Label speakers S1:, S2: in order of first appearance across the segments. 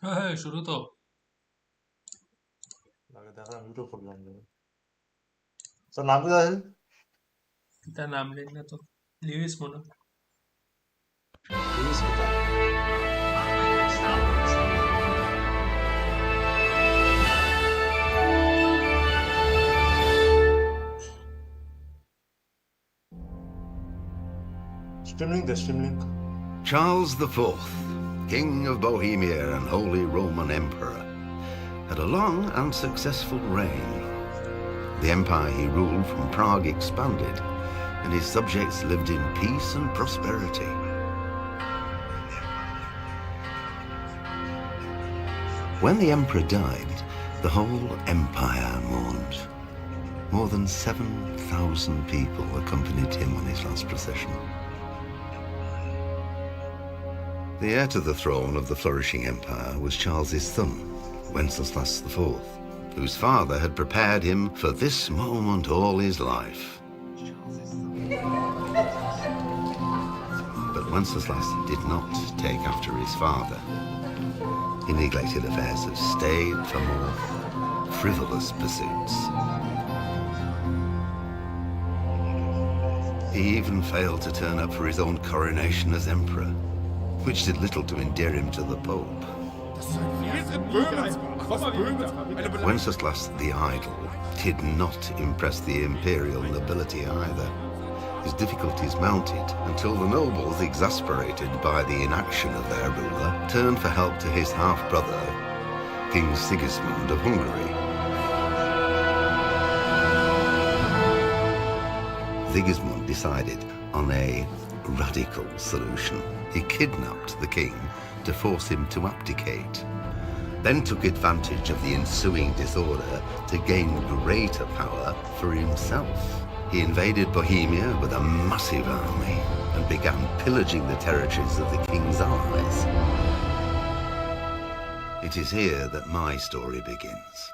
S1: शुरू तो
S2: लगे देखा वीडियो खोल लेंगे सर नाम क्या है
S1: पिता नाम लेना तो लिविस म्हणून
S2: लुईस पिता stream link
S3: Charles IV, King of Bohemia and Holy Roman Emperor, had a long and successful reign. The empire he ruled from Prague expanded, and his subjects lived in peace and prosperity. When the emperor died, the whole empire mourned. More than 7,000 people accompanied him on his last procession. The heir to the throne of the flourishing empire was Charles's son, Wenceslas IV, whose father had prepared him for this moment all his life. But Wenceslas did not take after his father. He neglected affairs of state for more frivolous pursuits. He even failed to turn up for his own coronation as emperor, which did little to endear him to the Pope. Wenceslas the Idle did not impress the imperial nobility either. His difficulties mounted until the nobles, exasperated by the inaction of their ruler, turned for help to his half-brother, King Sigismund of Hungary. Sigismund decided on a radical solution. He kidnapped the king to force him to abdicate, then took advantage of the ensuing disorder to gain greater power for himself. He invaded Bohemia with a massive army and began pillaging the territories of the king's allies. It is here that my story begins.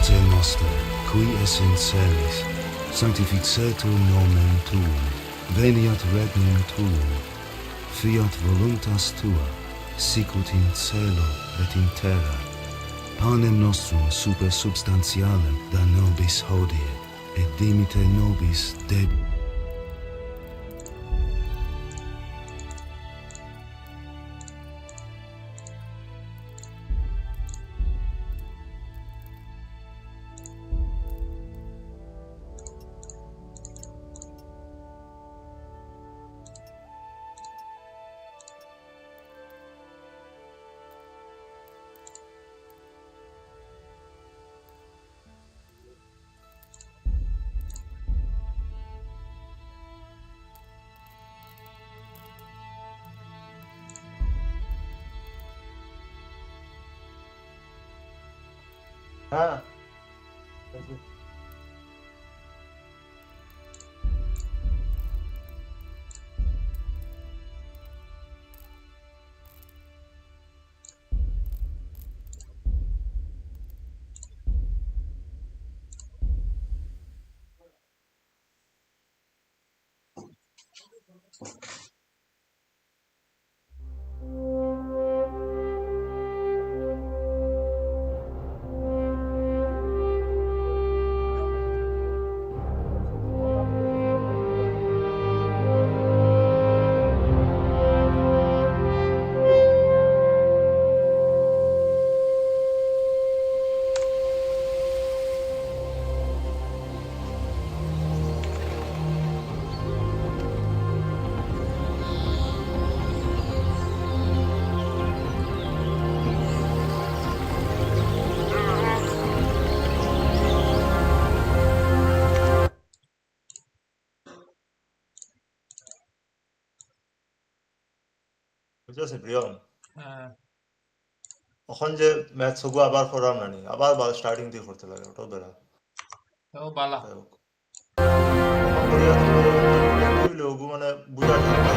S4: Pater noster, qui es in celis, sanctificetur nomen tuum, veniat regnum tuum, fiat voluntas tua, sicut in cielo et in terra. Panem nostrum super substantialem da nobis hodie, et dimite nobis debita.
S2: हाँ বুঝছি প্রিয়ম
S1: হ্যাঁ
S2: এখন যে match হবো আবার করার নানি আবার স্টার্টিং দিয়ে করতে লাগে ওটাও বেড়া
S1: ও বালা
S2: যাই হোক এখন করিয়া হইলে ওগু মানে বুঝা যায় না।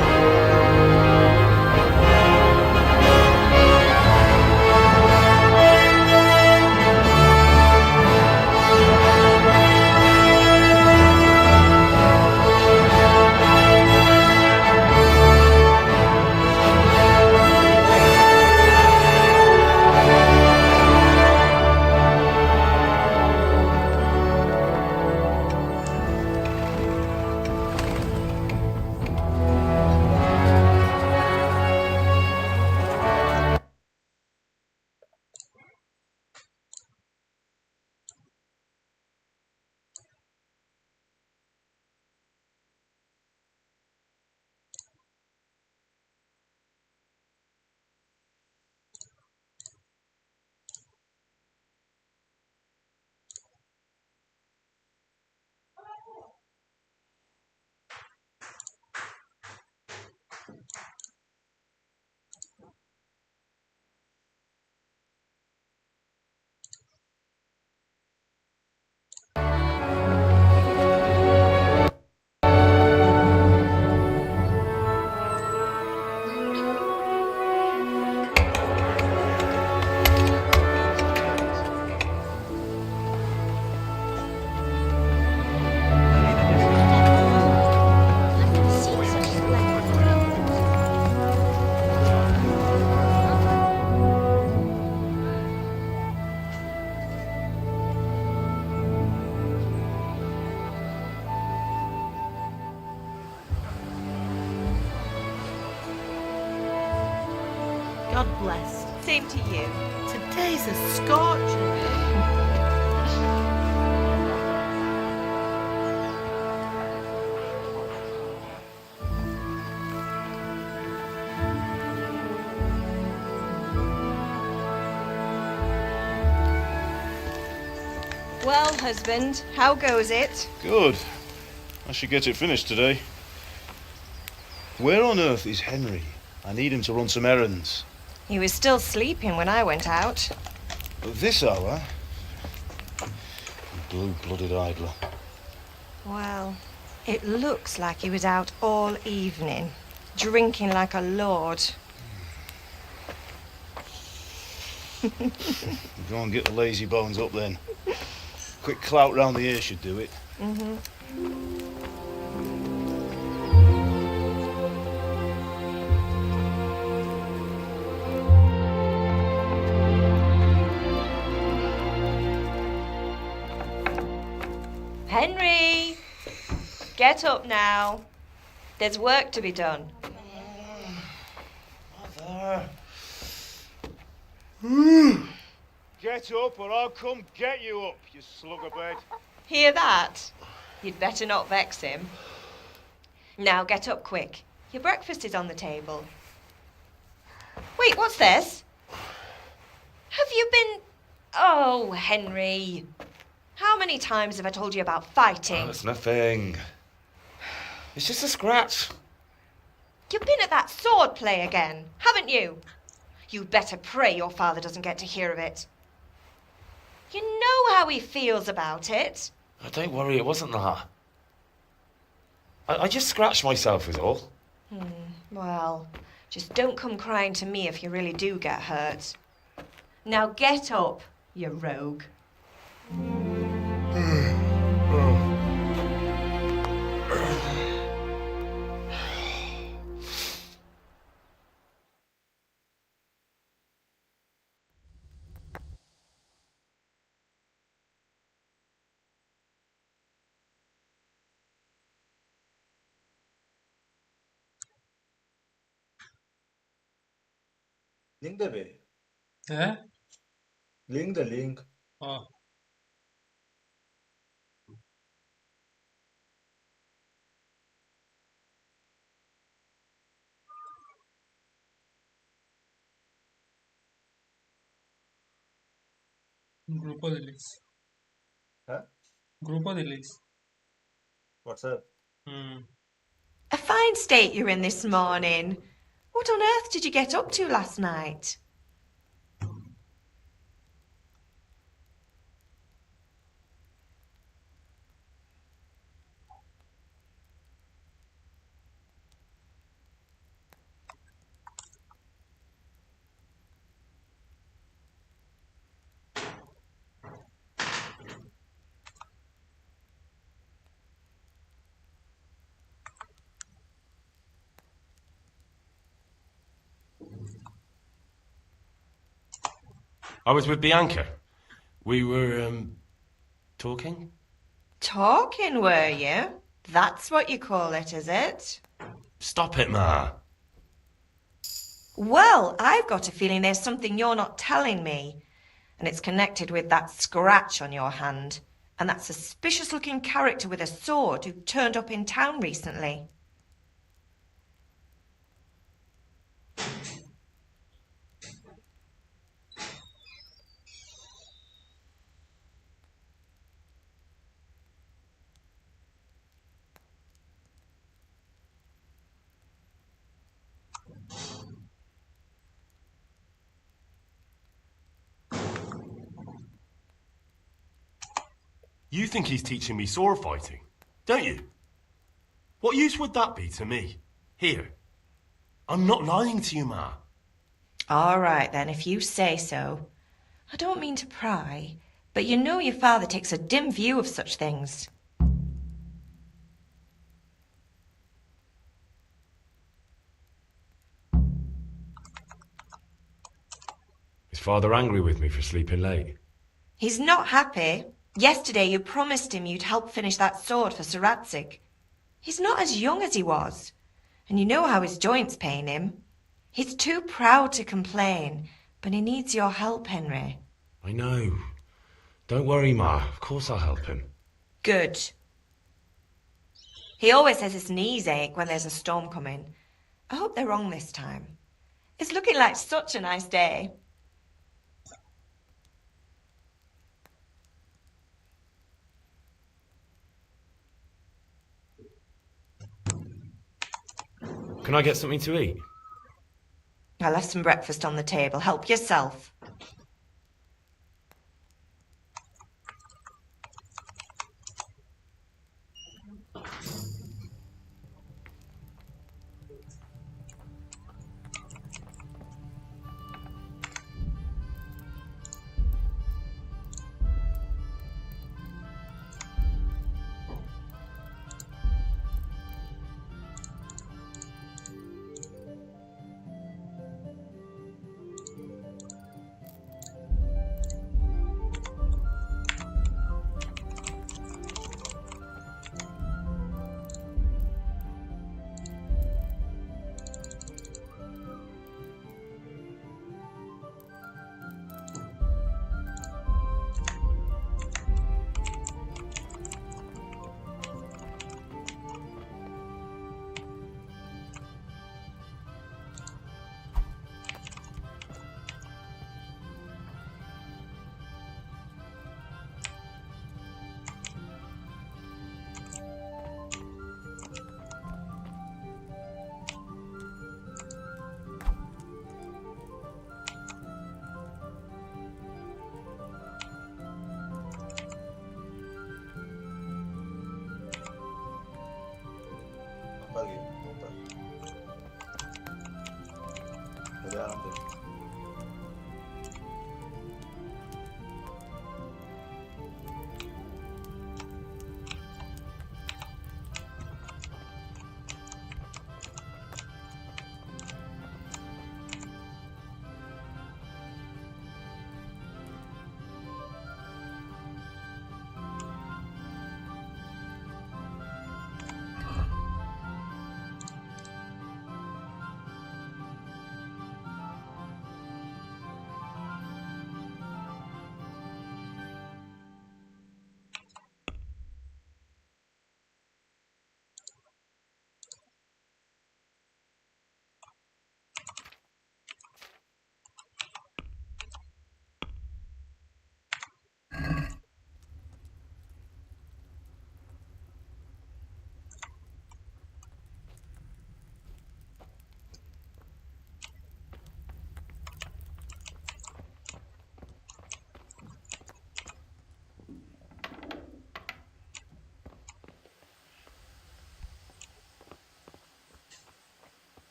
S5: God bless.
S6: Same to you.
S5: Today's a scorcher.
S6: Well, husband, how goes it?
S7: Good. I should get it finished today. Where on earth is Henry? I need him to run some errands.
S6: He was still sleeping when I went out.
S7: At this hour? Blue-blooded idler.
S6: Well, it looks like he was out all evening, drinking like a lord.
S7: Go and get the lazy bones up then. Quick clout round the ear should do it.
S6: Henry! Get up now. There's work to be done.
S7: Get up or I'll come get you up, you slugabed.
S6: Hear that? You'd better not vex him. Now get up quick. Your breakfast is on the table. Wait, what's this? Have you been... Oh, Henry. How many times have I told you about fighting?
S7: Oh, it's nothing. It's just a scratch.
S6: You've been at that sword play again, haven't you? You'd better pray your father doesn't get to hear of it. You know how he feels about it.
S8: Oh, don't worry, it wasn't that. I just scratched myself is all.
S6: Well, just don't come crying to me if you really do get hurt. Now get up, you rogue.
S2: Link দেবে
S1: হ্যাঁ
S2: link দে link
S1: ও গ্রুপও দিলিস
S2: হ্যাঁ
S1: গ্রুপও দিলিস
S2: WhatsApp
S6: A fine state you're in this morning. What on earth did you get up to last night?
S8: I was with Bianca. We were, talking?
S6: Talking, were you? That's what you call it, is it?
S8: Stop it, Ma.
S6: Well, I've got a feeling there's something you're not telling me. And it's connected with that scratch on your hand. And that suspicious-looking character with a sword who turned up in town recently.
S8: You think he's teaching me sword fighting, don't you? What use would that be to me? Here. I'm not lying to you, Ma.
S6: All right, then, if you say so. I don't mean to pry, but you know your father takes a dim view of such things.
S8: Is Father angry with me for sleeping late?
S6: He's not happy. Yesterday you promised him you'd help finish that sword for Sir Radzig. He's not as young as he was, and you know how his joints pain him. He's too proud to complain, but he needs your help, Henry.
S8: I know. Don't worry, Ma. Of course I'll help him.
S6: Good. He always says his knees ache when there's a storm coming. I hope they're wrong this time. It's looking like such a nice day.
S8: Can I get something to eat?
S6: I left some breakfast on the table. Help yourself.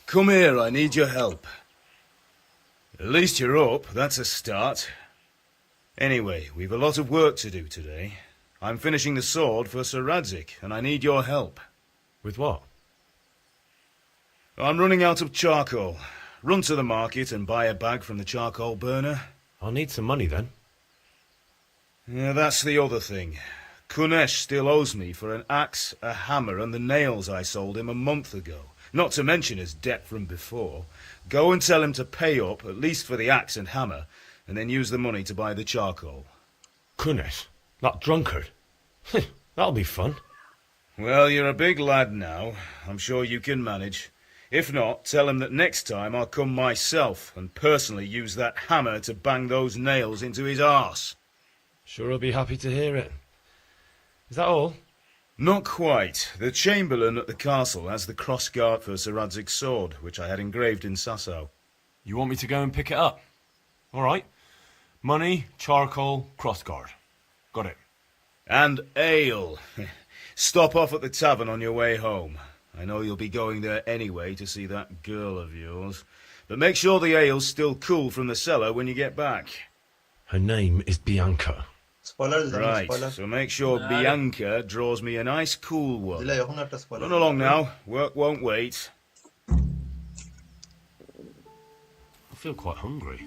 S7: Come here, I need your help. At least you're up, that's a start. Anyway, we've a lot of work to do today. I'm finishing the sword for Sir Radzig, and I need your help.
S8: With what?
S7: I'm running out of charcoal. Run to the market and buy a bag from the charcoal burner.
S8: I'll need some money then.
S7: Yeah, that's the other thing. Kunesh still owes me for an axe, a hammer, and the nails I sold him a month ago. Not to mention his debt from before. Go and tell him to pay up, at least for the axe and hammer, and then use the money to buy the charcoal.
S8: Kunesh? That drunkard? That'll be fun.
S7: Well, you're a big lad now. I'm sure you can manage. If not, tell him that next time I'll come myself and personally use that hammer to bang those nails into his arse.
S8: Sure he'll be happy to hear it. Is that all?
S7: Not quite. The Chamberlain at the castle has the cross-guard for Sir Radzig's sword, which I had engraved in Sasau.
S8: You want me to go and pick it up? All right. Money, charcoal, crossguard. Got it.
S7: And ale. Stop off at the tavern on your way home. I know you'll be going there anyway to see that girl of yours. But make sure the ale's still cool from the cellar when you get back.
S8: Her name is Bianca.
S2: Spoilers,
S7: Right,
S2: spoiler.
S7: so make sure Bianca draws me a nice cool one.
S2: দিলে এখন একটা spoiler.
S7: Run along now. Work won't wait.
S8: I feel quite hungry.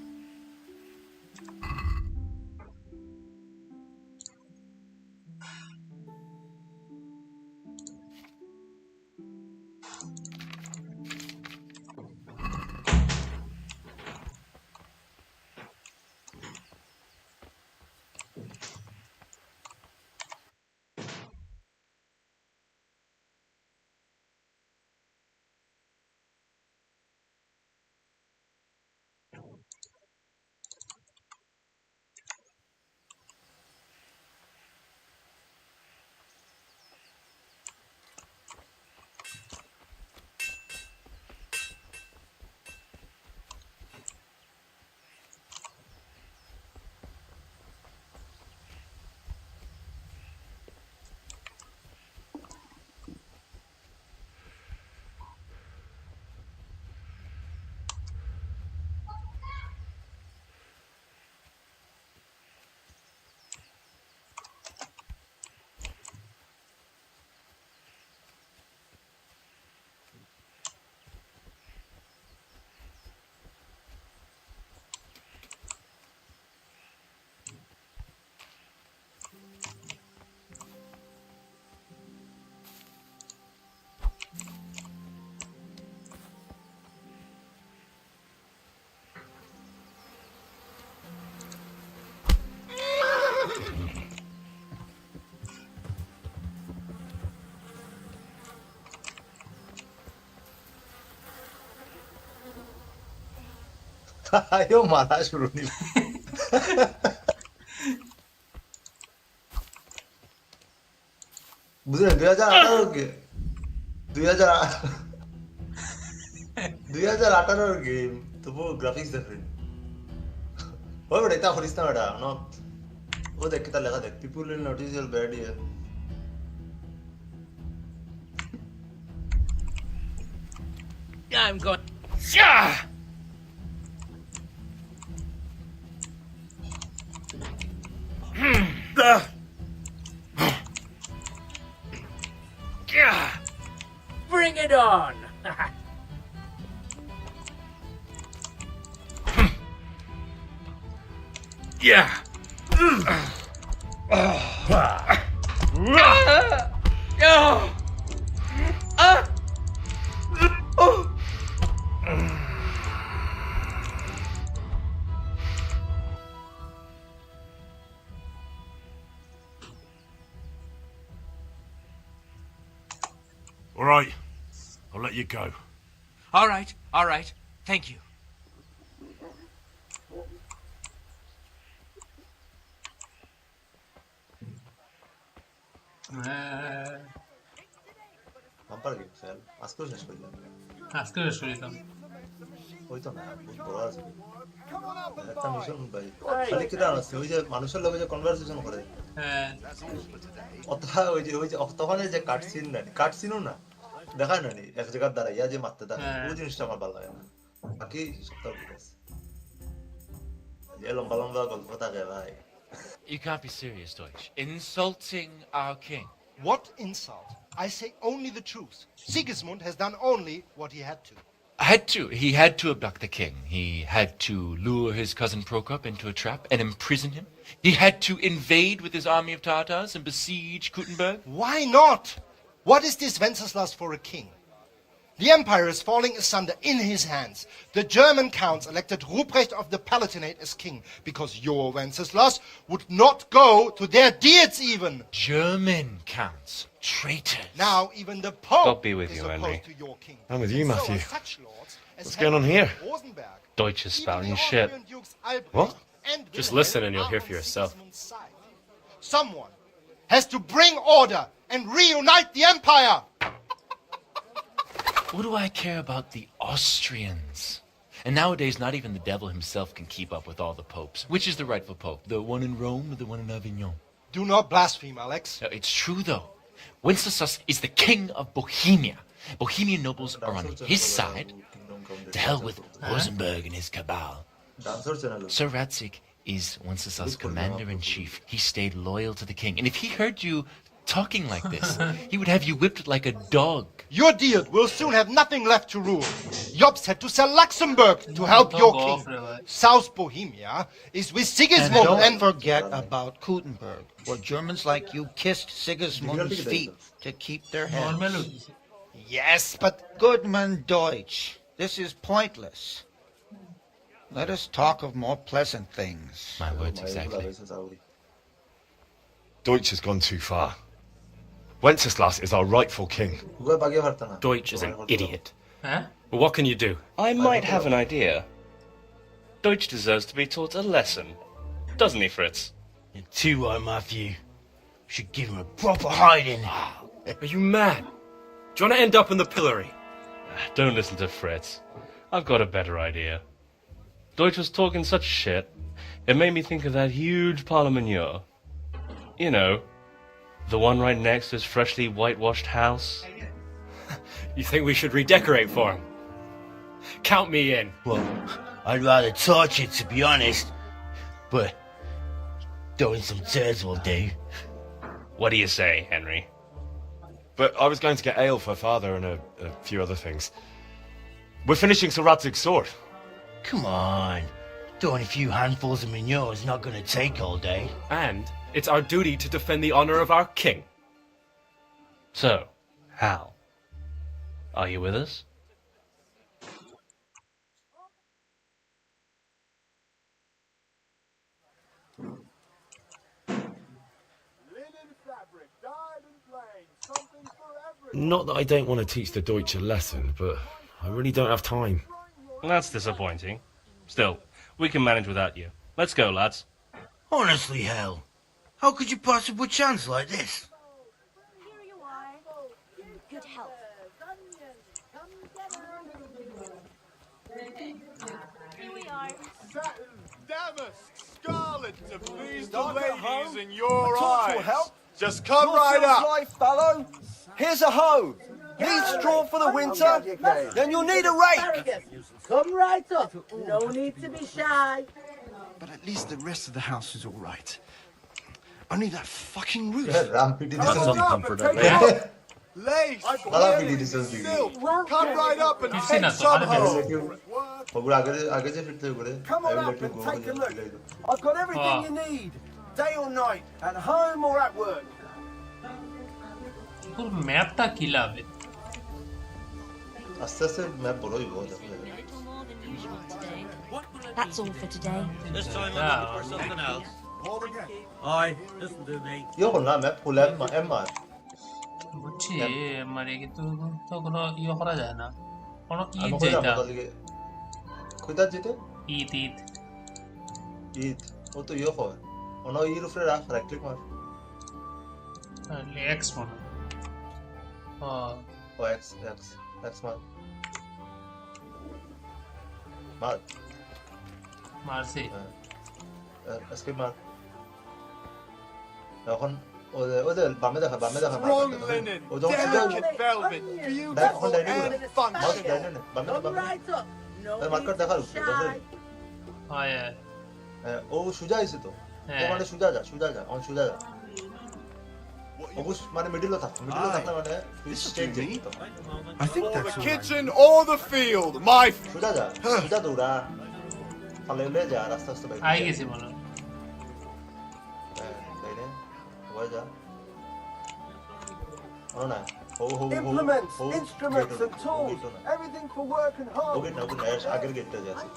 S2: আয়ো মারা শুরু নিল বুঝলেন 2018 game তবু graphics দেখেন ওই বড় এটা করিস না এটা না ও দেখ কিটা লেখা দেখ people will notice your bad here
S5: I'm going. Bring it on!
S7: Yeah.
S8: All right. I'll let you go.
S5: All right. Thank you.
S2: Bumper game sir আজকেও শেষ করে দিলাম
S1: আজকে শেষ করে দিলাম
S2: ওই তো না বহুত বড় আছে একটা মিশন ভাই খালি কিটা আছে ওই যে মানুষের লগে যে কনভারসেশন করে
S1: হ্যাঁ
S2: অথবা ওই যে তখন যে কাটসিনও না দেখায় না নি এক জায়গার দাঁড়াইয়া যে মারতে থাকে
S1: হ্যাঁ।
S2: ওই জিনিসটা আমার ভালো লাগে না বাকি সবটাও ঠিক আছে যে লম্বা লম্বা গল্প থাকে ভাই
S5: You can't be serious, Deutsch. Insulting our king.
S9: What insult? I say only the truth. Sigismund has done only what he had to.
S5: He had to abduct the king. He had to lure his cousin Prokop into a trap and imprison him. He had to invade with his army of Tatars and besiege Kuttenberg.
S9: Why not? What is this Wenceslas for a king? The empire is falling asunder in his hands. The German counts elected Ruprecht of the Palatinate as king because your Wenceslas would not go to their Diets even.
S5: German counts. Traitors.
S9: Now even the Pope
S10: God be with
S9: is
S10: you,
S9: opposed
S10: Henry.
S9: to your king.
S10: I'm with you,
S9: And
S10: Matthew.
S9: So are such lords as
S10: What's going on
S9: Henry
S10: here?
S9: of Rosenberg.
S10: Deutsch is
S9: Even
S10: spouting
S9: the
S10: his shit.
S9: Austrian Dukes Albrecht
S10: What?
S9: and
S10: Just
S9: Wilhelm
S10: listen and you'll
S9: are
S10: hear
S9: on
S10: for yourself.
S9: Sigismund's side. Someone has to bring order and reunite the empire.
S5: What do I care about the Austrians? And nowadays, not even the devil himself can keep up with all the popes. Which is the rightful pope? The one in Rome or the one in Avignon?
S9: Do not blaspheme, Alex.
S5: No, it's true, though. Wenceslas is the king of Bohemia. Bohemian nobles are on his side. To hell with Rosenberg and his cabal.
S2: Dancer channel
S5: Sir Ratzik is Wenceslas' commander-in-chief. He stayed loyal to the king. And if he heard you talking like this, he would have you whipped like a dog.
S9: Your Diet will soon have nothing left to rule. Jobst had to sell Luxembourg to help your king. South Bohemia is with
S11: And
S9: Sigismund
S11: don't
S9: and...
S11: forget about Kuttenberg, where Germans like you kissed Sigismund's feet to keep their heads.
S1: Normal
S9: Yes, but...
S11: Goodman Deutsch, this is pointless. Let us talk of more pleasant things.
S5: My words exactly.
S8: Deutsch has gone too far. Wenceslas is our rightful king.
S2: উগায় বাগিয়ে পারত না
S10: Deutsch is an idiot.
S1: হ্যাঁ
S10: But what can you do? I might have an idea. Deutsch deserves to be taught a lesson. Doesn't he, Fritz?
S5: You're too right, Matthew. Should give him a proper hiding.
S10: Are you mad? Do you want to end up in the pillory? Don't listen to Fritz. I've got a better idea. Deutsch was talking such shit, it made me think of that huge parliament. You know, the one right next to his freshly whitewashed house. You think we should redecorate for him? Count me in.
S5: Well, I'd rather torch it, to be honest. But throwing some turds will do.
S10: What do you say, Henry?
S8: But I was going to get ale for father and a few other things. We're finishing Sir Radzig's sword.
S5: Come on. Throwing a few handfuls of manure is not going to take all day.
S10: And it's our duty to defend the honor of our king. So, Hal, are you with us?
S8: Not that I don't want to teach the Deutsch a lesson, but I really don't have time.
S10: That's disappointing. Still, we can manage without you. Let's go, lads.
S5: Honestly, Hal, how could you pass up a chance like this?
S6: Here you are. Good health. Here we are.
S12: Satin, damask, scarlet to please the ladies in your eyes. Just come right up.
S13: Life, fellow. Here's a hoe. Need straw for the winter? Then you'll need a rake.
S14: Come right up. No need to be shy.
S13: But at least the rest of the house is all right. Only that fucking roof.
S12: Lace,
S2: Malah pilih di sini.
S12: silk, come right up and take some home.
S2: Bagus agar je fit tu boleh.
S13: Come on up and take a look. I've got everything you need. Day or night, at home or at work.
S1: তোর ম্যাপটা কি লাভে
S2: আস্তে আস্তে map বড়ই হয়ে যাবে
S6: That's all for today.
S5: This time I'm looking for something else. Aye, listen to me.
S2: ইয়ে হল না ম্যাপ ফুল এমআর
S1: বুঝছি মানে কিন্তু তো কোনো ইয়ে করা যায় না কোনো ঈদ
S2: আমি
S1: যেটা
S2: কোথা যেতে
S1: ঈদ ঈদ
S2: ঈদ ও তো ইয়ে হয় অন ইর উপরে রাইট ক্লিক মার
S1: এক্স মনে
S2: ও এক্স মার মার
S1: মারছি
S2: এসকেপ মার এখন 어제 밤에
S12: Swan linen, delicate velvet, beautiful and funky.
S14: Come right up. No need to be shy.
S1: 아, 예.
S2: 오 슈자 있어 또.
S1: 네.
S2: 오만에 슈자자. 오고 만에 미들로 다 만에 스테이지.
S12: I think that's the kitchen or the field, my
S2: 슈자도 우라. 팔레레자 라스타스 바.
S1: 알겠지 뭐는.
S2: 네네. 뭐자? 어나.
S13: Implements, instruments and tools, everything for work and home.
S2: 오긴 애쉬 아그리게트 자지.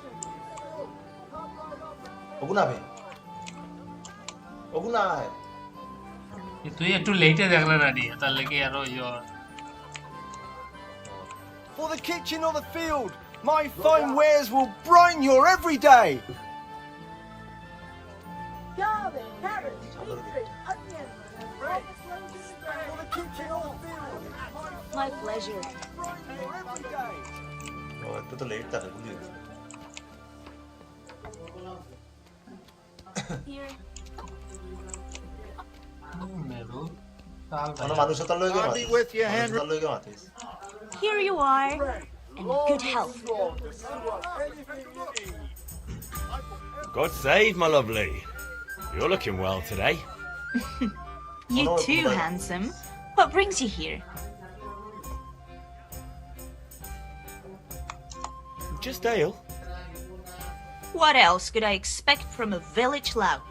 S2: 오구나.
S1: তুই একটু লেটে দেখলে না নি তার লাগি আরো
S13: For the kitchen or the field, my fine wares will brighten your every day.
S14: Garlic, carrots, beetroot, onions, bread.
S13: For the kitchen or the field,
S15: My pleasure.
S13: brighten your every day.
S2: 또 레이트다 근데.
S15: Here.
S2: I'll
S11: be with you, Henry.
S15: Here you are. And good health.
S10: God save, my lovely. You're looking well today.
S15: You too, handsome. What brings you here?
S10: Just ale.
S15: What else could I expect from a village lout?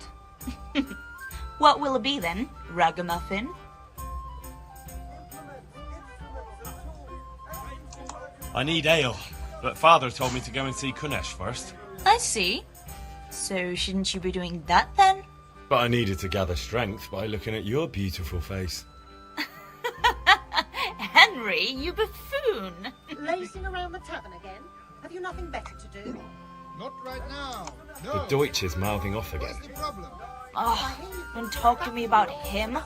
S15: What will it be then? Ragamuffin?
S10: I need ale, but Father told me to go and see Kunesh first.
S15: I see. So shouldn't you be doing that then?
S10: But I needed to gather strength by looking at your beautiful face.
S15: Henry, you buffoon!
S14: Lacing around the tavern again? Have you nothing better to do?
S9: Not right now.
S10: The Deutsch is mouthing off again.
S9: What's the problem?
S15: Oh, don't talk to me about him.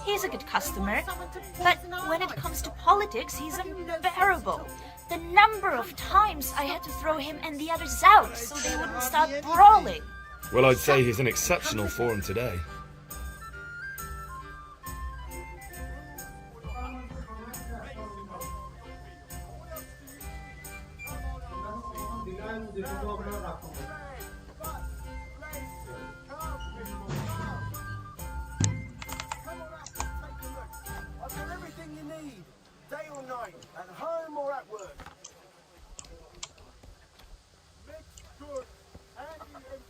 S15: He's a good customer, but when it comes to politics, he's unbearable. The number of times I had to throw him and the others out so they wouldn't start brawling.
S10: Well, I'd say he's in exceptional form today.
S13: I've got everything you need, day or night, at home or at work. Mixed goods and implements.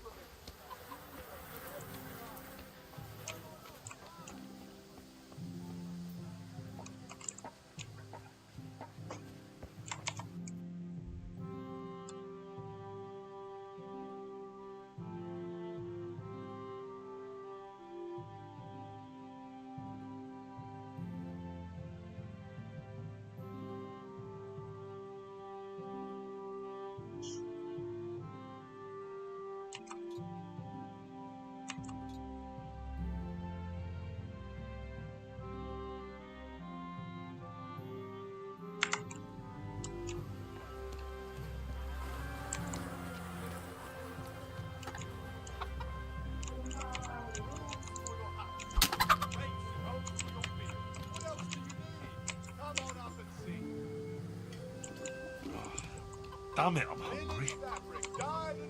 S8: Damn it, I'm hungry.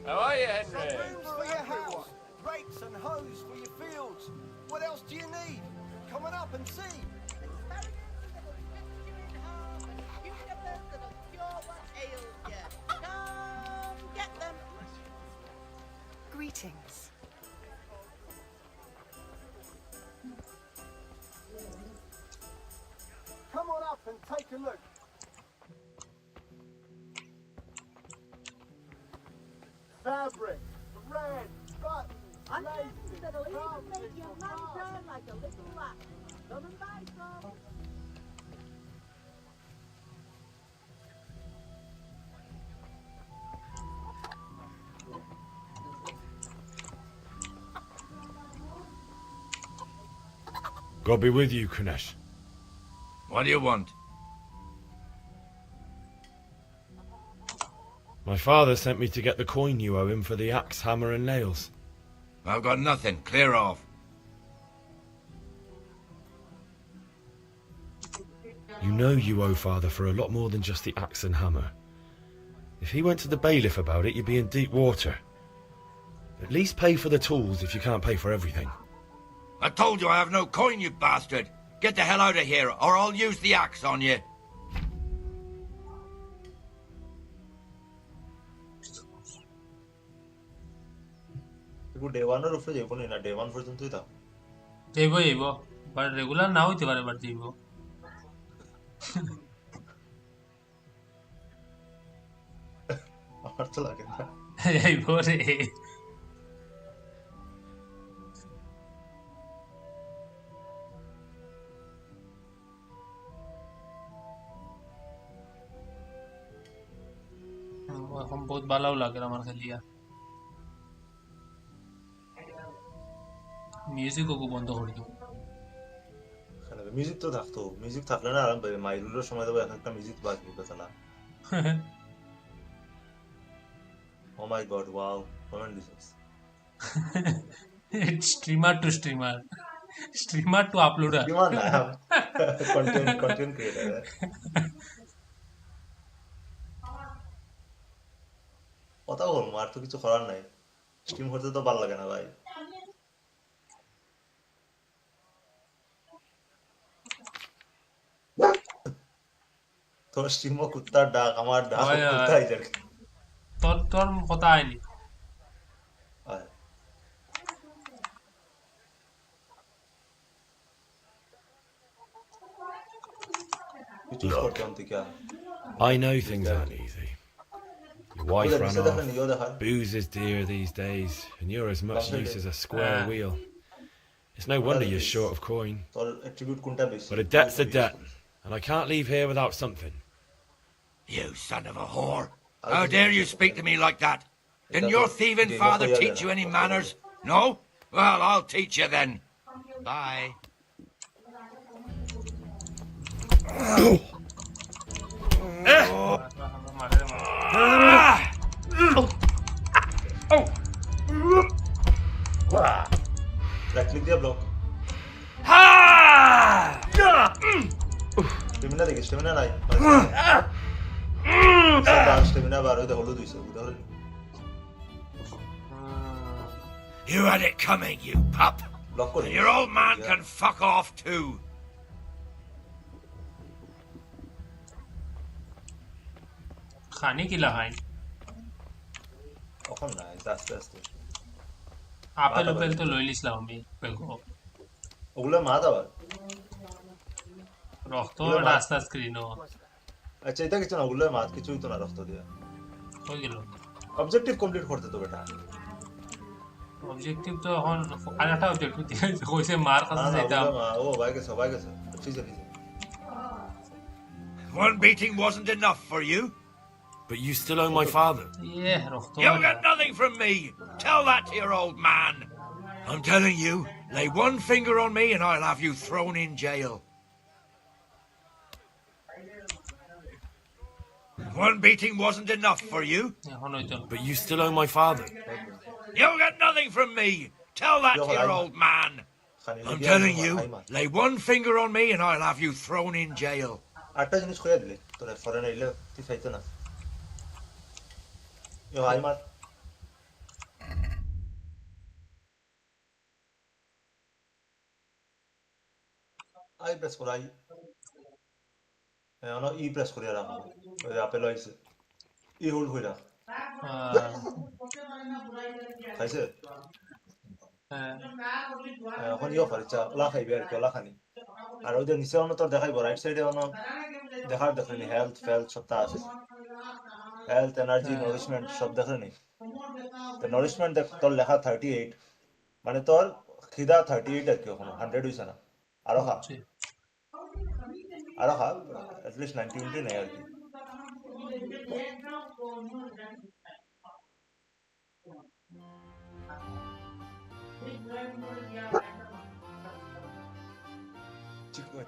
S10: How are you, Henry?
S13: Rooms for your house, rakes and hoes for your fields. What else do you need? Come on up and see.
S16: Greetings.
S13: Come on up and take a look. Fabric, thread, buttons, laces,
S14: That'll even
S13: carpets,
S14: make your man turn like a little rat. Come and buy some.
S10: God be with you, Kunesh.
S11: What do you want?
S10: My father sent me to get the coin you owe him for the axe, hammer and nails.
S11: I've got nothing. Clear off.
S4: You know you owe Father for a lot more than just the axe and hammer. If he went to the bailiff about it, you'd be in deep water. At least pay for the tools if you can't pay for everything.
S11: I told you I have no coin, you bastard. Get the hell out of here, or I'll use the axe on you.
S2: Day 1 or day 1 in a day 1 পর্যন্ত দাও
S1: যাইব but regular না হইতে পারে but যাইব
S2: আমার তো লাগে না
S1: যাইব রে এখন বহুত ভালো লাগে আমার খেলিয়া মিউজিকও বন্ধ করে দিও
S2: মিউজিক তো থাকতো মিউজিক থাকলে না আরাম পাবে মাইলুলের সময় দেবো একটা মিউজিক বাজবে বেচালা oh my god wow comment this
S1: streamer to uploader
S2: streamer না কন্টেন্ট ক্রিয়েটর কথা বলবো আর তো কিছু করার নাই স্ট্রিম করতে তো ভালো লাগে না ভাই তোর স্ট্রিমও কুত্তার ডাক আমার ডাক কুত্তাই যাক
S1: তোর কথা আইনি
S4: Look, I know things aren't easy. Your wife ran off, booze is dear these days, and you're as much use as a square wheel. It's no wonder you're short of coin. But a debt's a debt, and I can't leave here without something.
S11: You son of a whore! How dare you speak to me like that? Didn't your thieving father teach you any manners? No? Well, I'll teach you then. Bye.
S2: Right click there, block. Stamina देखिए, stamina नहीं. Stamina बार होते होलो दूसरे उधर.
S11: You had it coming, you pup. And your old man can fuck off too.
S1: खाने की लहाई
S2: ওখানে না আস্তে আস্তে
S1: আপেল তো লইলিস লাও আমি বেগো
S2: ওগুলা মা দাও
S1: রক্ত রাস্তা স্ক্রিনও
S2: আচ্ছা এটা কিছু না ওগুলা মা কিছুই তো না রক্ত দিয়া
S1: হয়ে গেল
S2: অবজেক্টিভ কমপ্লিট করতে তো বেটা
S1: অবজেক্টিভ তো এখন আরেকটা অবজেক্টিভ দিয়ে কইছে মার কাছে যাইতাম
S2: ও ভাই গেছে ফিজে
S11: One beating wasn't enough for you.
S4: But you still owe my father.
S1: Yeah,
S11: You'll get nothing from me. Tell that to your old man. I'm telling you, lay one finger on me and I'll have you thrown in jail. One beating wasn't enough for you.
S4: But you still owe my father.
S11: You'll get nothing from me. Tell that to your old man. I'm telling you, lay one finger on me and I'll have you thrown in jail.
S2: আটটা জিনিস কইয়া দিলে তোরা foreign আইলে তুই চাইতো না ইও আই মার আই প্রেস কর আই এনো ই প্রেস করিয়া রাখো ওই আপেল আইছে ই হোল্ড কইরা খাইছে এখন ইও খরচা ওলা খাইবে আর ওলা খানি আর ওদের নিচে অন্য তোর দেখাইব রাইট সাইডে অন্য দেখার দেখেনি হেলথ ফেলথ সবটা আছে হেলথ এনার্জি নারিশমেন্ট সব দেখেনি তো নারিশমেন্ট দেখ তোর লেখা 38 মানে তোর খিদা 38 আর কি এখন 100 হইছে না আরো খা at least 90 নেই আর কি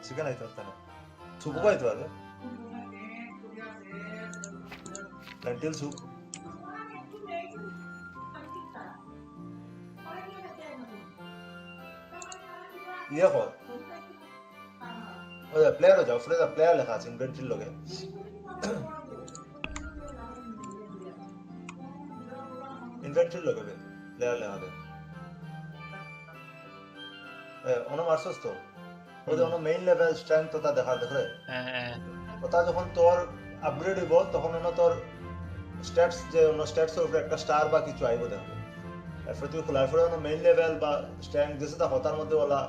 S2: chicken ಆಯ್ತು ಅಂತಾನೆ ಸೂಪ್ ಆಯ್ತು ಅದು lentil soup ये हो ওই প্লেয়ারও যাও ফ্রেজা প্লেয়ার লেখা আছে ইনভেন্টরির লগে ইনভেন্টরির লগে প্লেয়ার লেখা আছে অন মারছস তো ওই যে অন মেইন লেভেল স্ট্রেংথ ওটা দেখলে ওটা যখন তোর আপগ্রেড হইব তখন অন তোর স্ট্যাটস যে অন্য স্ট্যাটসের উপরে একটা স্টার বা কিছু আইব দেখবে এরপরে তুই খোলার পরে অন মেইন লেভেল বা স্ট্রেংথ যেটা দেখো তার মধ্যে ওলা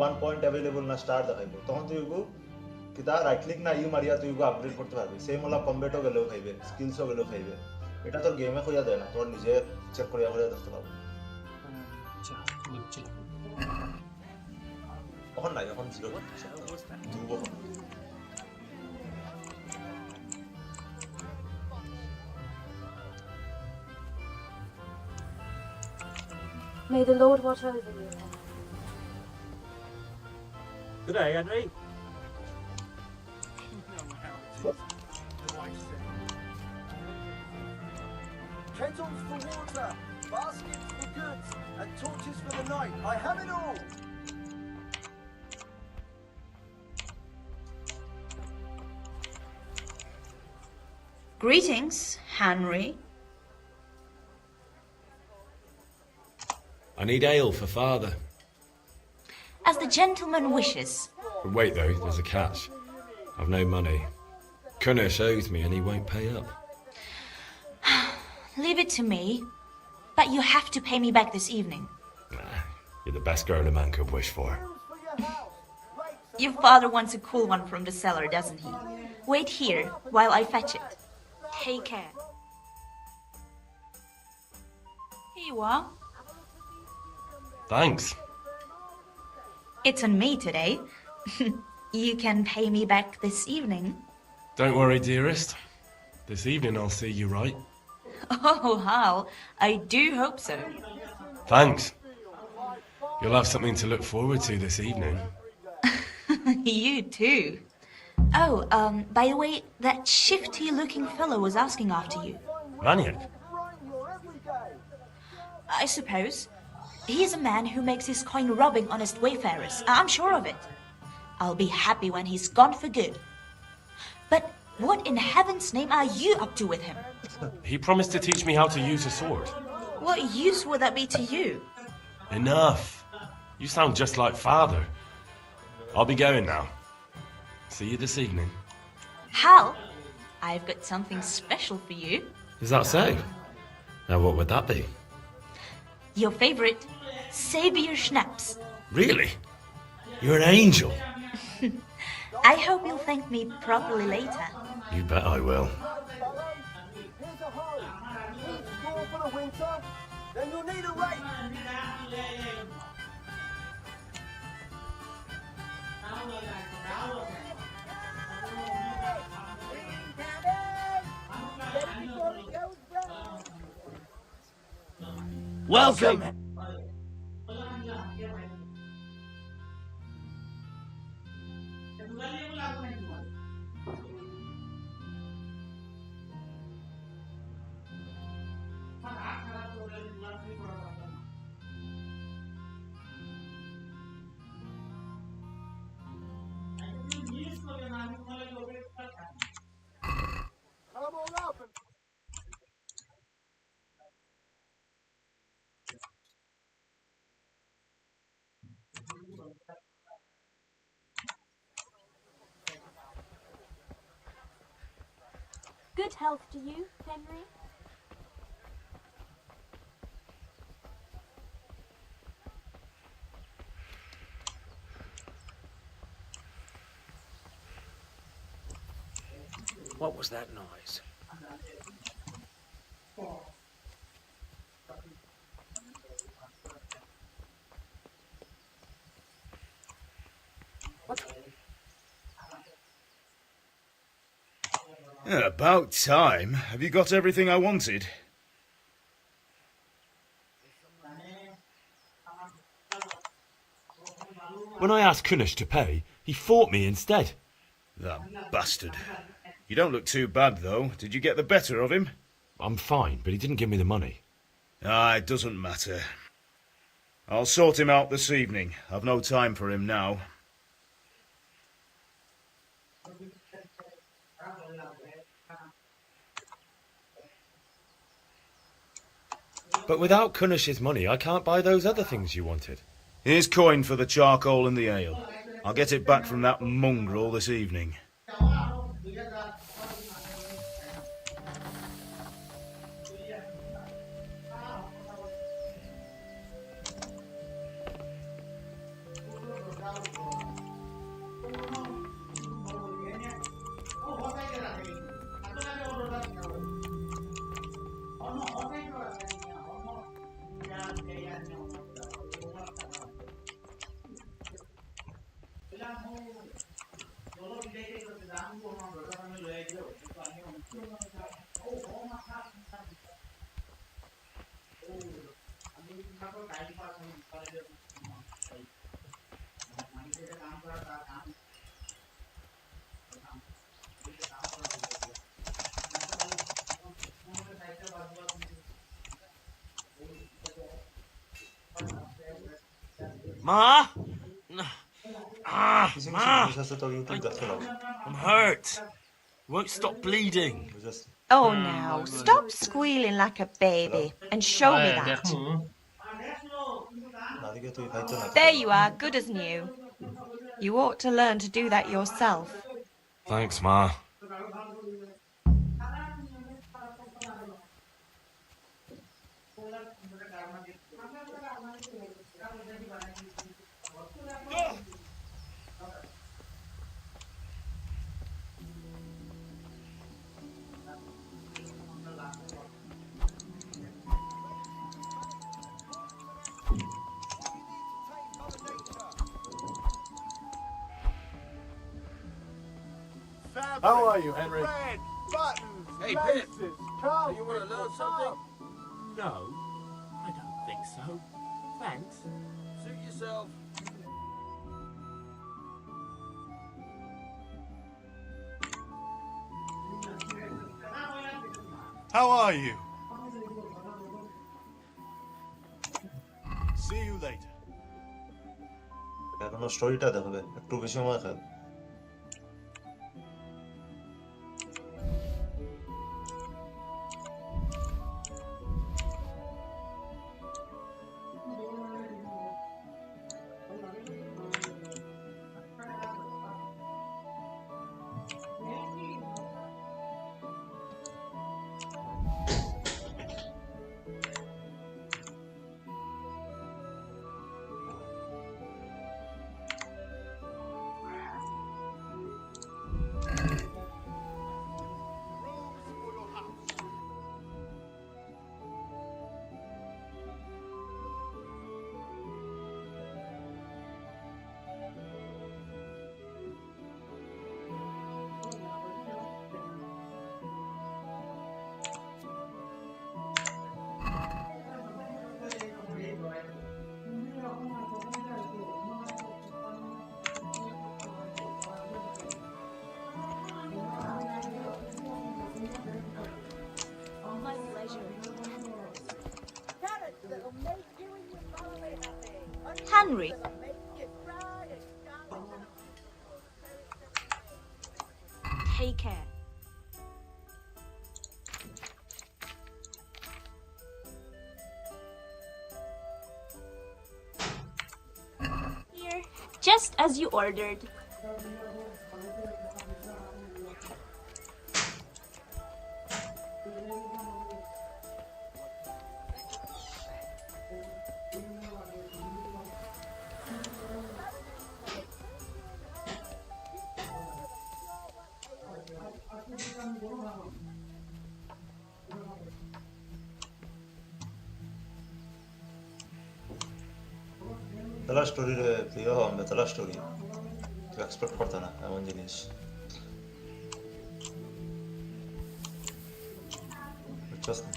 S2: 1 পয়েন্ট অ্যাভেলেবল না স্টার দেখাইব তখন তুই কিতা রাইট ক্লিক না ইউ মারিয়া তুই আপগ্রেড করতে পারবি সেম ওলা কম্বেটও গেলেও খাইবে স্কিলসও গেলেও খাইবে এটা তোর গেমে খুঁজা দেয় না তোর নিজে চেক করিয়া করে দেখতে পারবি এখন নাই এখন zero
S14: May the Lord watch over you.
S16: Good day, Henry.
S13: Kettles for water, baskets for goods, and torches for the night. I have it all.
S15: Greetings, Henry.
S7: I need ale for father.
S15: As the gentleman wishes.
S7: Wait though, there's a catch. I've no money. Kunnish owes me and he won't pay up.
S15: Leave it to me, but you have to pay me back this evening.
S7: Nah, you're the best girl a man could wish for.
S15: Your father wants a cool one from the cellar, doesn't he? Wait here while I fetch it. Take care. Here you are.
S8: Thanks.
S15: It's on me today. You can pay me back this evening.
S8: Don't worry, dearest. This evening I'll see you right.
S15: Oh, Hal, I do hope so.
S8: Thanks. You'll have something to look forward to this evening.
S15: You too. Oh, by the way, that shifty-looking fellow was asking after you.
S8: Maniac?
S15: I suppose. He's a man who makes his coin robbing honest wayfarers. I'm sure of it. I'll be happy when he's gone for good. But what in heaven's name are you up to with him?
S8: He promised to teach me how to use a sword.
S15: What use would that be to you?
S8: Enough. You sound just like father. I'll be going now. See you this evening.
S15: Hal, I've got something special for you.
S7: Is that so? Now what would that be?
S15: Your favorite, Savior Schnapps.
S7: Really? You're an angel.
S15: I hope you'll thank me properly later.
S7: You bet I will.
S13: Here's a hoe. Need straw for the winter? Then you'll need a rake.
S11: Welcome.
S13: Come on up and
S14: Good health to you, Henry.
S16: What was that noise?
S7: About time. Have you got everything I wanted?
S8: When I asked Kunnish to pay, he fought me instead.
S7: That bastard. You don't look too bad, though. Did you get the better of him?
S8: I'm fine, but he didn't give me the money.
S7: Ah, it doesn't matter. I'll sort him out this evening. I've no time for him now.
S10: But without Kunish's money, I can't buy those other things you wanted.
S7: Here's coin for the charcoal and the ale. I'll get it back from that mongrel this evening.
S11: Ma? Ma! I'm hurt. Won't stop bleeding.
S6: Oh, now, stop squealing like a baby and show me that. There you are, good as new. You ought to learn to do that yourself.
S11: Thanks, Ma.
S12: How are you, Henry?
S13: Red buttons,
S16: Hey,
S13: laces,
S16: Pip.
S13: cards,
S16: You want to learn something? No, I don't think so. Thanks. Suit yourself.
S12: How are you? See you later.
S2: এখনো স্টোরিটা দেখবে একটু বেশি সময় খাবে
S15: My pleasure. Henry. Take care. Here, just as you ordered.
S2: তালা story রে প্রিয় হবে তালা স্টোরি এক্সপেক্ট করতে না এমন জিনিস বুঝছস না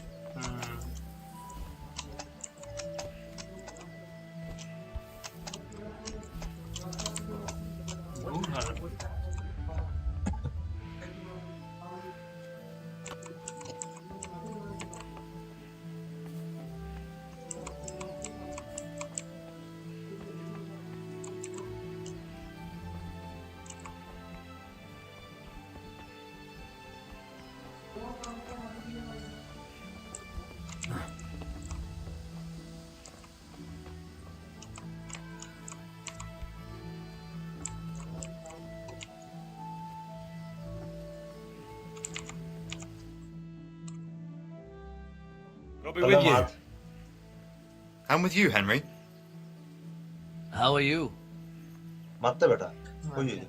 S7: be with you.
S5: And with you, Henry.
S17: How are you?
S2: Matte beta. Koi.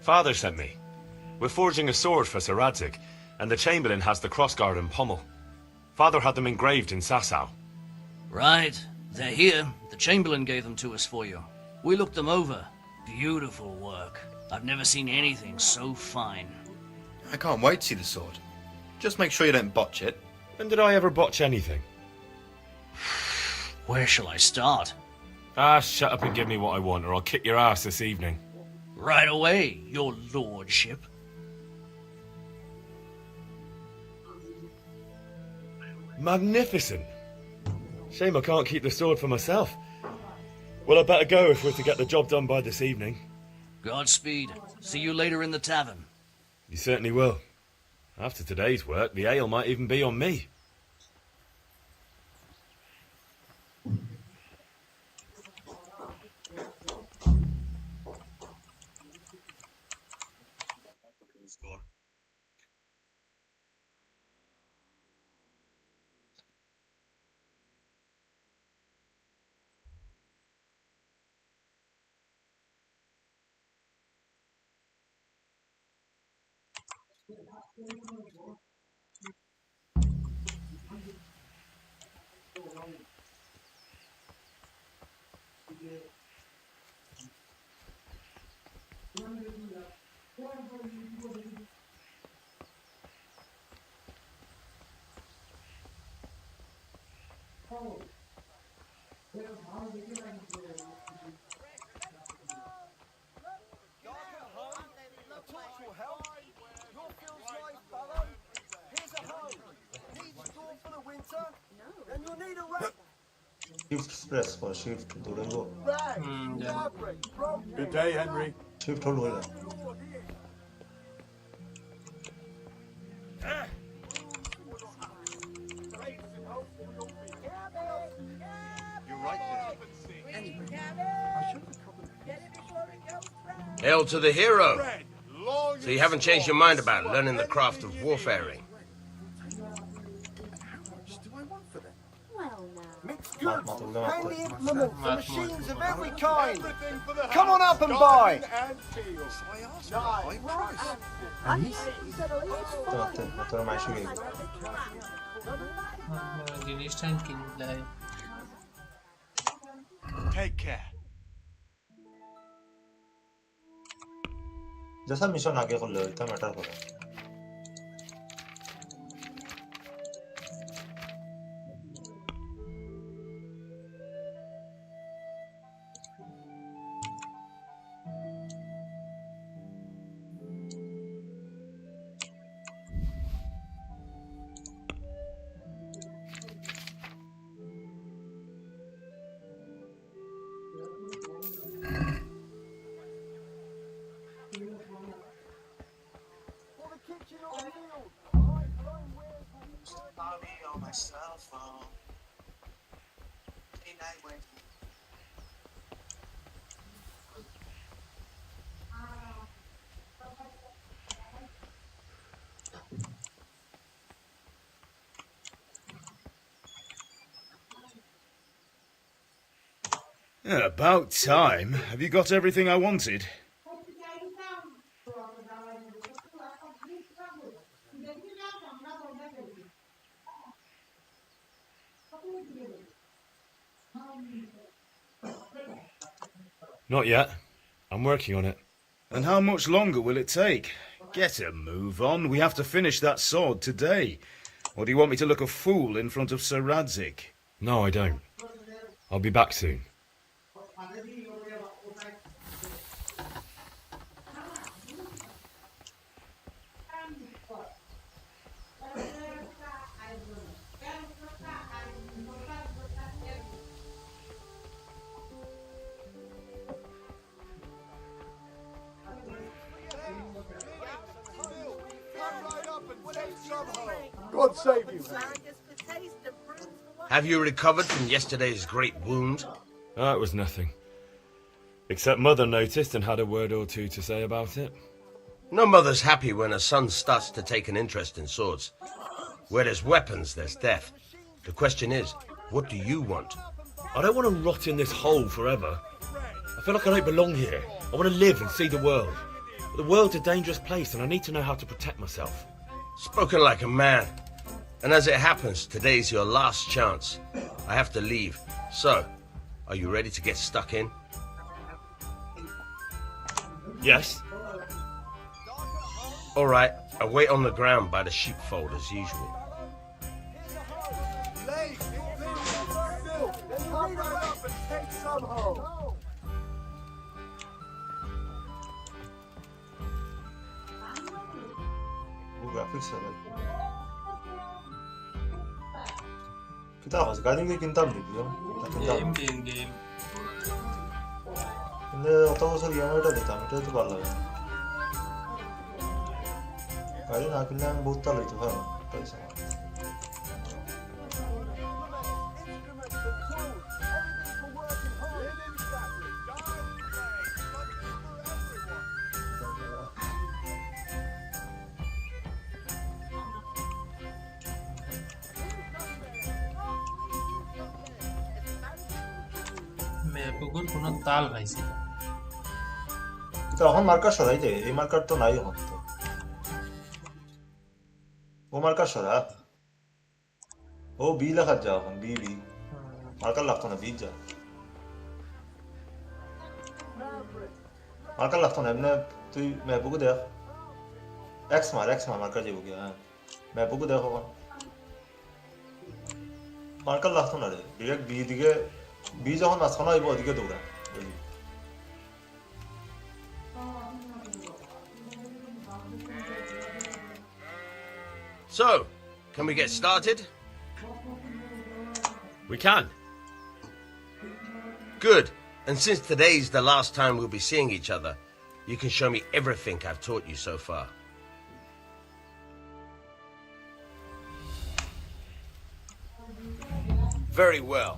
S8: Father sent me. We're forging a sword for Sir Radzig, and the Chamberlain has the crossguard and pommel. Father had them engraved in Sasau.
S17: Right. They're here. The Chamberlain gave them to us for you. We looked them over. Beautiful work. I've never seen anything so fine.
S5: I can't wait to see the sword. Just make sure you don't botch it.
S8: When did I ever botch anything?
S17: Where shall I start?
S8: Shut up and give me what I want, or I'll kick your ass this evening.
S17: Right away, your lordship.
S8: Magnificent. Shame I can't keep the sword for myself. Well, I better go if we're to get the job done by this evening.
S17: Godspeed. See you later in the tavern.
S8: You certainly will. After today's work, the ale might even be on me.
S2: Shift press for shift Durango.
S12: Good day, Henry.
S2: Shift hold होगा.
S11: You're right there. Hail to the hero. So you haven't changed your mind about learning the craft of warfaring?
S13: Handy implements and machines of every kind. Come on up and buy.
S8: Take care.
S2: जैसा mission आगे खोल लो इतना matter करो.
S7: About time. Have you got everything I wanted?
S8: Not yet. I'm working on it.
S7: And how much longer will it take? Get a move on. We have to finish that sword today. Or do you want me to look a fool in front of Sir Radzig?
S8: No, I don't. I'll be back soon.
S12: God save you.
S11: Have you recovered from yesterday's great wound?
S8: It was nothing. Except Mother noticed and had a word or two to say about it.
S11: No mother's happy when a son starts to take an interest in swords.
S18: Where there's weapons, there's death. The question is, what do you want?
S10: I don't want to rot in this hole forever. I feel like I don't belong here. I want to live and see the world. But the world's a dangerous place and I need to know how to protect myself.
S18: Spoken like a man. And as it happens, today's your last chance. I have to leave. So, are you ready to get stuck in?
S10: Yes.
S18: All right, I'll wait on the ground by the sheepfold as usual.
S2: Kita kasi galing kay Kintam video.
S1: Game.
S2: 근데 어떤 것을 이용해야 되다. 그래도 발라. 가리 나 그냥 못 달라 이거 하. 그래서.
S1: ম্যাপগুলোর কোনো তাল পাইছি না।
S2: কিন্তু এখন marker সরাই দে, এই marker তো নাই এখন তো। ও মার্কার সরা। ও বি লেখা যা এখন বি। মার্কার লাগতো না বি যা। মার্কার লাগতো না এমনি তুই ম্যাপগুলো দেখ। এক্স মার মার্কার যাবো কি হ্যাঁ। ম্যাপগুলো দেখ এখন। মার্কার লাগতো না রে, ডিরেক্ট বি দিকে বি যখন মাঝখানে আইব ওদিকে দৌড়া।
S18: So, can we get started?
S10: We can.
S18: Good. And since today's the last time we'll be seeing each other, you can show me everything I've taught you so far. Very well.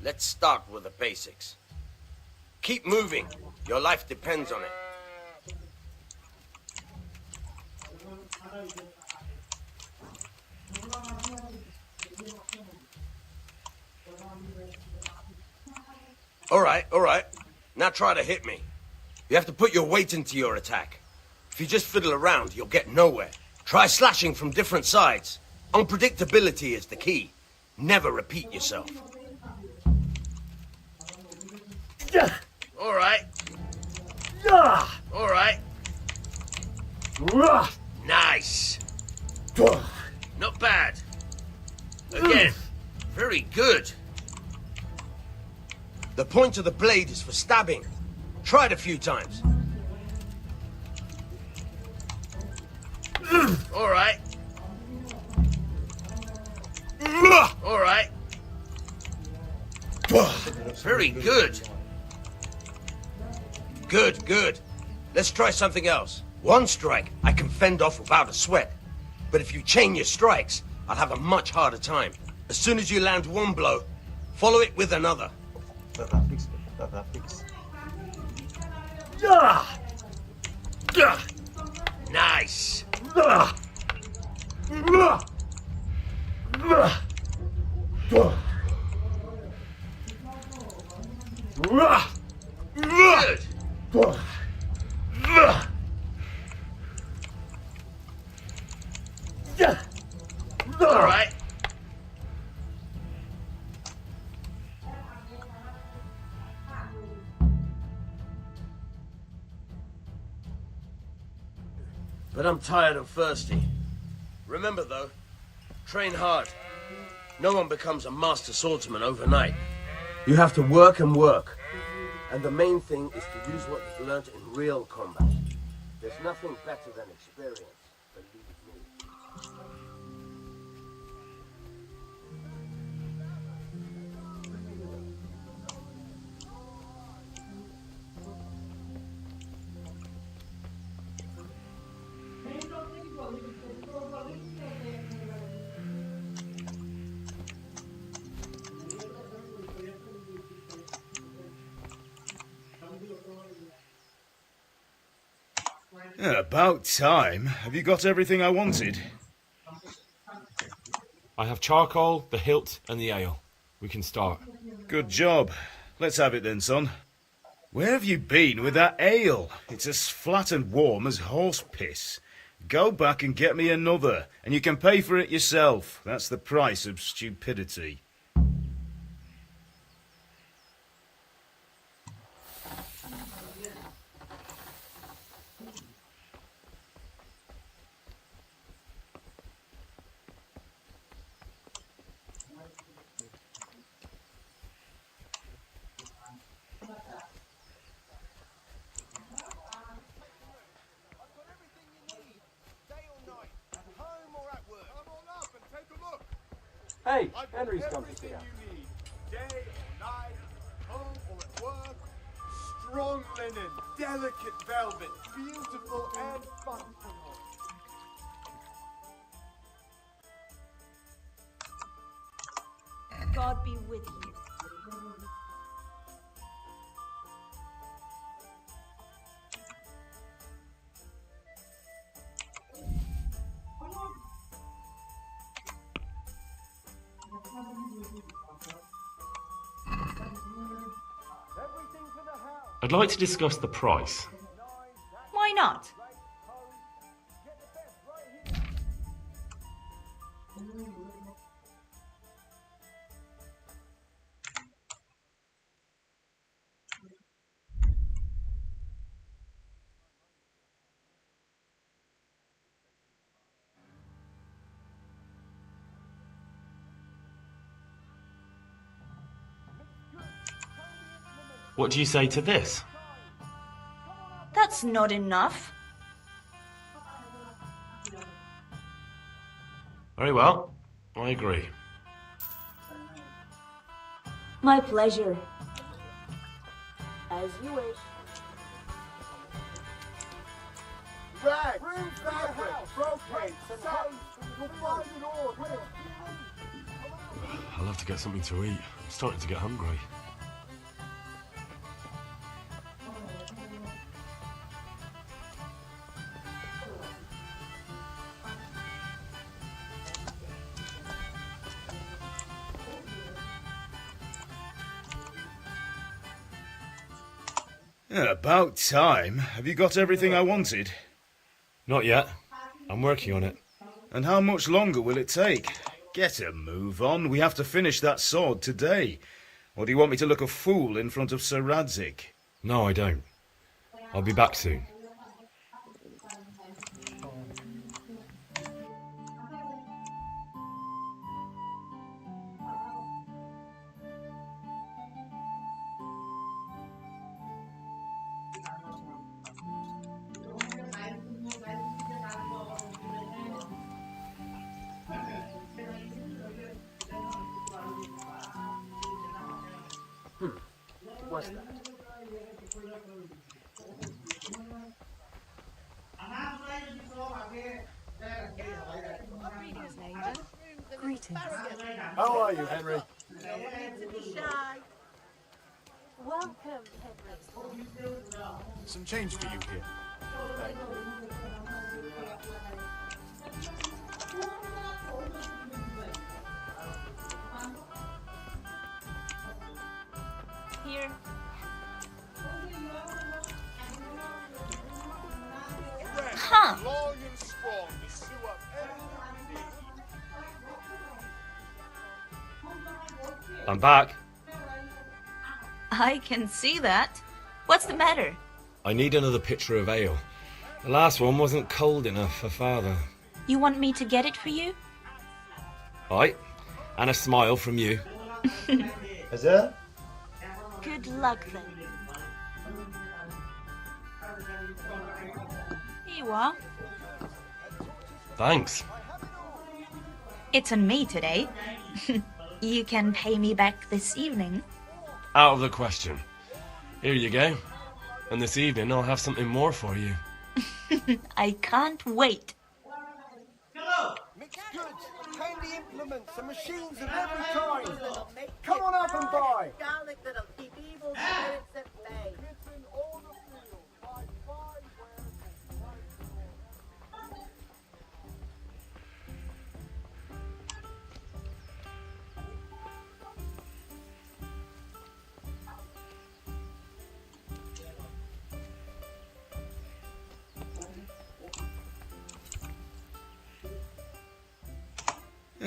S18: Let's start with the basics. Keep moving. Your life depends on it. All right. Now try to hit me. You have to put your weight into your attack. If you just fiddle around, you'll get nowhere. Try slashing from different sides. Unpredictability is the key. Never repeat yourself. All right. Nice. Not bad. Again. Very good. The point of the blade is for stabbing. Try it a few times. All right. Very good. Good. Let's try something else. One strike I can fend off without a sweat. But if you chain your strikes, I'll have a much harder time. As soon as you land one blow, follow it with another. Nice. Good. All right. But I'm tired and thirsty. Remember though, train hard. No one becomes a master swordsman overnight. You have to work and work. And the main thing is to use what you've learnt in real combat. There's nothing better than experience, believe me.
S7: About time. Have you got everything I wanted?
S10: I have charcoal, the hilt, and the ale. We can start.
S7: Good job. Let's have it then, son. Where have you been with that ale? It's as flat and warm as horse piss. Go back and get me another, and you can pay for it yourself. That's the price of stupidity.
S16: Hey, Henry's come to see us.
S12: Day or night, home or at work. Strong linen, delicate velvet, beautiful and functional.
S15: God be with you.
S10: I'd like to discuss the price.
S15: Why not?
S10: What do you say to this?
S15: That's not enough.
S10: Very well. I agree.
S15: My pleasure. As you wish.
S12: Rags, fabric, brocade, socks, you'll find it all here.
S10: I'll have to get something to eat. I'm starting to get hungry.
S7: About time. Have you got everything I wanted?
S10: Not yet. I'm working on it.
S7: And how much longer will it take? Get a move on. We have to finish that sword today. Or do you want me to look a fool in front of Sir Radzik?
S10: No, I don't. I'll be back soon.
S16: What's that?
S14: Greetings.
S12: How are you, Henry?
S14: Welcome, Henry.
S12: Some change for you here.
S15: Here. Huh.
S12: Long and strong to sew up anything you need.
S10: I'm back.
S15: I can see that. What's the matter?
S10: I need another pitcher of ale. The last one wasn't cold enough for Father.
S15: You want me to get it for you?
S10: Aye. And a smile from you.
S2: Is it?
S15: Good luck then. Here you are.
S10: Thanks.
S15: It's on me today. You can pay me back this evening.
S10: Out of the question. Here you go. And this evening I'll have something more for you.
S15: I can't wait.
S13: Mixed goods, handy implements, and machines of every kind. Come on up and buy.
S14: Garlic that'll keep evil spirits at bay.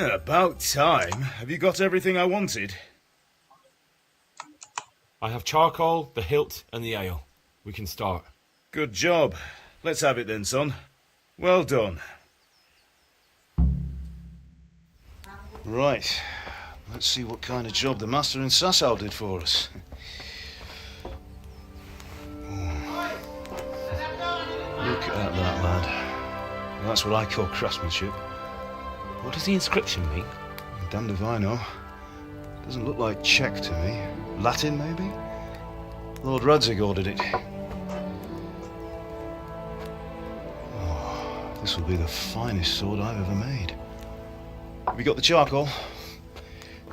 S7: About time. Have you got everything I wanted?
S10: I have charcoal, the hilt, and the ale. We can start.
S7: Good job. Let's have it then, son. Well done. Right. Let's see what kind of job the master in Sasau did for us. Look at that, lad. That's what I call craftsmanship.
S10: What does the inscription mean?
S7: Damned if I know. Doesn't look like Czech to me. Latin, maybe? Lord Radzig ordered it. Oh, this will be the finest sword I've ever made. Have you got the charcoal?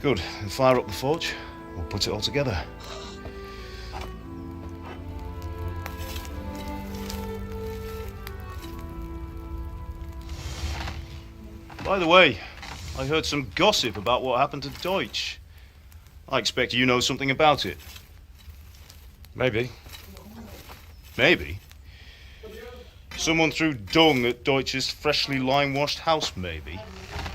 S7: Good. Then fire up the forge. We'll put it all together. By the way, I heard some gossip about what happened to Deutsch. I expect you know something about it.
S10: Maybe.
S7: Maybe? Someone threw dung at Deutsch's freshly lime-washed house, maybe?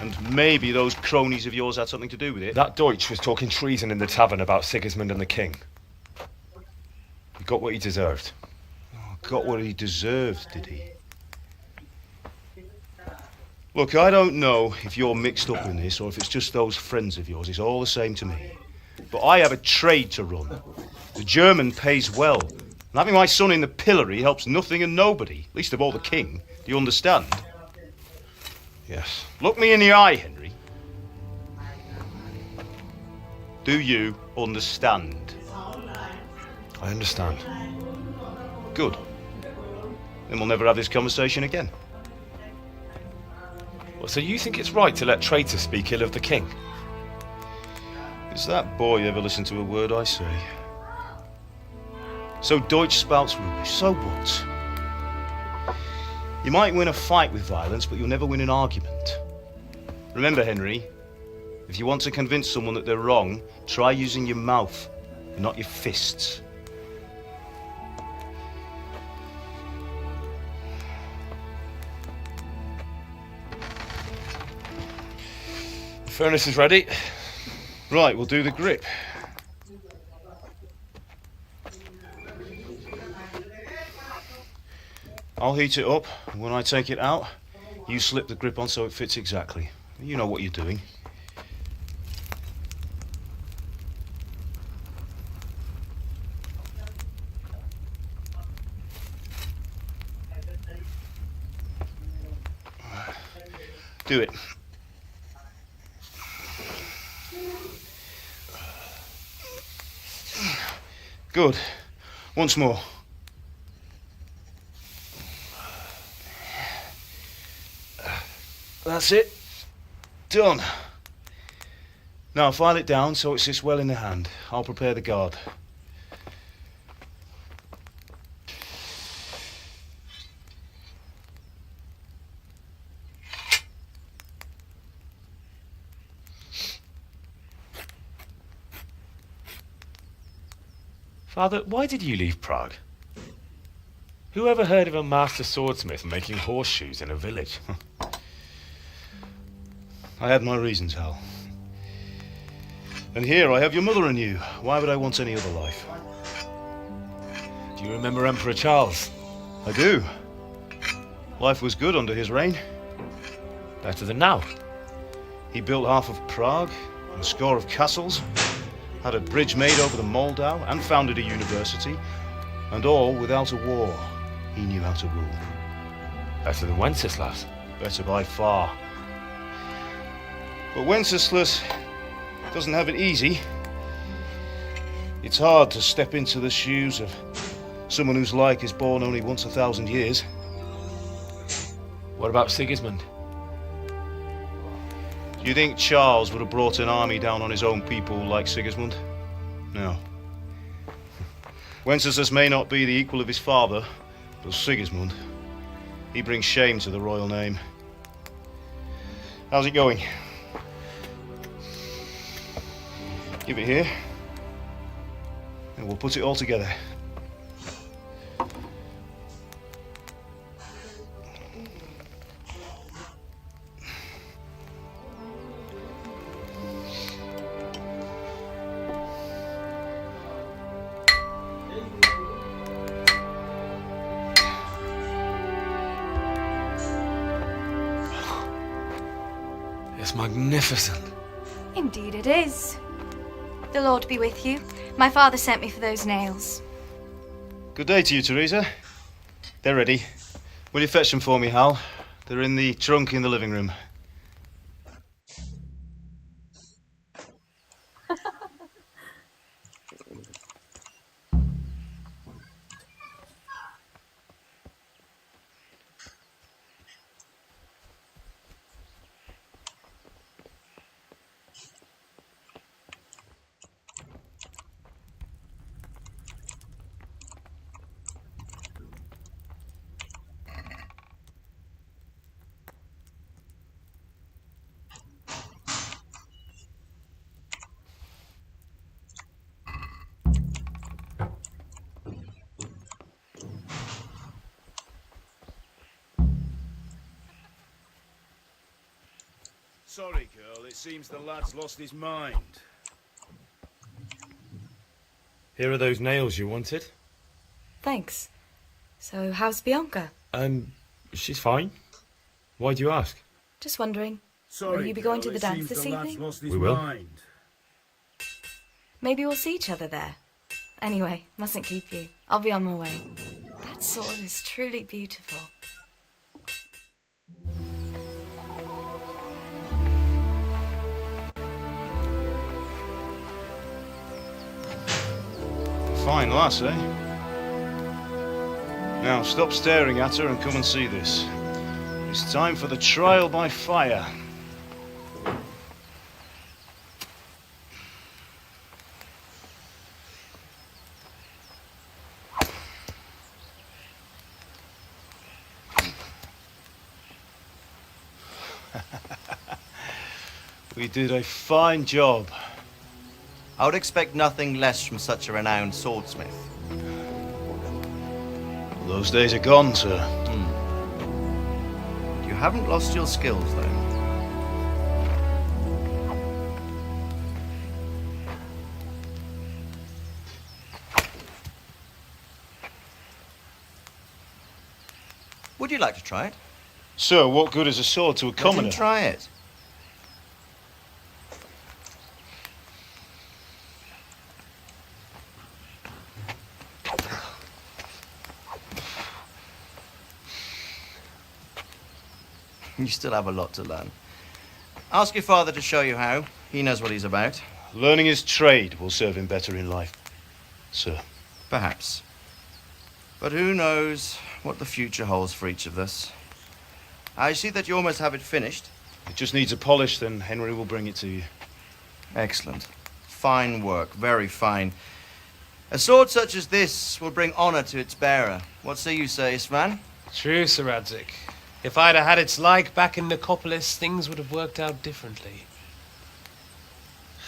S7: And maybe those cronies of yours had something to do with it?
S10: That Deutsch was talking treason in the tavern about Sigismund and the king. He got what he deserved.
S7: Oh, got what he deserved, did he? Look, I don't know if you're mixed up in this or if it's just those friends of yours. It's all the same to me. But I have a trade to run. The German pays well. And having my son in the pillory helps nothing and nobody, least of all the king. Do you understand? Yes. Look me in the eye, Henry. Do you understand?
S10: I understand.
S7: Good. Then we'll never have this conversation again.
S10: Well, so you think it's right to let traitors speak ill of the king?
S7: Does that boy ever listen to a word I say? So Deutsch spouts rubbish. So what? You might win a fight with violence, but you'll never win an argument. Remember, Henry, if you want to convince someone that they're wrong, try using your mouth, and not your fists.
S10: The furnace is ready.
S7: Right, we'll do the grip. I'll heat it up, and when I take it out, you slip the grip on so it fits exactly. You know what you're doing. Do it. Good. Once more. That's it. Done. Now file it down so it sits well in the hand. I'll prepare the guard.
S10: Father, why did you leave Prague? Who ever heard of a master swordsmith making horseshoes in a village?
S7: I had my reasons, Hal. And here I have your mother and you. Why would I want any other life?
S10: Do you remember Emperor Charles?
S7: I do. Life was good under his reign.
S10: Better than now.
S7: He built half of Prague, and a score of castles, had a bridge made over the Moldau, and founded a university, and all without a war. He knew how to rule.
S10: Better than Wenceslas.
S7: Better by far. But Wenceslas doesn't have it easy. It's hard to step into the shoes of someone whose like is born only once 1,000 years.
S10: What about Sigismund?
S7: Do you think Charles would have brought an army down on his own people like Sigismund? No. Wenceslas may not be the equal of his father, but Sigismund, he brings shame to the royal name. How's it going? Give it here, and we'll put it all together.
S19: It's magnificent.
S15: Indeed it is. The Lord be with you. My father sent me for those nails.
S7: Good day to you, Teresa. They're ready. Will you fetch them for me, Hal? They're in the trunk in the living room. Sorry, girl. It seems the lad's lost his mind.
S10: Here are those nails you wanted.
S20: Thanks. So, how's Bianca?
S10: She's fine. Why do you ask?
S20: Just wondering.
S7: Sorry,
S20: will you be going to
S7: girl,
S20: the
S7: it
S20: dance
S7: seems
S20: this
S7: the lad's
S20: evening?
S7: lost his
S10: We will.
S7: mind.
S20: Maybe we'll see each other there. Anyway, mustn't keep you. I'll be on my way. That sword is truly beautiful.
S7: Fine lass, eh? Now, stop staring at her and come and see this. It's time for the trial by fire. We did a fine job.
S21: I would expect nothing less from such a renowned swordsmith.
S7: Those days are gone, sir.
S21: You haven't lost your skills, though. Would you like to try it?
S7: Sir, what good is a sword to a commoner?
S21: Let him try it. You still have a lot to learn. Ask your father to show you how. He knows what he's about.
S7: Learning his trade will serve him better in life, sir.
S21: Perhaps. But who knows what the future holds for each of us. I see that you almost have it finished.
S7: It just needs a polish, then Henry will bring it to you.
S21: Excellent. Fine work, very fine. A sword such as this will bring honor to its bearer. What say you, Sir Istvan?
S10: True, Sir Radzik. If I'd have had its like back in Nicopolis, things would have worked out differently.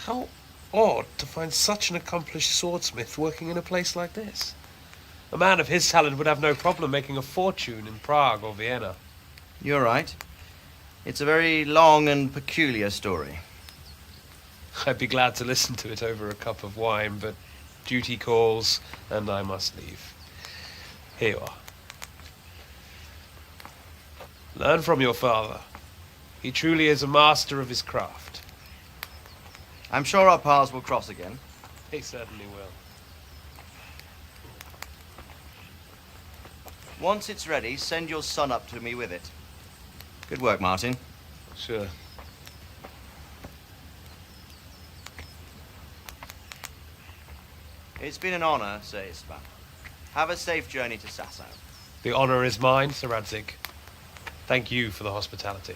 S10: How odd to find such an accomplished swordsmith working in a place like this. A man of his talent would have no problem making a fortune in Prague or Vienna.
S21: You're right. It's a very long and peculiar story.
S10: I'd be glad to listen to it over a cup of wine, but duty calls, and I must leave. Here you are. Learn from your father. He truly is a master of his craft.
S21: I'm sure our paths will cross again.
S10: He certainly will.
S21: Once it's ready, send your son up to me with it. Good work, Martin.
S7: Sure.
S21: It's been an honor, Sir Istvan. Have a safe journey to Sasau.
S10: The honor is mine, Sir Radzik. Thank you for the hospitality.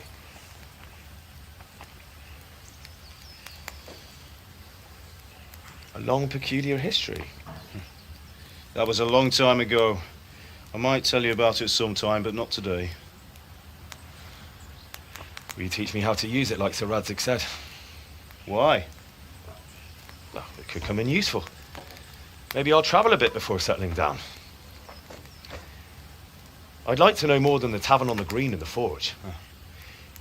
S7: A long, peculiar history. That was a long time ago. I might tell you about it sometime, but not today.
S10: Will you teach me how to use it, like Sir Radzik said?
S7: Why?
S10: Well, it could come in useful. Maybe I'll travel a bit before settling down. I'd like to know more than the tavern on the green and the forge.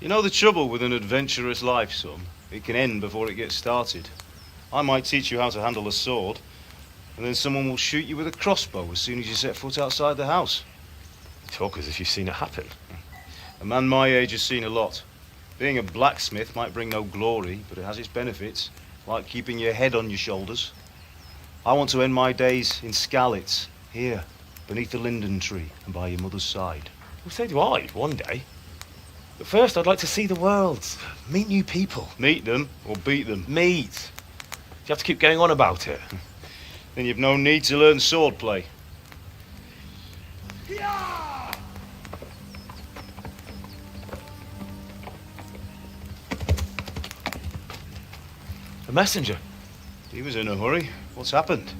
S7: You know the trouble with an adventurous life, son? It can end before it gets started. I might teach you how to handle a sword, and then someone will shoot you with a crossbow as soon as you set foot outside the house.
S10: You talk as if you've seen it happen.
S7: A man my age has seen a lot. Being a blacksmith might bring no glory, but it has its benefits, like keeping your head on your shoulders. I want to end my days in Skalitz, here, beneath the linden tree and by your mother's side.
S10: Well, so do I, one day. But first I'd like to see the world, meet new people.
S7: Meet them or beat them?
S10: Meet. You have to keep going on about it.
S7: Then you've no need to learn swordplay.
S10: A messenger.
S7: He was in a hurry. What's happened?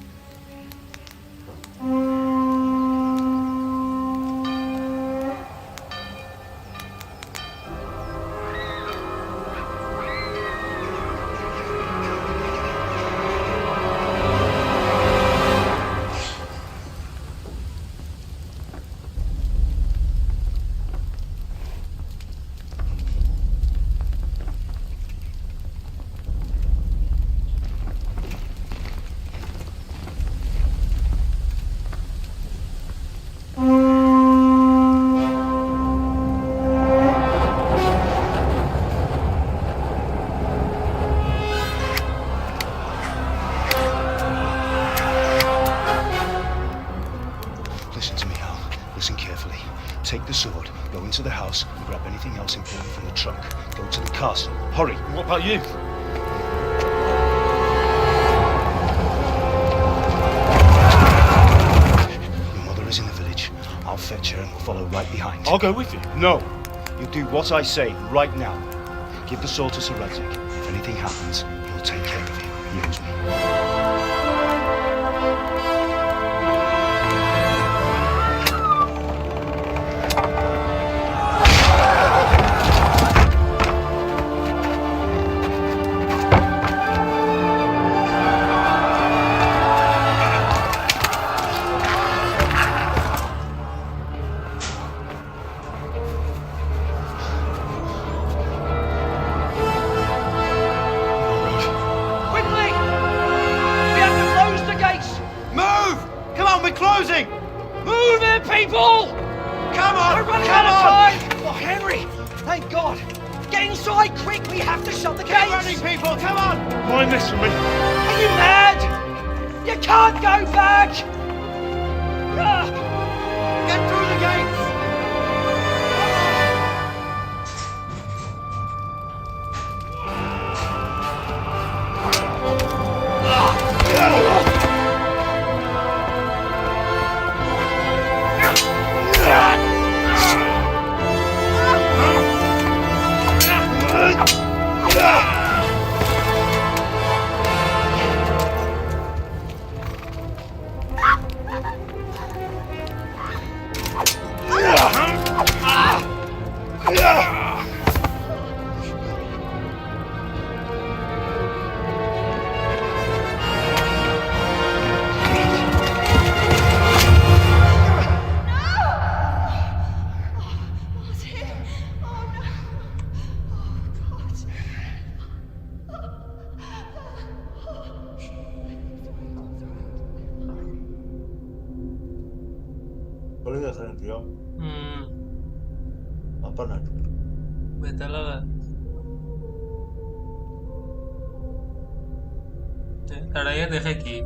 S7: Listen to me, Hal. Listen carefully. Take the sword, go into the house, and grab anything else important from the trunk. Go to the castle. Hurry.
S10: What about you?
S7: Your mother is in the village. I'll fetch her and we'll follow right behind.
S10: I'll go with you.
S7: No. You do what I say right now. Give the sword to Sir Radzik. If anything happens, he'll take care of you. He owes me.
S17: People! Come on! We're running out of time! Oh, Henry! Thank God! Get inside quick! We have to shut the gates!
S18: Running, people! Come on!
S10: Mind this for me.
S17: Are you mad? You can't go back!
S18: Get through the gates!
S2: Boleh tak dia? Apa nak?
S1: Betul lah. Kadang-kadang देखा कि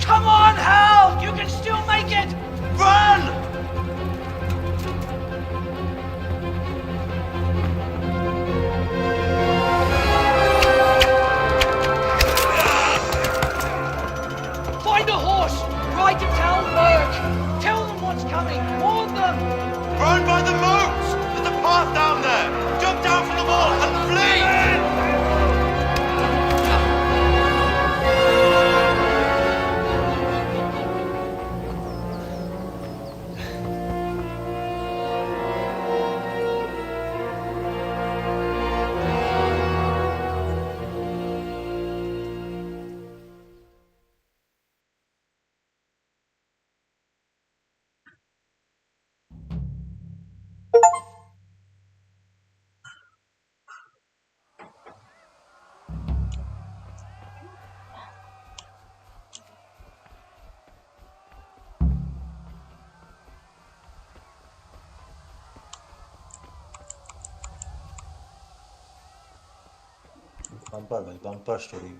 S17: Come on, Hal! You can still make it! Run! Find a horse! Ride to town, work! Tell them what's coming! Warn them!
S18: Run by the moat! There's a path down there! Jump down from the wall and flee!
S2: Bumper ভাই, bumper story.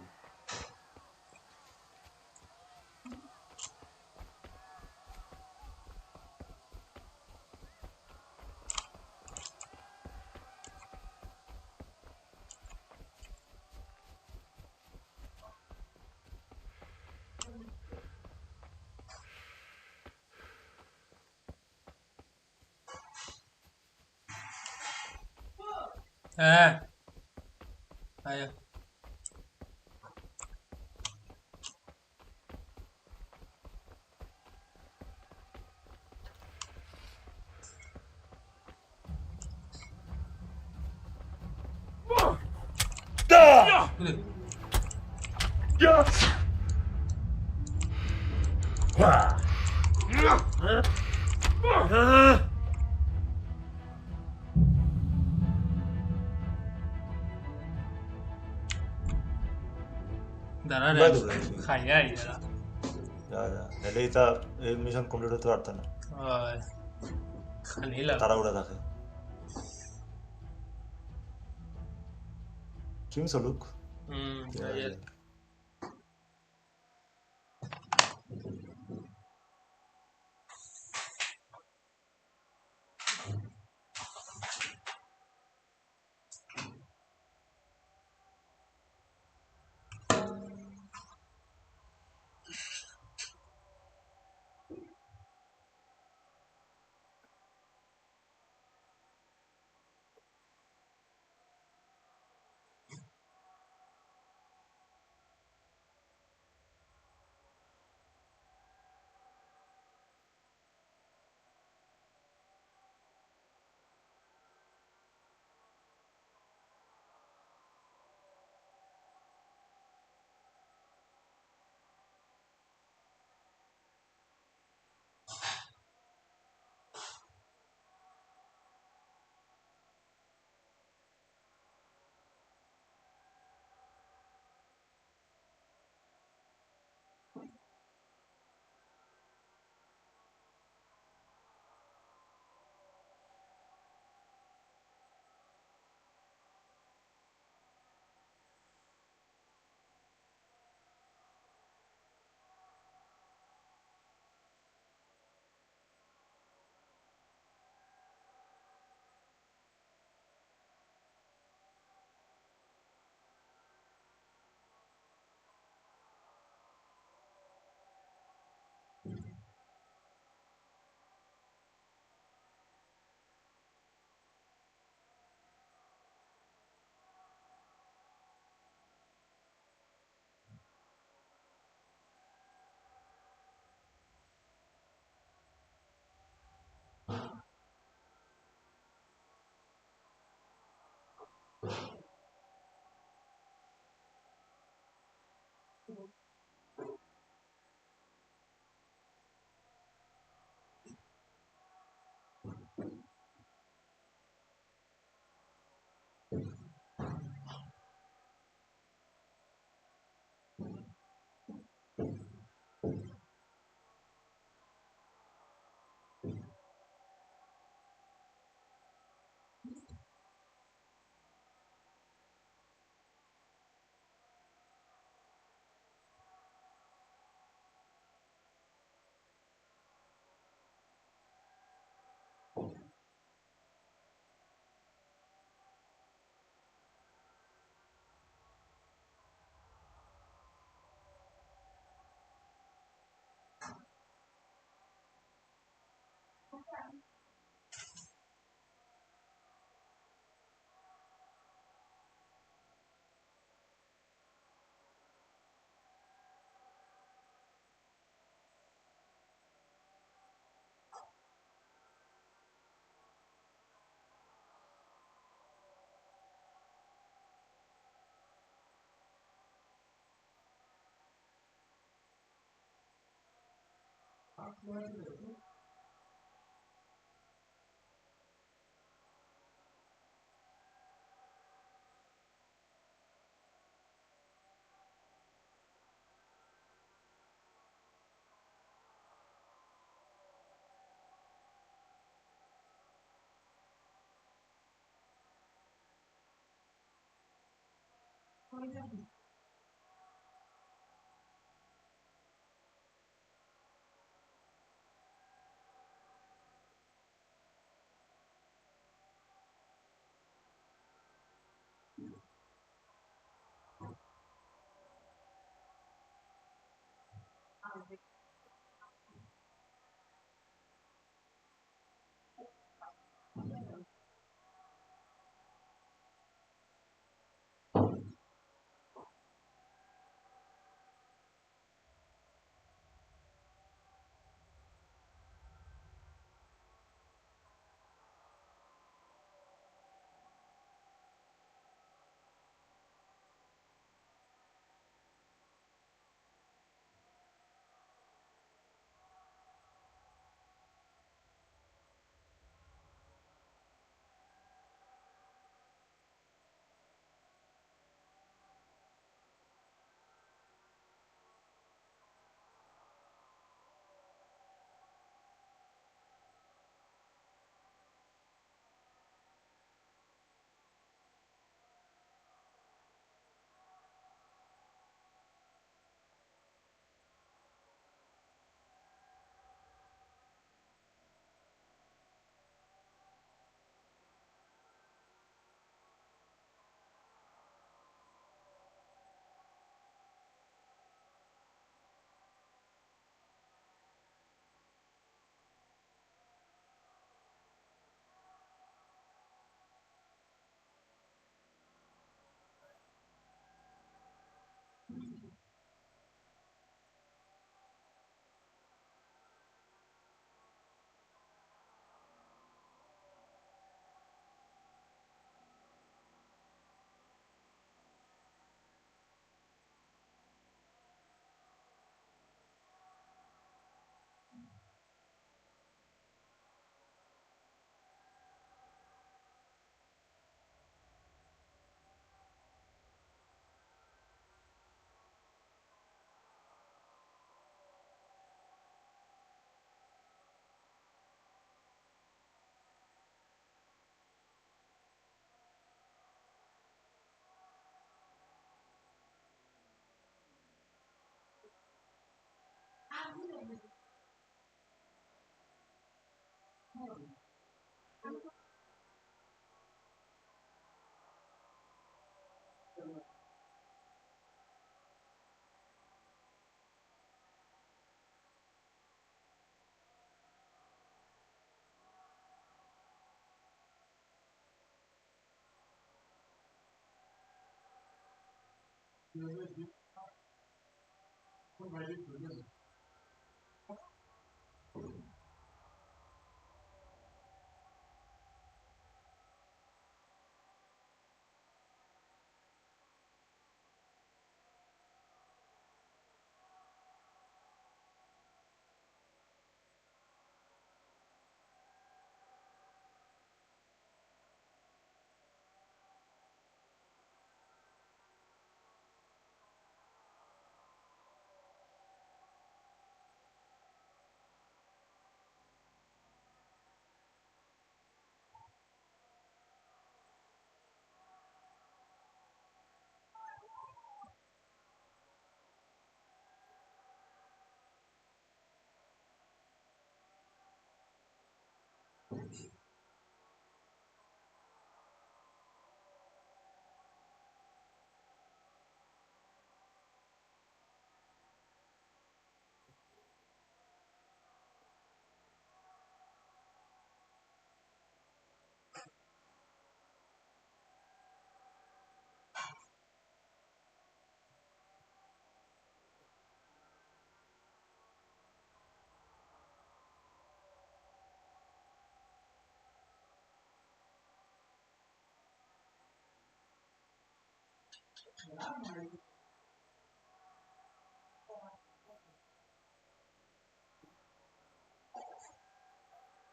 S1: হ্যাঁ আয়া দাঁড়া রে, খাইয়া আইয়া
S2: এলেই তা এই মিশন কমপ্লিট হতে পারত না,
S1: খালি লাগ
S2: তারা উড়ে থাকে। Stream চলুক।
S1: আইয়া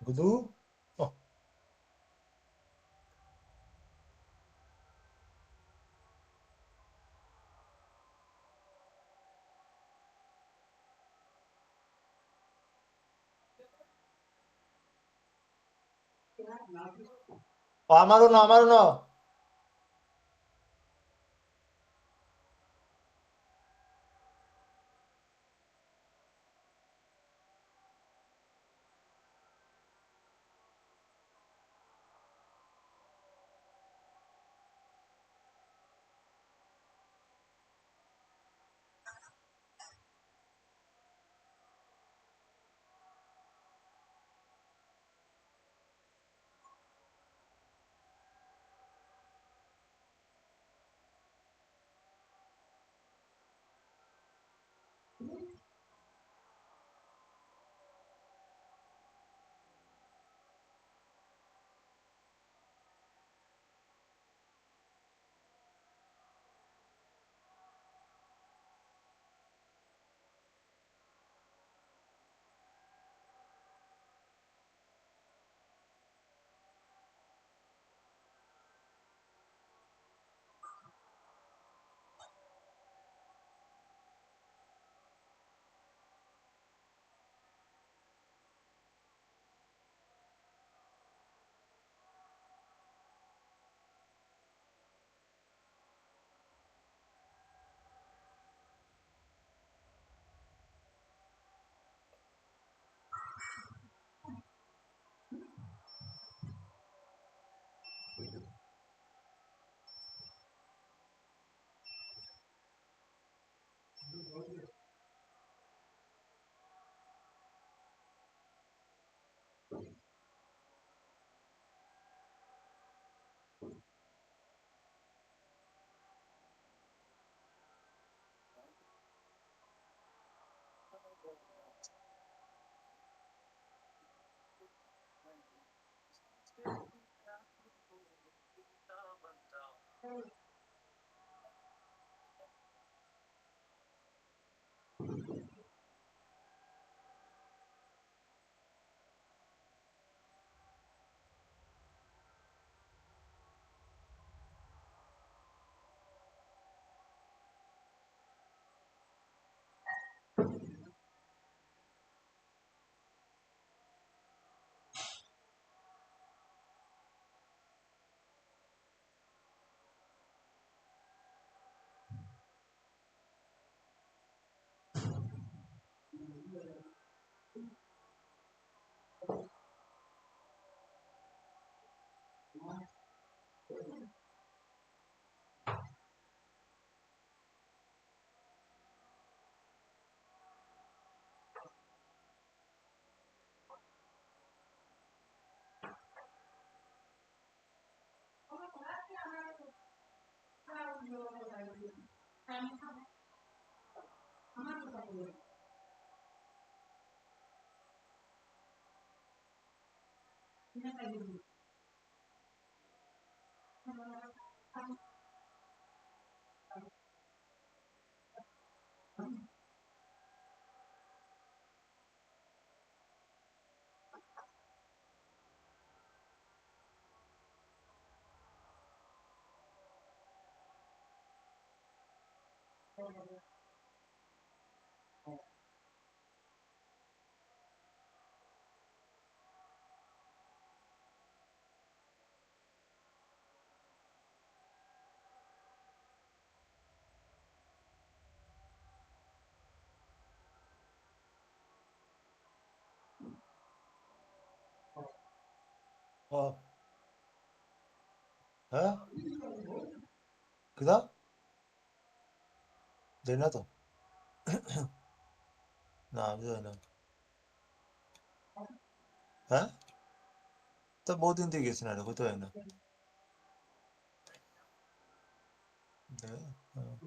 S2: Gudu? Oh. আমারও না আমারও না 어, 에? 그다? 내놔도. 나 아무데나. 에? 또 모든 데 계시나요? 그도에는. 네. 어.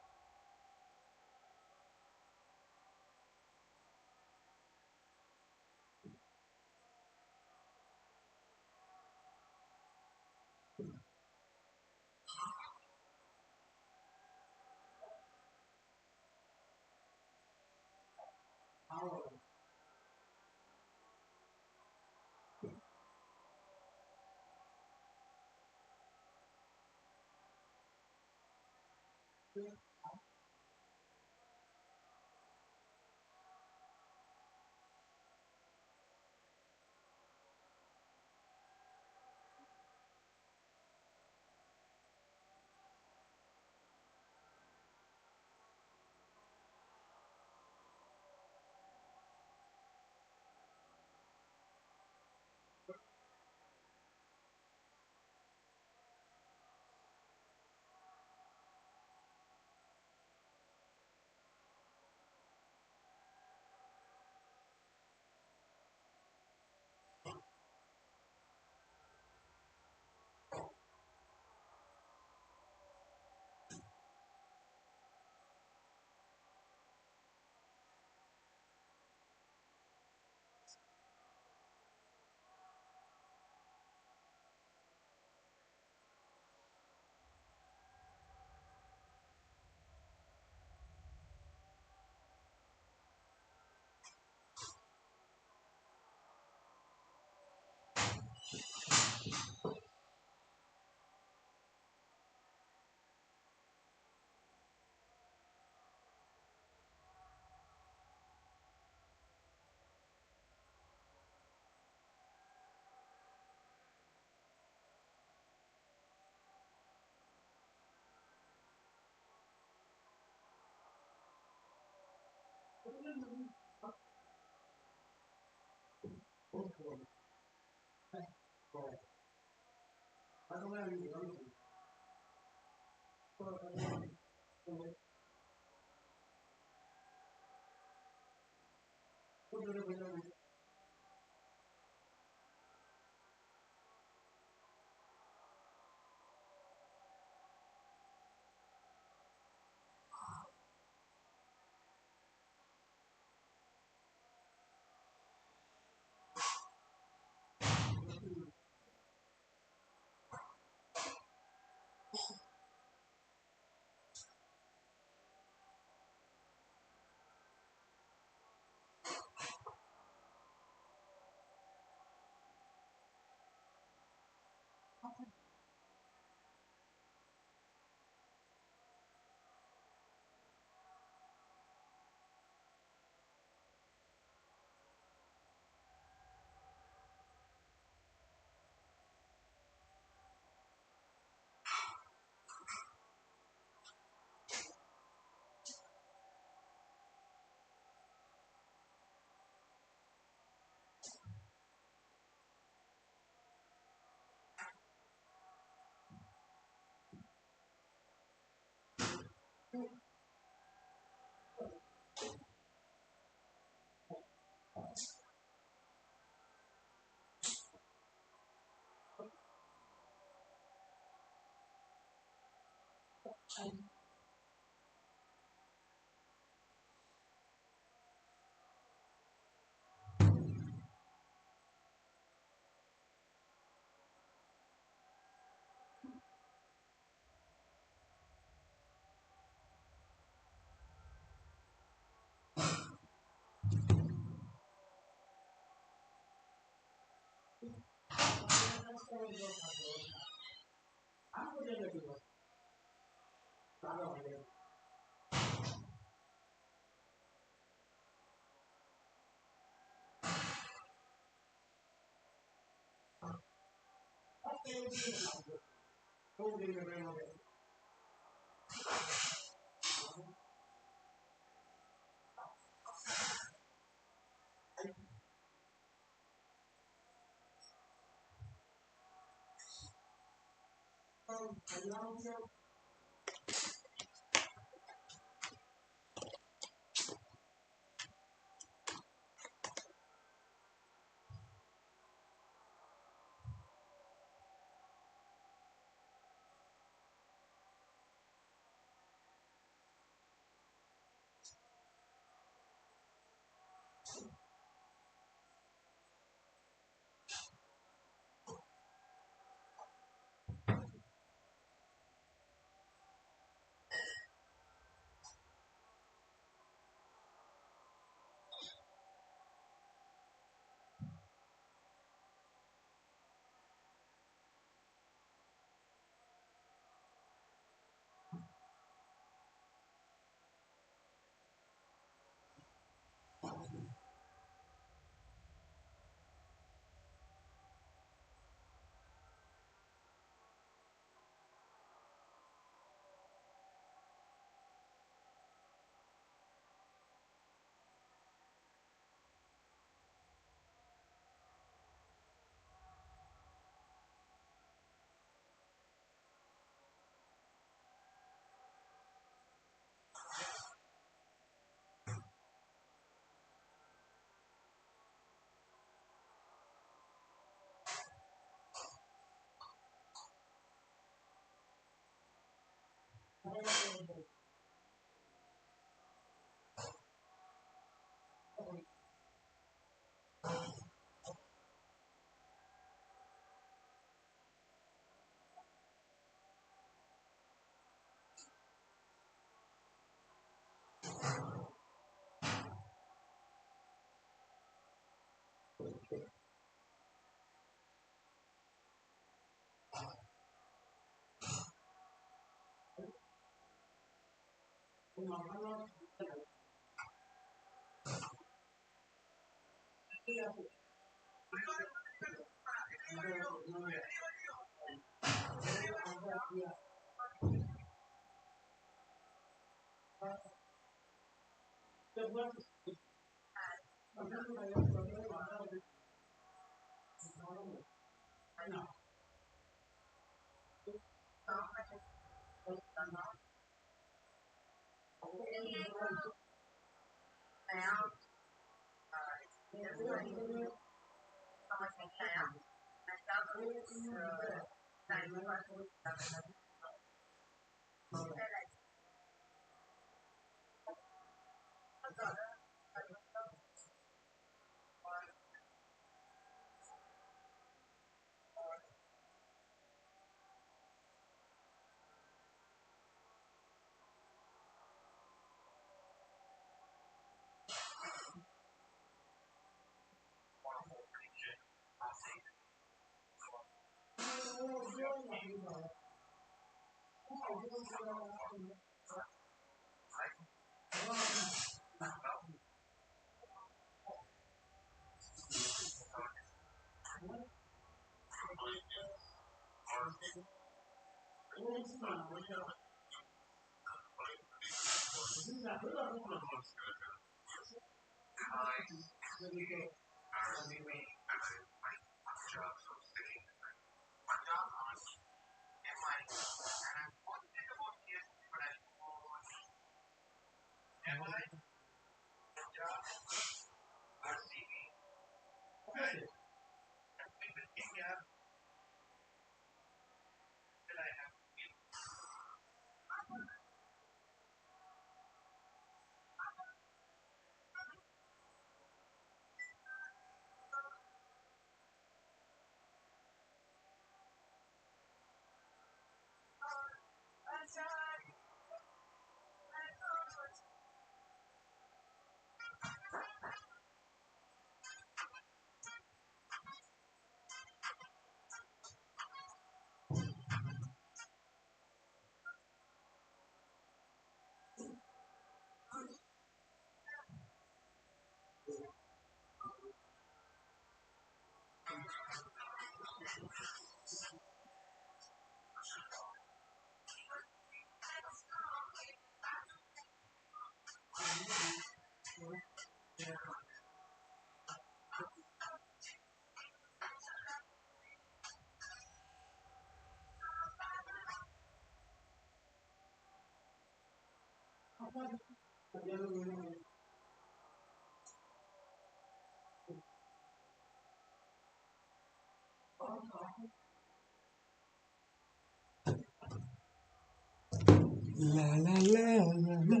S1: La la la la la.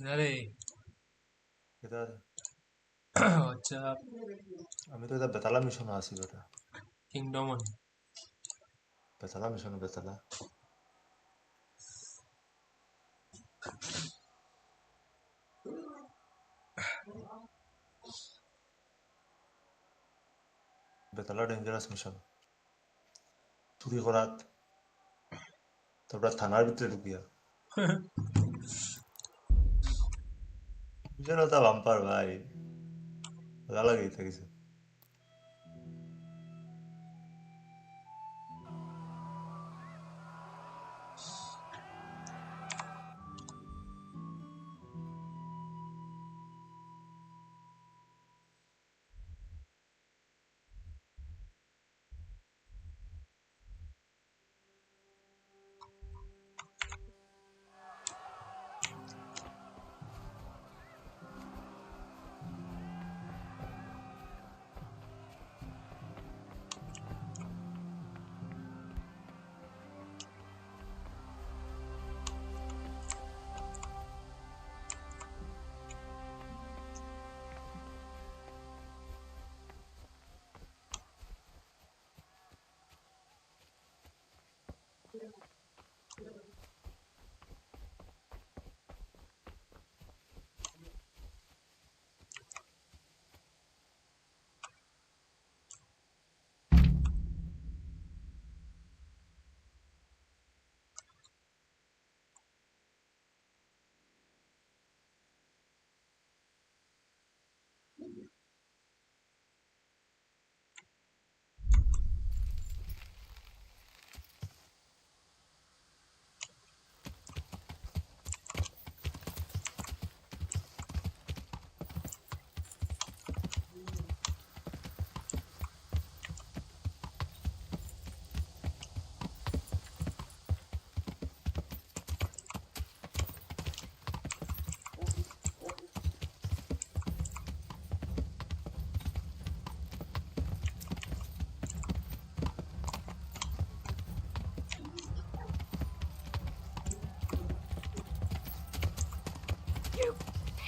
S1: আরে
S2: এটা
S1: আচ্ছা
S2: আমি তো এটা বেতালা মিশন আছি বেটা
S1: কিংডম
S2: বেতালা মিশন বেতালা বেতালা ডেঞ্জারাস মিশন চুরি করাত তারপর থানার ভিতরে ঢুকিয়া মিশন ওটা বাম্পার ভাই ভালো লাগে এটা কিছু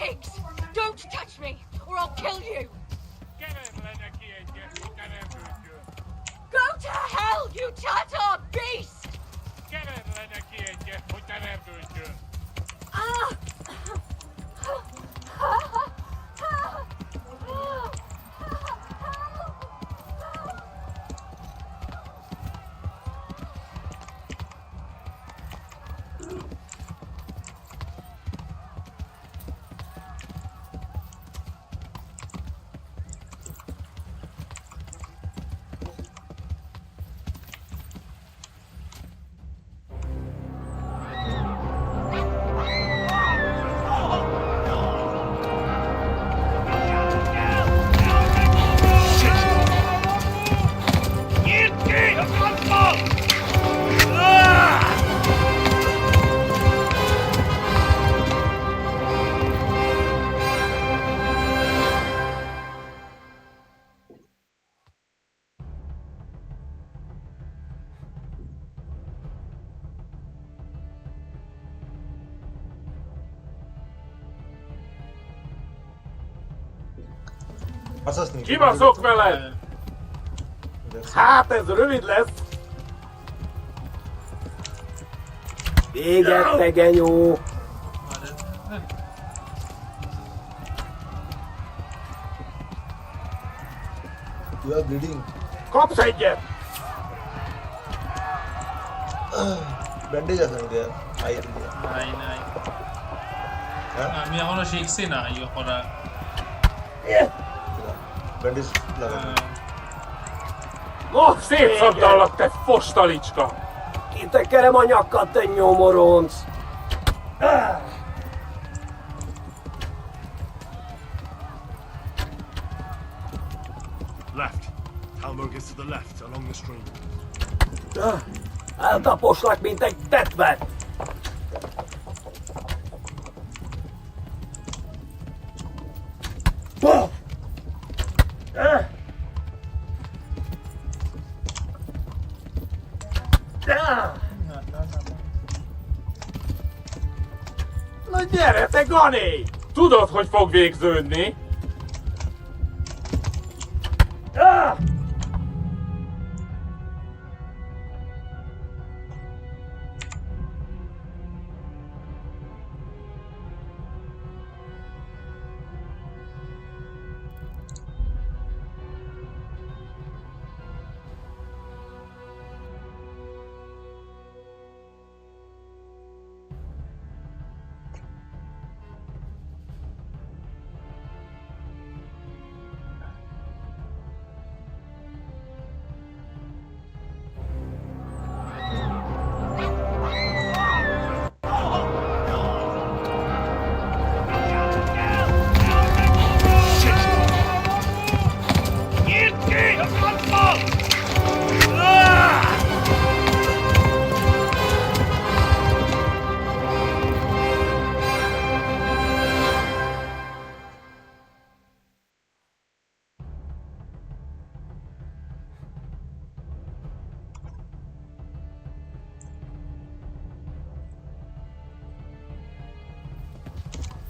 S19: pigs! Don't touch me, or I'll kill you! Go to hell, you Tatar beast! Ah!
S16: Kibaszok veled! Hát ez rövid lesz! Véget, te genyó!
S2: You are bleeding.
S16: Kapsz egyet!
S2: Bandage আছে নাকি?
S1: নাই আমি এখনো শিখছি না ইয়ে করা
S2: Bandage লাগানো
S16: No, szétszabdallak, te fostalicska! Kitekerem a nyakkad, te nyomoronc!
S8: Left. Talmor gets to the left, along the stream.
S16: Eltaposlak, mint egy tetvet! Na gyere, te Gani! Tudod, hogy fog végződni?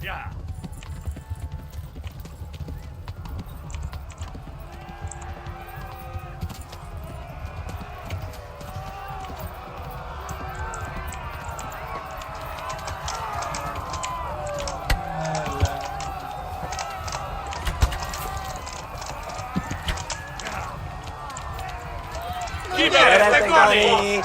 S8: Yeah.
S16: Gyere, Gani!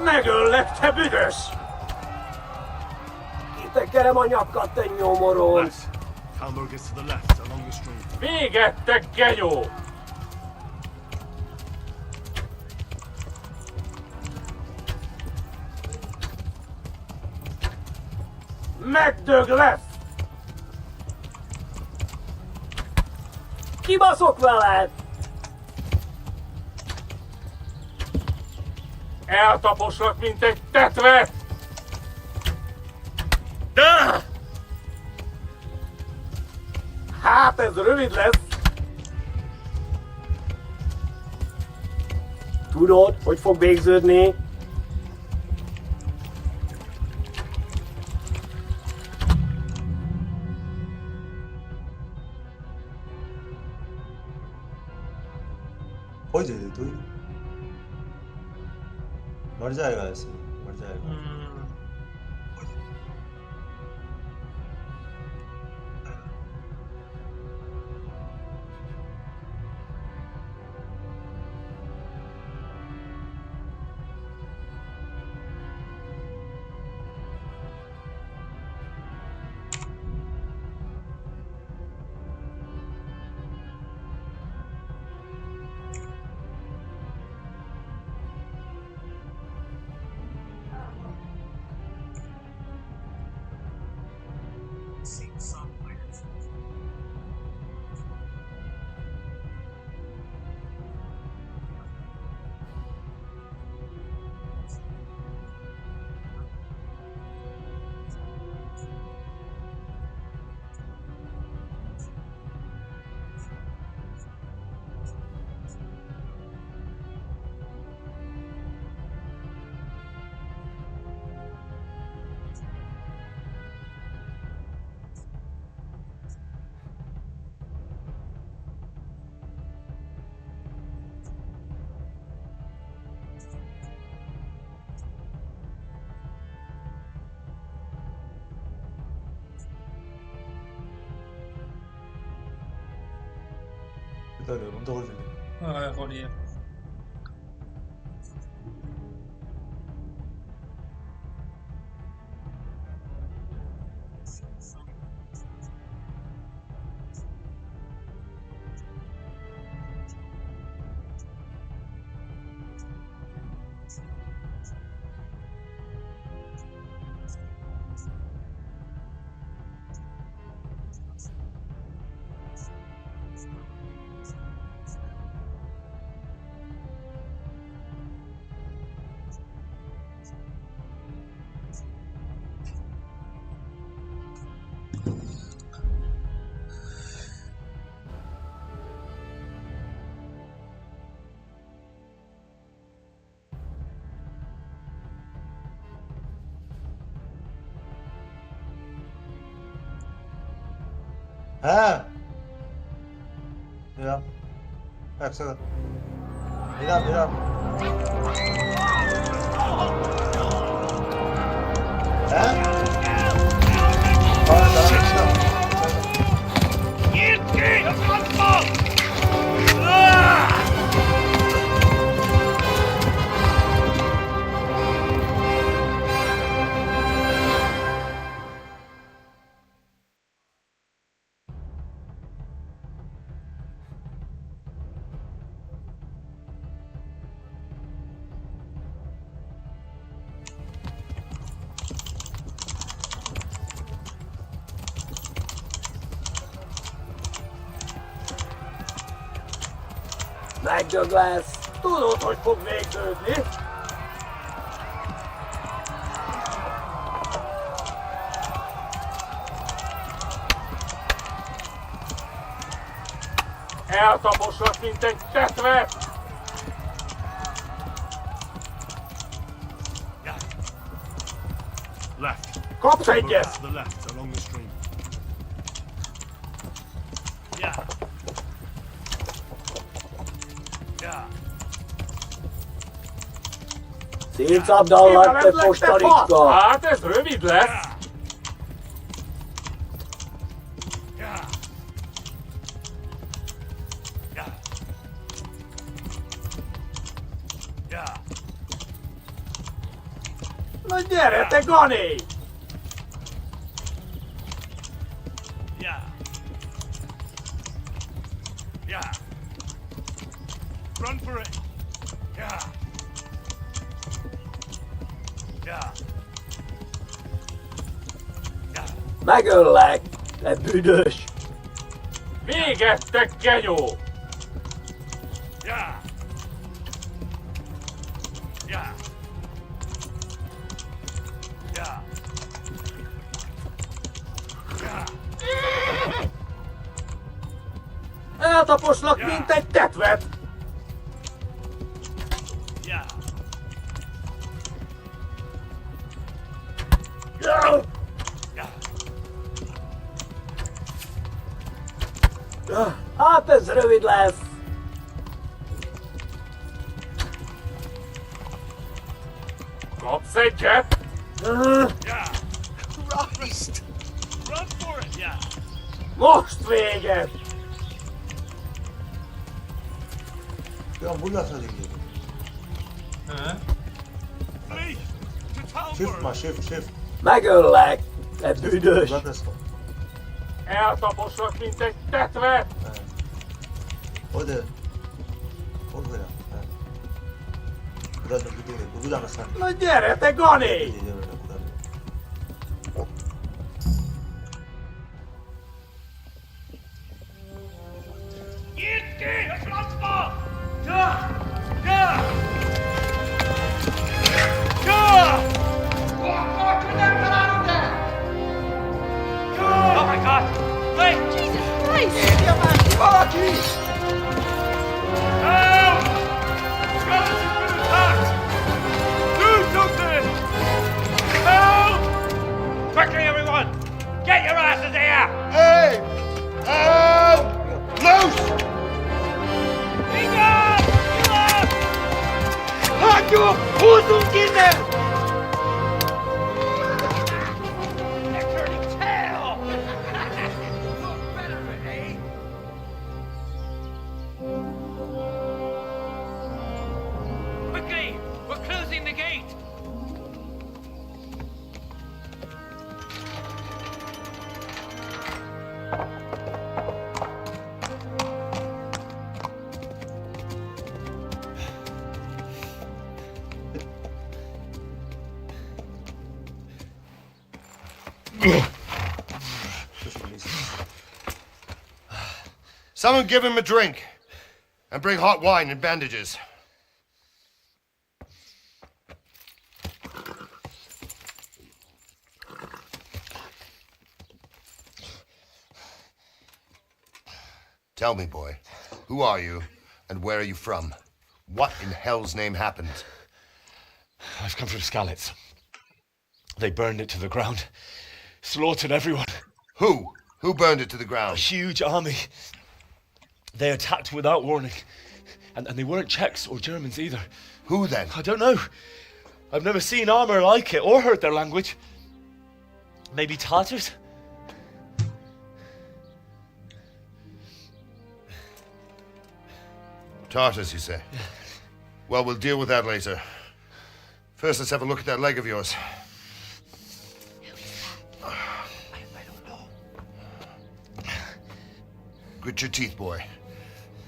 S16: Megöllek, te büdös! Kitekerem a nyakkad, te nyomoronc!
S8: Talmor gets to the left, along the stream.
S16: Véget, te genyó! Megdög lesz! Kibaszok veled! Eltaposlak, mint egy tetvet! Hát ez rövid lesz. Tudod, hogy fog végződni?
S2: हो जाएगा तो मर जाएगा ऐसे मर जाएगा 기다려 운동을 좀
S1: 아, 거리에.
S2: ها يلا هاك سكت يلعب يلعب ها
S16: Megdög lesz! Tudod, hogy fog végződni? Eltaposlak, mint egy tetvet!
S8: Left.
S16: Kapsz egyet!
S8: To the left, along the stream. Yeah. Yeah.
S16: Szétszabdallak, te postaricska! Hát ez rövid lesz! Na gyere, te Gani!
S8: Yeah. Yeah. Run for it. Yeah. Yeah. Yeah.
S16: Megöllek, te büdös! Véget, te genyó!
S8: Yeah. Yeah. Yeah. Yeah.
S16: Eltaposlak, mint egy tetvet! Hát ez rövid lesz! Kapsz egyet?
S11: Christ! Run for it, yeah!
S16: Most véget!
S2: Ja, 몰라서지. Shift.
S16: Megöllek, te büdös!
S2: Zapraszam.
S16: Eltaposlak, mint egy tetvet!
S2: 어디? 어디야? 그다음에 누구 남았어?
S16: Na gyere, te Gani!
S11: Oh my God! Wait!
S6: Jesus Christ!
S11: Valaki! Help! Skalitz has been attacked! Do something! Help! Quickly, everyone! Get your asses here!
S9: Hey! Loose!
S11: Egon!
S16: Hagyjuk! Húzzunk innen!
S11: They're turning tail! Look better, eh? Quickly! We're closing the gate!
S9: Someone give him a drink. And bring hot wine and bandages. Tell me, boy, who are you and where are you from? What in hell's name happened?
S5: I've come from Skalitz. They burned it to the ground. Slaughtered everyone.
S9: Who? Who burned it to the ground?
S5: A huge army. They attacked without warning. And they weren't Czechs or Germans either.
S9: Who then?
S5: I don't know. I've never seen armor like it or heard their language. Maybe Tatars?
S9: Tartars, you say?
S5: Yeah.
S9: Well, we'll deal with that later. First, let's have a look at that leg of yours. Grit your teeth, boy.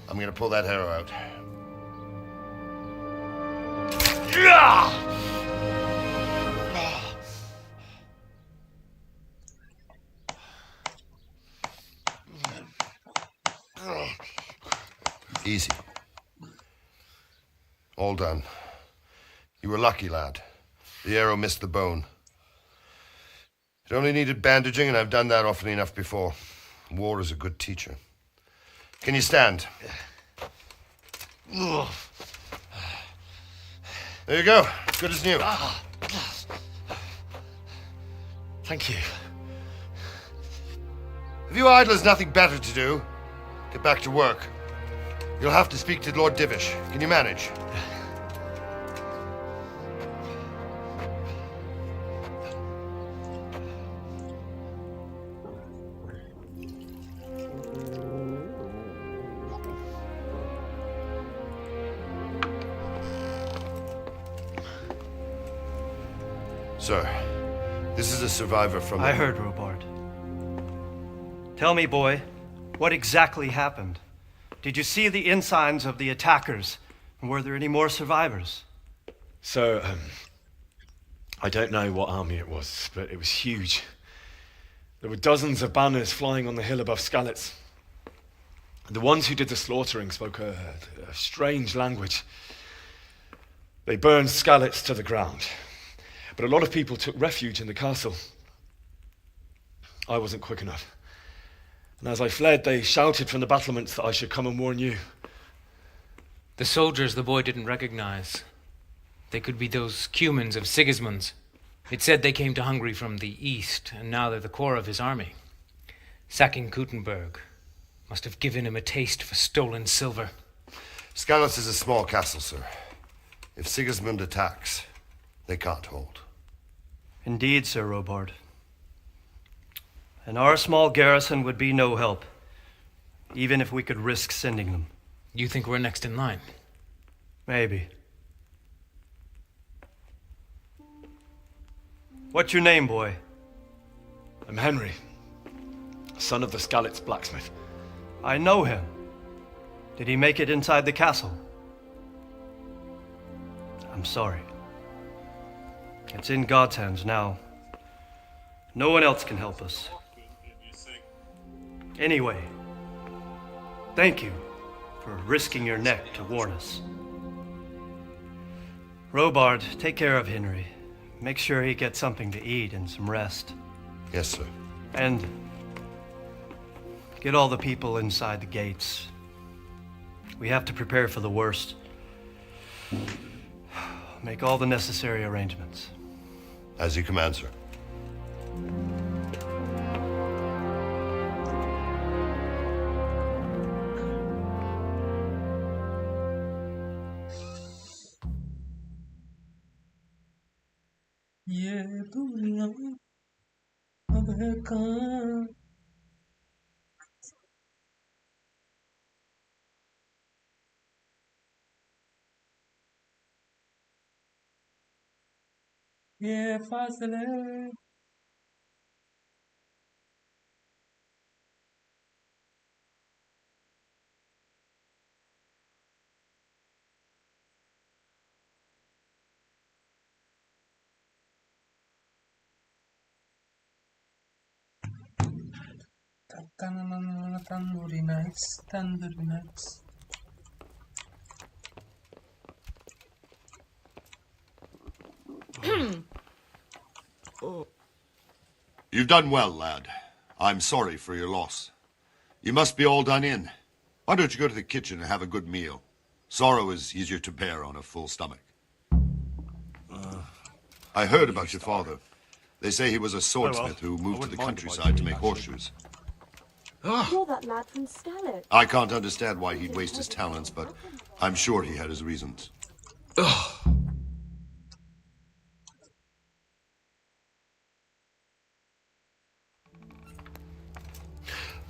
S9: I'm gonna pull that arrow out. Easy. All done. You were lucky, lad. The arrow missed the bone. It only needed bandaging, and I've done that often enough before. War is a good teacher. Can you stand? There you go. Good as new.
S5: Thank you.
S9: If you idlers nothing better to do, get back to work. You'll have to speak to Lord Divish. Can you manage? Sir, this is a survivor from...
S3: I heard, Robart. Tell me, boy, what exactly happened? Did you see the ensigns of the attackers? And were there any more survivors?
S5: So, I don't know what army it was, but it was huge. There were dozens of banners flying on the hill above Skalitz. The ones who did the slaughtering spoke a strange language. They burned Skalitz to the ground. But a lot of people took refuge in the castle. I wasn't quick enough. And as I fled, they shouted from the battlements that I should come and warn you.
S4: The soldiers the boy didn't recognize. They could be those Cumans of Sigismund's. It said they came to Hungary from the east, and now they're the core of his army. Sacking Kuttenberg must have given him a taste for stolen silver.
S22: Skalitz is a small castle, sir. If Sigismund attacks, they can't hold.
S21: Indeed, Sir Robard. And our small garrison would be no help, even if we could risk sending them.
S4: You think we're next in line?
S21: Maybe. What's your name, boy?
S5: I'm Henry, son of the Skalitz blacksmith.
S21: I know him. Did he make it inside the castle? I'm sorry. It's in God's hands now. No one else can help us. Anyway, thank you for risking your neck to warn us. Robard, take care of Henry. Make sure he gets something to eat and some rest.
S22: Yes, sir.
S21: And get all the people inside the gates. We have to prepare for the worst. Make all the necessary arrangements.
S22: As you command, sir.
S1: ये दुनिया अब है कहाँ ये फासले Tandoori nights, tandoori nights.
S23: You've done well, lad. I'm sorry for your loss. You must be all done in. Why don't you go to the kitchen and have a good meal? Sorrow is easier to bear on a full stomach. I heard about your father. They say he was a swordsmith who moved to the countryside to make horseshoes.
S14: You're that lad from Skalitz.
S23: I can't understand why he'd waste his talents, but I'm sure he had his reasons.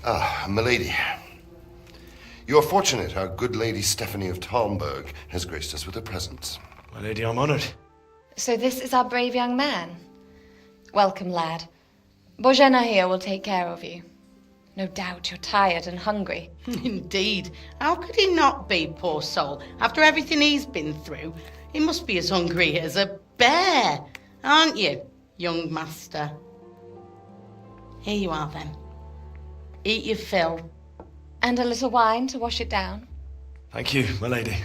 S22: Ah, milady. You're fortunate our good lady Stephanie of Talmberg has graced us with her presence.
S5: My lady, I'm honored.
S20: So this is our brave young man. Welcome, lad. Bożena here will take care of you. No doubt you're tired and hungry.
S24: Indeed. How could he not be, poor soul? After everything he's been through, he must be as hungry as a bear. Aren't you, young master? Here you are, then. Eat your fill.
S20: And a little wine to wash it down.
S5: Thank you, my lady.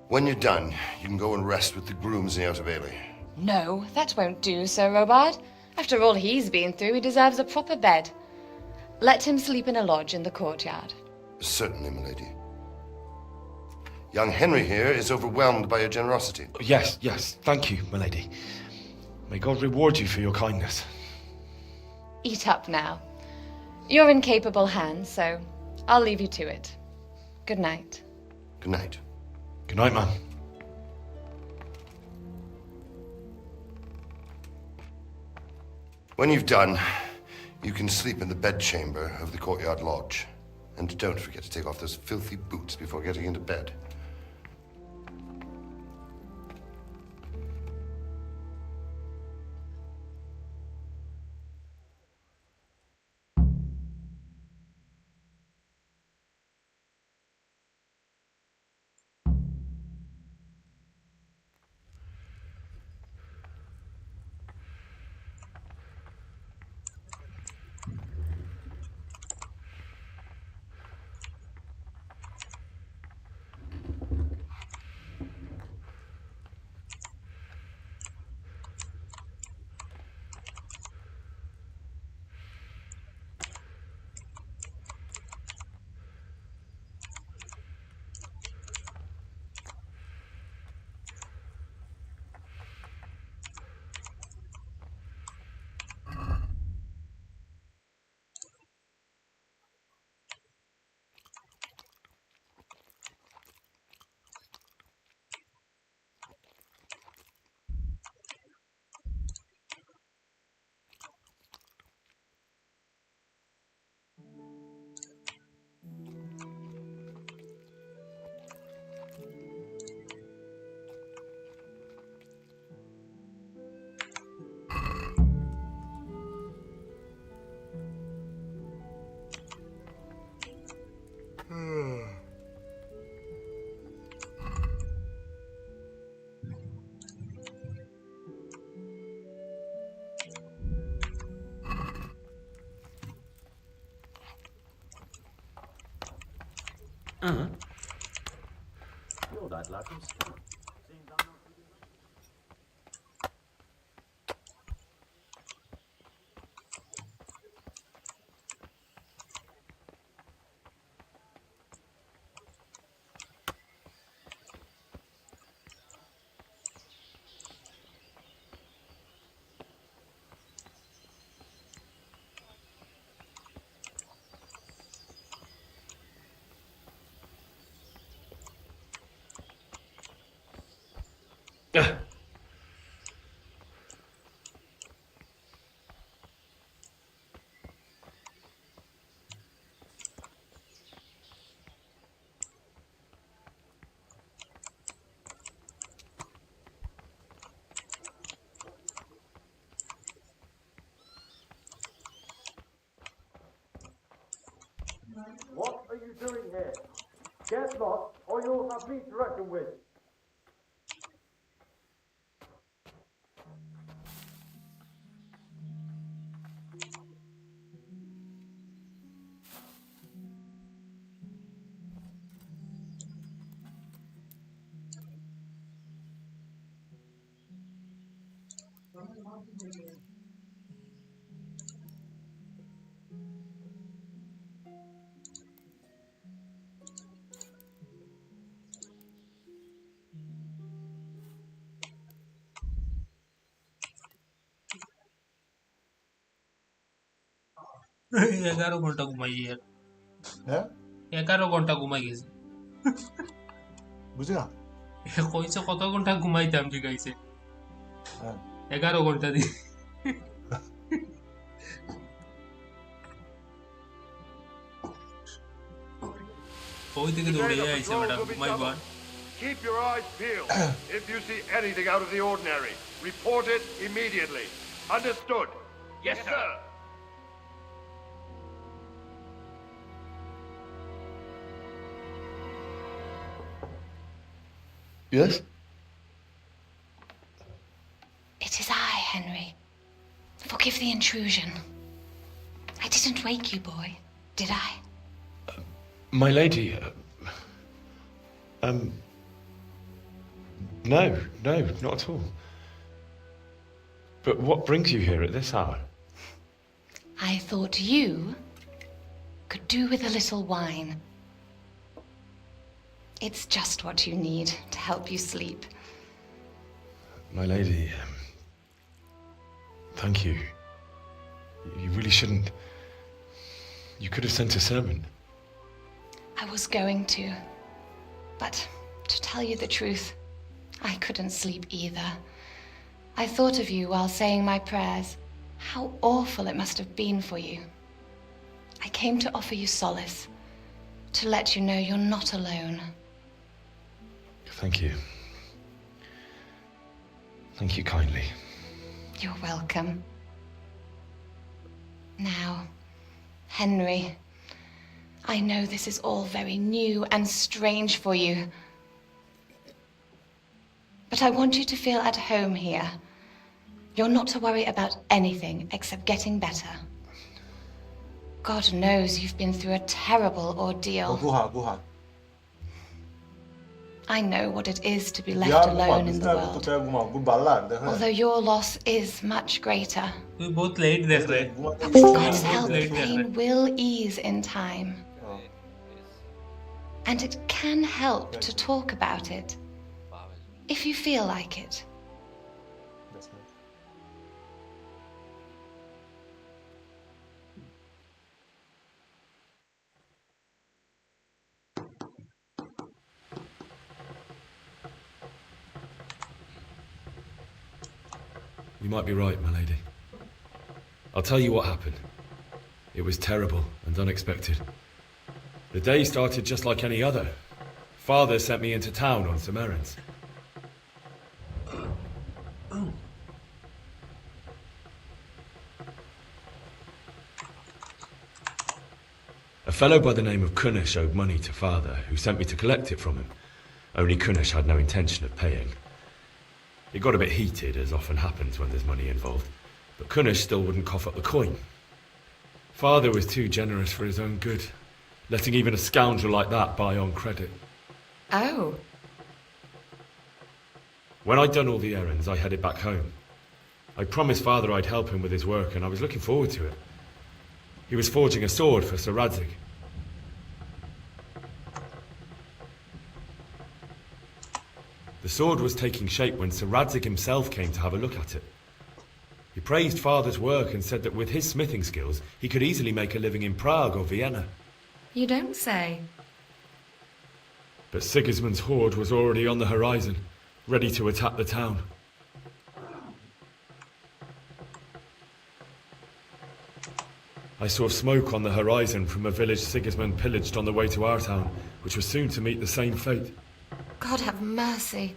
S22: When you're done, you can go and rest with the grooms in the Outer Bailey.
S20: No, that won't do, Sir Robard. After all he's been through, he deserves a proper bed. Let him sleep in a lodge in the courtyard.
S22: Certainly, milady. Young Henry here is overwhelmed by your generosity.
S5: Yes, yes. Thank you, my lady. May God reward you for your kindness.
S20: Eat up now. You're in capable hands, so I'll leave you to it. Good night.
S22: Good night.
S5: Good night, ma'am.
S22: When you've done, you can sleep in the bedchamber of the courtyard lodge. And don't forget to take off those filthy boots before getting into bed.
S16: You're that lad from school.
S7: What are you doing here? Get lost, or you'll have me to reckon with.
S1: এগারো ঘন্টা ঘুমাই আর
S2: হ্যাঁ
S1: 11 ঘন্টা ঘুমাই গেছি
S2: বুঝি না
S1: কইছে কত ঘন্টা ঘুমাইতাম জিগাইছে 11 ঘন্টা দি ওই থেকে দৌড়ে আইছে madam ঘুমাইবা
S12: Keep your eyes peeled. If you see anything out of the ordinary, report it immediately. Understood?
S11: Yes, sir.
S22: Yes?
S20: It is I, Henry. Forgive the intrusion. I didn't wake you, boy, did I?
S5: My lady, no, not at all. But what brings you here at this hour?
S20: I thought you could do with a little wine. It's just what you need to help you sleep.
S5: My lady, thank you. You really shouldn't. You could have sent a servant.
S20: I was going to. But to tell you the truth, I couldn't sleep either. I thought of you while saying my prayers. How awful it must have been for you. I came to offer you solace, to let you know you're not alone.
S5: Thank you. Thank you kindly.
S20: You're welcome. Now, Henry, I know this is all very new and strange for you, but I want you to feel at home here. You're not to worry about anything except getting better. God knows you've been through a terrible ordeal. I know what it is to be left alone in the world. Although your loss is much greater.
S1: Both late
S20: But with God's help, pain will ease in time. And it can help to talk about it, if you feel like it.
S5: You might be right, my lady. I'll tell you what happened. It was terrible and unexpected. The day started just like any other. Father sent me into town on some errands. A fellow by the name of Kunish owed money to Father, who sent me to collect it from him. Only Kunish had no intention of paying. It got a bit heated, as often happens when there's money involved, but Kunish still wouldn't cough up the coin. Father was too generous for his own good, letting even a scoundrel like that buy on credit.
S20: Oh.
S5: When I'd done all the errands, I headed back home. I promised Father I'd help him with his work, and I was looking forward to it. He was forging a sword for Sir Radzig. The sword was taking shape when Sir Radzig himself came to have a look at it. He praised Father's work and said that with his smithing skills, he could easily make a living in Prague or Vienna.
S20: You don't say.
S5: But Sigismund's horde was already on the horizon, ready to attack the town. I saw smoke on the horizon from a village Sigismund pillaged on the way to our town, which was soon to meet the same fate.
S20: God have mercy.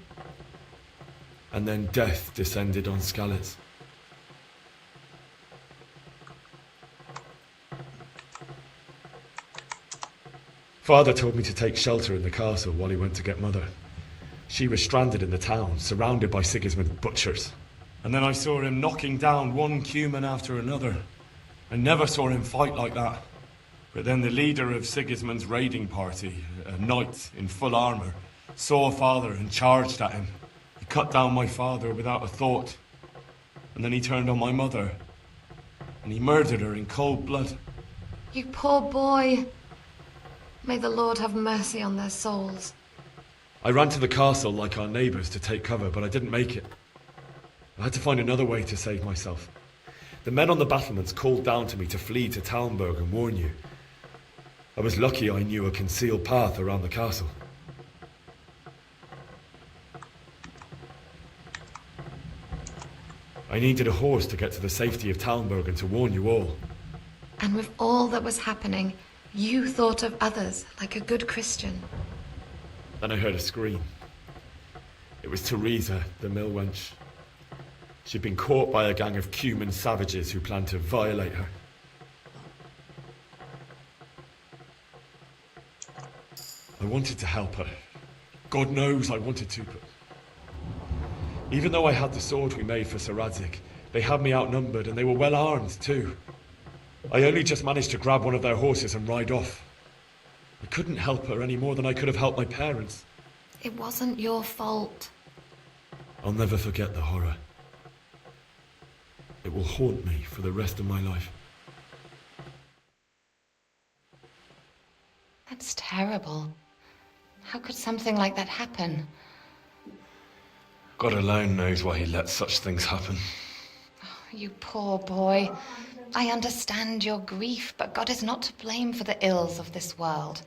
S5: And then death descended on Skalitz. Father told me to take shelter in the castle while he went to get Mother. She was stranded in the town, surrounded by Sigismund's butchers. And then I saw him knocking down one Cuman after another. I never saw him fight like that. But then the leader of Sigismund's raiding party, a knight in full armour, saw Father and charged at him. He cut down my father without a thought. And then he turned on my mother. And he murdered her in cold blood.
S20: You poor boy. May the Lord have mercy on their souls.
S5: I ran to the castle like our neighbours to take cover, but I didn't make it. I had to find another way to save myself. The men on the battlements called down to me to flee to Talmberg and warn you. I was lucky I knew a concealed path around the castle. I needed a horse to get to the safety of Talmberg and to warn you all.
S20: And with all that was happening, you thought of others like a good Christian.
S5: Then I heard a scream. It was Teresa, the mill wench. She'd been caught by a gang of Cuman savages who planned to violate her. I wanted to help her. God knows I wanted to, but... Even though I had the sword we made for Sir Radzig, they had me outnumbered and they were well armed too. I only just managed to grab one of their horses and ride off. I couldn't help her any more than I could have helped my parents.
S20: It wasn't your fault.
S5: I'll never forget the horror. It will haunt me for the rest of my life.
S20: That's terrible. How could something like that happen?
S5: God alone knows why he lets such things happen.
S20: Oh, you poor boy. I understand your grief, but God is not to blame for the ills of this world.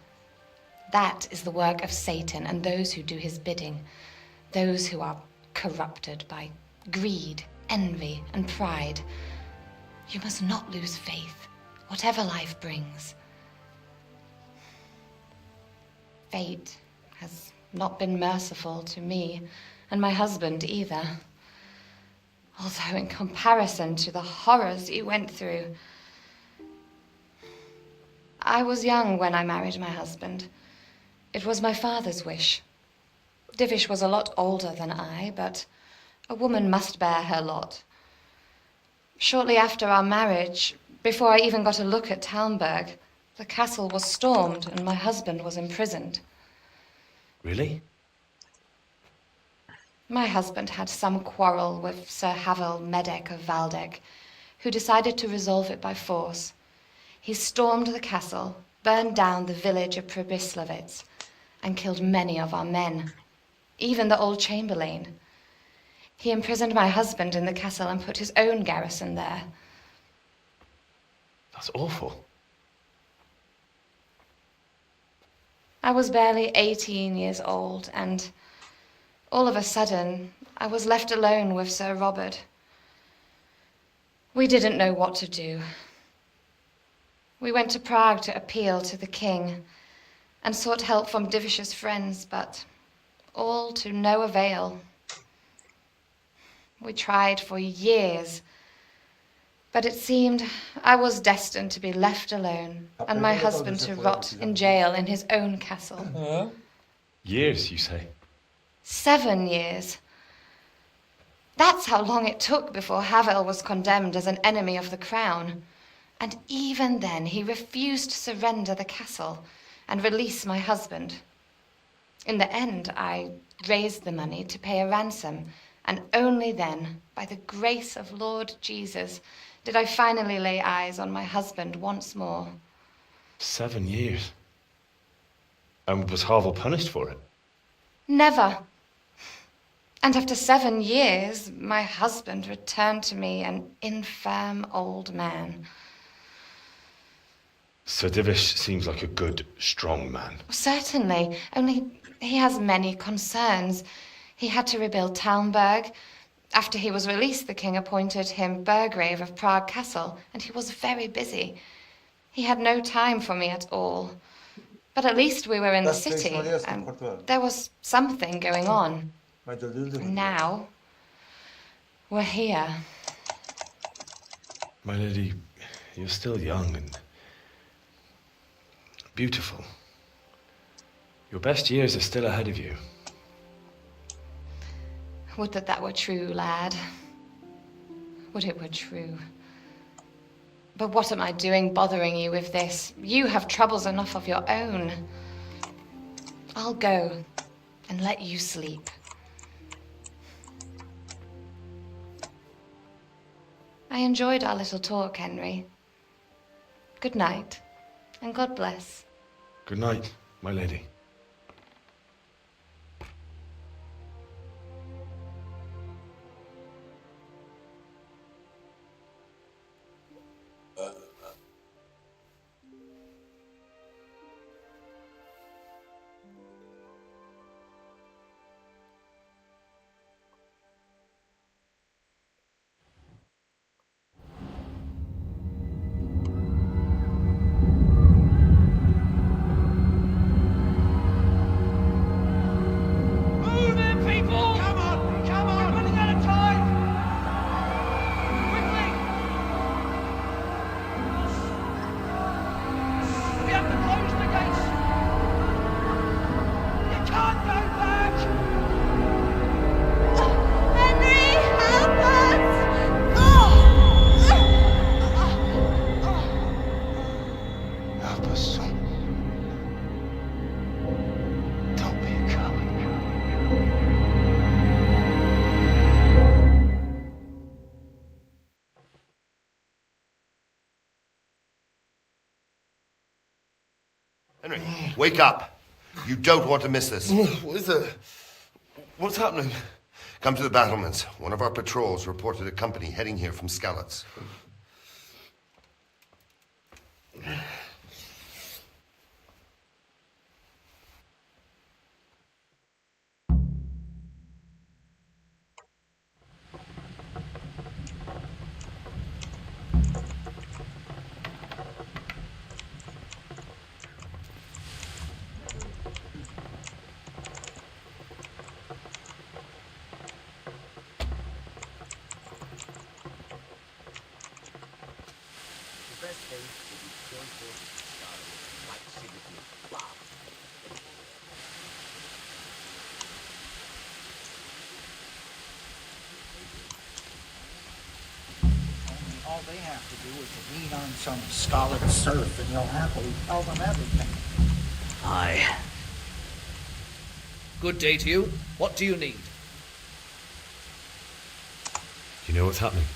S20: That is the work of Satan and those who do his bidding. Those who are corrupted by greed, envy, and pride. You must not lose faith, whatever life brings. Fate has not been merciful to me, and my husband either. Although in comparison to the horrors you went through. I was young when I married my husband. It was my father's wish. Divish was a lot older than I, but a woman must bear her lot. Shortly after our marriage, before I even got a look at Talmberg, the castle was stormed and my husband was imprisoned.
S5: Really?
S20: My husband had some quarrel with Sir Havel Medek of Valdek, who decided to resolve it by force. He stormed the castle, burned down the village of Pribyslavitz, and killed many of our men, even the old chamberlain. He imprisoned my husband in the castle and put his own garrison there.
S5: That's awful.
S20: I was barely 18 years old, and all of a sudden, I was left alone with Sir Robert. We didn't know what to do. We went to Prague to appeal to the king and sought help from Divish's friends, but all to no avail. We tried for years, but it seemed I was destined to be left alone and my husband to rot in jail in his own castle.
S5: Years, you say?
S20: 7 years. That's how long it took before Havel was condemned as an enemy of the crown. And even then, he refused to surrender the castle and release my husband. In the end, I raised the money to pay a ransom, and only then, by the grace of Lord Jesus, did I finally lay eyes on my husband once more.
S5: 7 years. And was Harville punished for it?
S20: Never. And after 7 years, my husband returned to me an infirm old man.
S5: Sir Divish seems like a good, strong man.
S20: Certainly, only he has many concerns. He had to rebuild Talmberg. After he was released, the king appointed him Burgrave of Prague Castle, and he was very busy. He had no time for me at all. But at least we were in the city, and there was something going on. And now, we're here.
S5: My lady, you're still young and beautiful. Your best years are still ahead of you.
S20: Would that that were true, lad. Would it were true. But what am I doing bothering you with this? You have troubles enough of your own. I'll go and let you sleep. I enjoyed our little talk, Henry. Good night, and God bless.
S5: Good night, my lady.
S22: Henry, wake up. You don't want to miss this.
S9: What is it? What's happening?
S22: Come to the battlements. One of our patrols reported a company heading here from Skalitz.
S10: All they have to do is lean on some Skalitz serf and you'll happily tell them everything.
S13: Aye. Good day to you. What do you need?
S5: Do you know what's happening?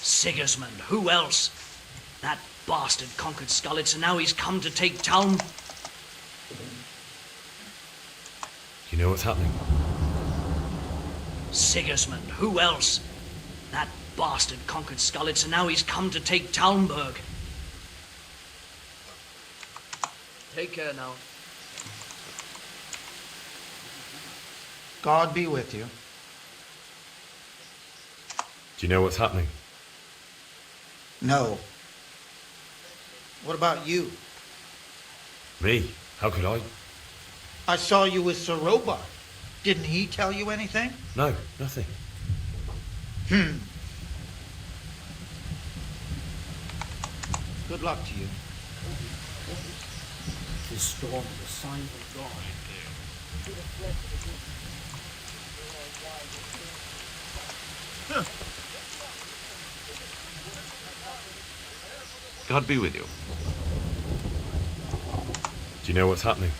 S13: Sigismund. Who else? That bastard conquered Skalitz and now he's come to take Talm.
S5: Do you know what's happening?
S13: Sigismund. Who else? That bastard conquered Skalitz and now he's come to take Talmberg. Take care now.
S10: God be with you.
S5: Do you know what's happening?
S10: No. What about you?
S5: Me? How could I?
S10: I saw you with Sir Robart. Didn't he tell you anything?
S5: No, nothing.
S10: Good luck to you. This storm is a sign of God.
S15: God be with you.
S5: Do you know what's happening?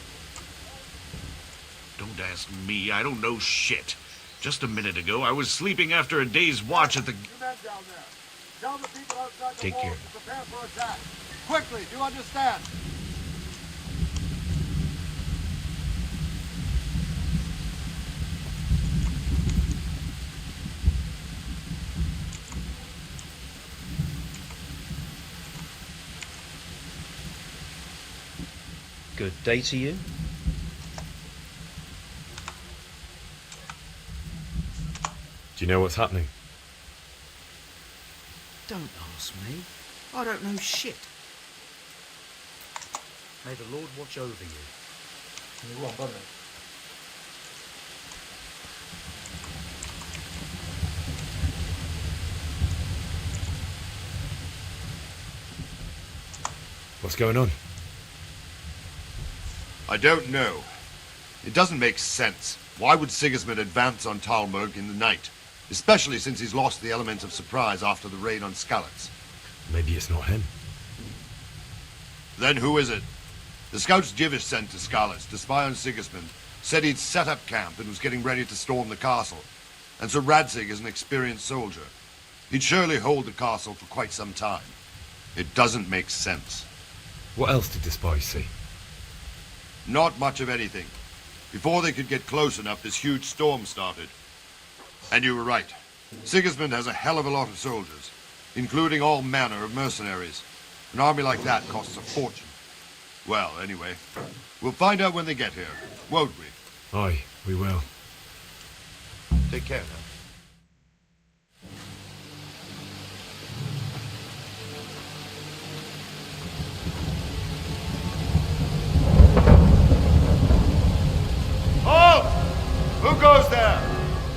S15: Don't ask me. I don't know shit. Just a minute ago, I was sleeping after a day's watch at the... Take care.
S7: Prepare for attack. Quickly, do you understand?
S17: Good day to you.
S5: Do you know what's happening?
S13: Don't ask me. I don't know shit. May the Lord watch over you.
S5: What's going on?
S23: I don't know. It doesn't make sense. Why would Sigismund advance on Talmberg in the night? Especially since he's lost the element of surprise after the raid on Skalitz.
S5: Maybe it's not him.
S23: Then who is it? The scouts Jivish sent to Skalitz to spy on Sigismund said he'd set up camp and was getting ready to storm the castle. And Sir Radzig is an experienced soldier. He'd surely hold the castle for quite some time. It doesn't make sense.
S5: What else did the spies see?
S23: Not much of anything. Before they could get close enough, this huge storm started. And you were right. Sigismund has a hell of a lot of soldiers, including all manner of mercenaries. An army like that costs a fortune. Well, anyway, we'll find out when they get here, won't we?
S5: Aye, we will.
S23: Take care now.
S21: Halt!
S22: Who goes there?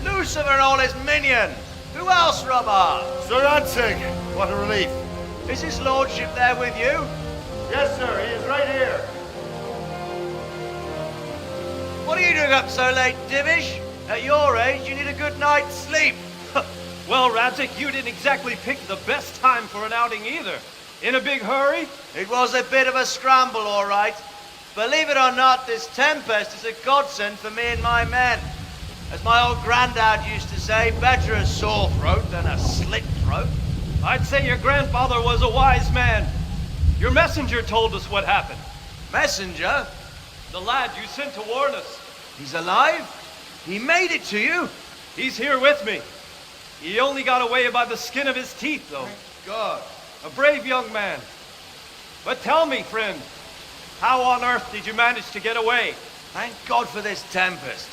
S21: Lucifer and all his minions. Who else, Robert?
S22: Sir Radzig. What a relief.
S21: Is his lordship there with you?
S22: Yes, sir. He is right here.
S21: What are you doing up so late, Divish? At your age, you need a good night's sleep.
S3: Well, Radzig, you didn't exactly pick the best time for an outing either. In a big hurry?
S21: It was a bit of a scramble, all right. Believe it or not, this tempest is a godsend for me and my men. As my old granddad used to say, better a sore throat than a slit throat.
S3: I'd say your grandfather was a wise man. Your messenger told us what happened.
S21: Messenger?
S3: The lad you sent to warn us.
S21: He's alive? He made it to you?
S3: He's here with me. He only got away by the skin of his teeth, though.
S21: Thank God.
S3: A brave young man. But tell me, friend, how on earth did you manage to get away?
S21: Thank God for this tempest.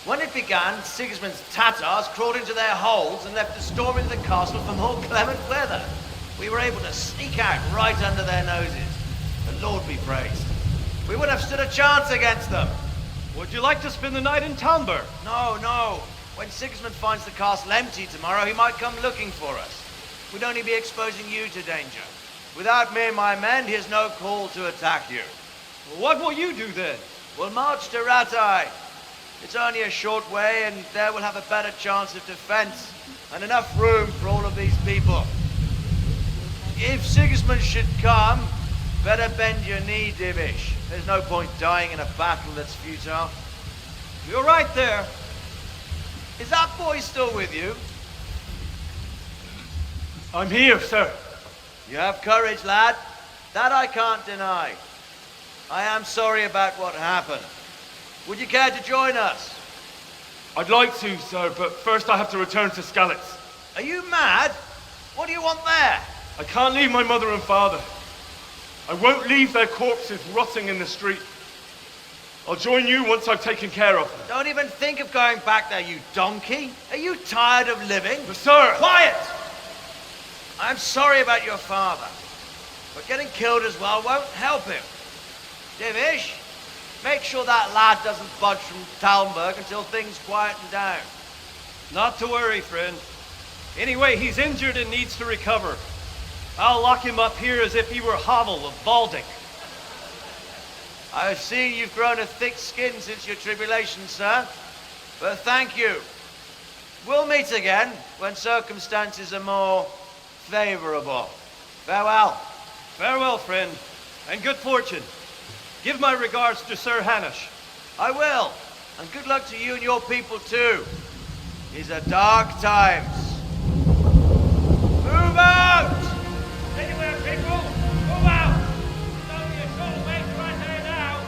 S21: When it began, Sigismund's Tatars crawled into their holes and left us storming the castle for more clement weather. We were able to sneak out right under their noses. The Lord be praised. We wouldn't have stood a chance against them.
S3: Would you like to spend the night in Talmberg?
S21: No, no. When Sigismund finds the castle empty tomorrow, he might come looking for us. We'd only be exposing you to danger. Without me and my men, he has no call to attack you.
S3: What will you do then?
S21: We'll march to Ratai. It's only a short way, and there we'll have a better chance of defense and enough room for all of these people. If Sigismund should come, better bend your knee, Divish. There's no point dying in a battle that's futile.
S3: You're right there.
S21: Is that boy still with you?
S3: I'm here, sir.
S21: You have courage, lad. That I can't deny. I am sorry about what happened. Would you care to join us?
S3: I'd like to, sir, but first I have to return to Skalitz.
S21: Are you mad? What do you want there?
S3: I can't leave my mother and father. I won't leave their corpses rotting in the street. I'll join you once I've taken care of them.
S21: Don't even think of going back there, you donkey. Are you tired of living?
S3: But sir!
S21: Quiet! I'm sorry about your father, but getting killed as well won't help him. Divish, make sure that lad doesn't budge from Talmberg until things quieten down.
S3: Not to worry, friend. Anyway, he's injured and needs to recover. I'll lock him up here as if he were Havel of Baldic.
S21: I've seen you've grown a thick skin since your tribulation, sir. But thank you. We'll meet again when circumstances are more favorable. Farewell.
S3: Farewell, friend, and good fortune. Give my regards to Sir Hanush.
S21: I will. And good luck to you and your people too. These are dark times. Move out!
S16: Anywhere, people! Move out! It's only a short way right here now.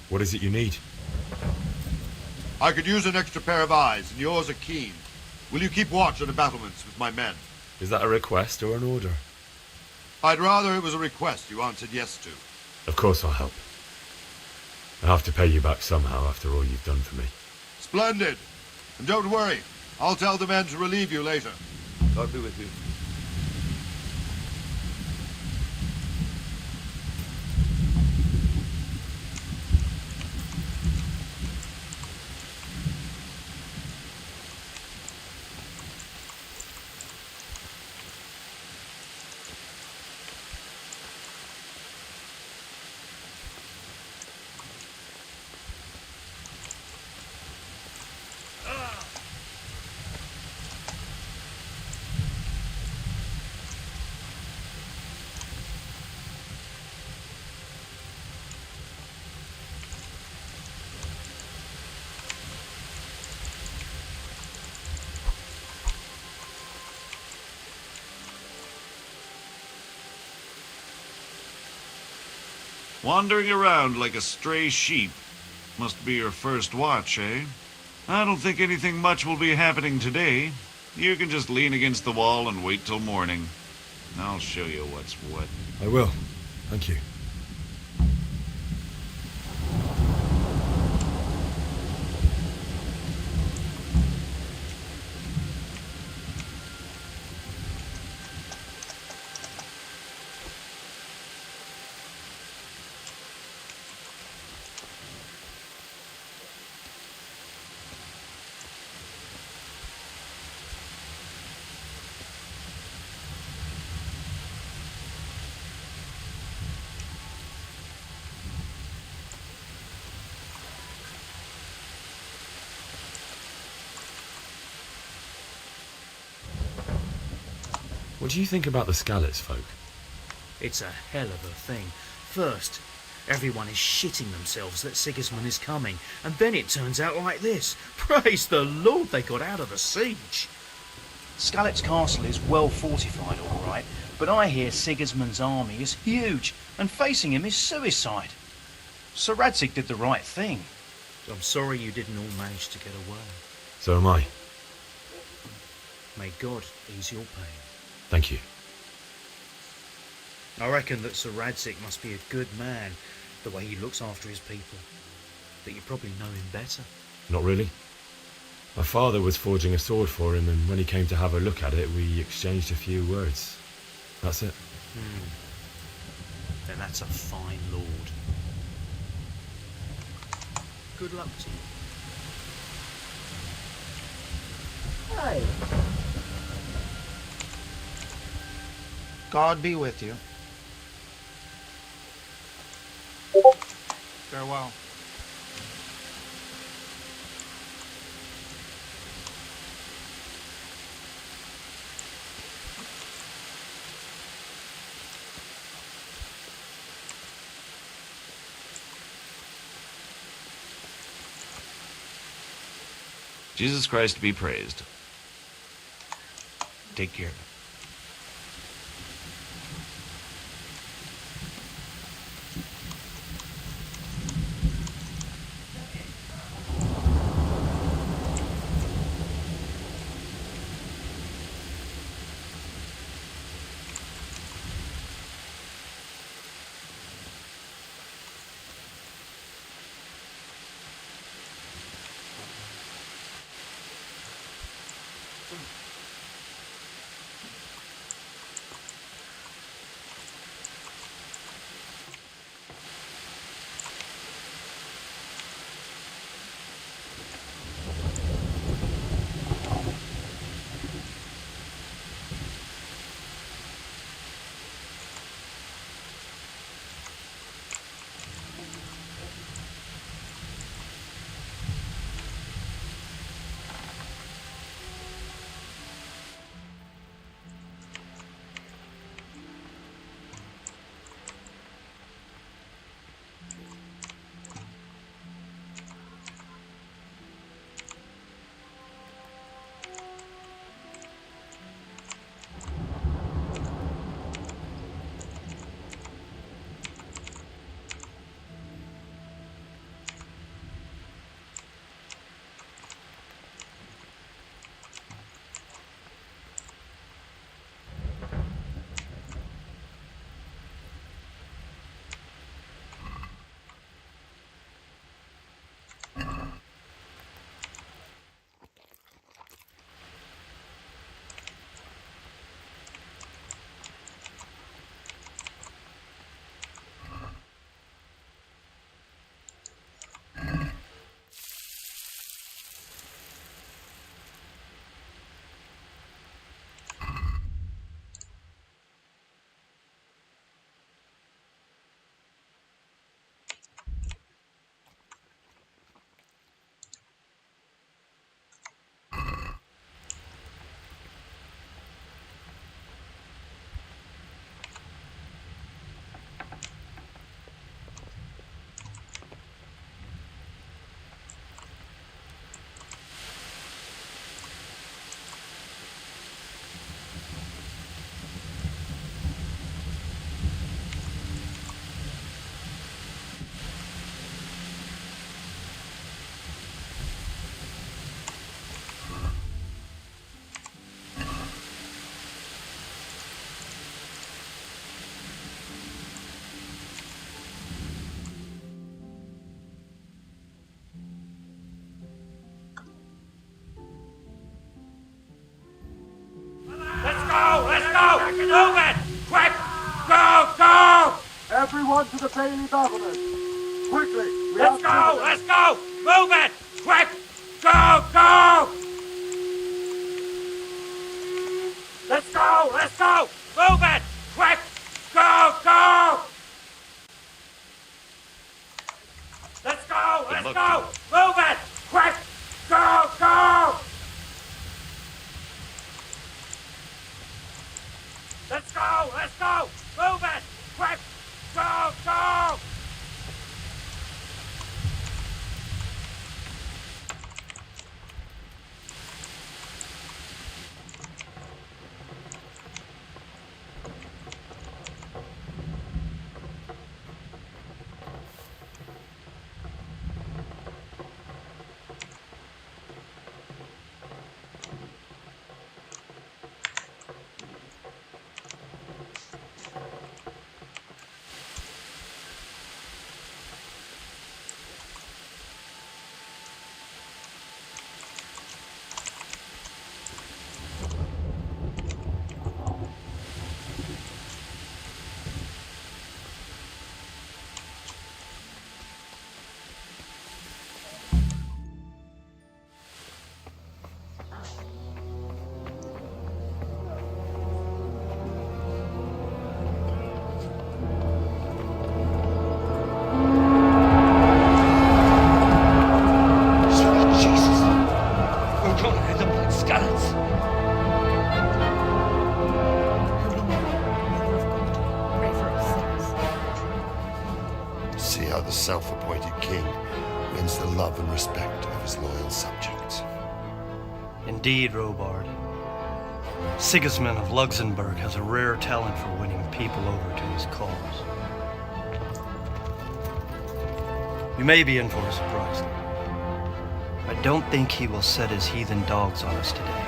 S5: What is it you need?
S23: I could use an extra pair of eyes, and yours are keen. Will you keep watch on the battlements with my men?
S5: Is that a request or an order?
S23: I'd rather it was a request you answered yes to.
S5: Of course I'll help. I have to pay you back somehow after all you've done for me.
S23: Splendid! And don't worry, I'll tell the men to relieve you later.
S2: God be with you.
S15: Wandering around like a stray sheep must be your first watch, eh? I don't think anything much will be happening today. You can just lean against the wall and wait till morning. I'll show you what's what.
S5: I will. Thank you. What do you think about the Skalitz folk?
S13: It's a hell of a thing. First, everyone is shitting themselves that Sigismund is coming, and then it turns out like this. Praise the Lord they got out of the siege. Skalitz Castle is well fortified, all right, but I hear Sigismund's army is huge, and facing him is suicide. Sir Radzig did the right thing. I'm sorry you didn't all manage to get away.
S5: So am I.
S13: May God ease your pain.
S5: Thank you.
S13: I reckon that Sir Radzig must be a good man, the way he looks after his people. But you probably know him better.
S5: Not really. My father was forging a sword for him, and when he came to have a look at it, we exchanged a few words. That's it.
S13: Then that's a fine lord. Good luck to you.
S10: Hey. God be with you. Farewell.
S15: Jesus Christ be praised. Take care.
S7: on to the Bailey balcony. Quickly!
S11: Let's go! Let's go! Move it! Quick! Go! Go! Let's go! Let's go! Move it! Quick! Go! Go! Let's go! Let's go! Move it! Quick! Go! Go! Let's go! Let's go! Move it! Quick! Go! Go!
S22: See how the self-appointed king wins the love and respect of his loyal subjects.
S3: Indeed, Robard. Sigismund of Luxembourg has a rare talent for winning people over to his cause. You may be in for a surprise, though. I don't think he will set his heathen dogs on us today.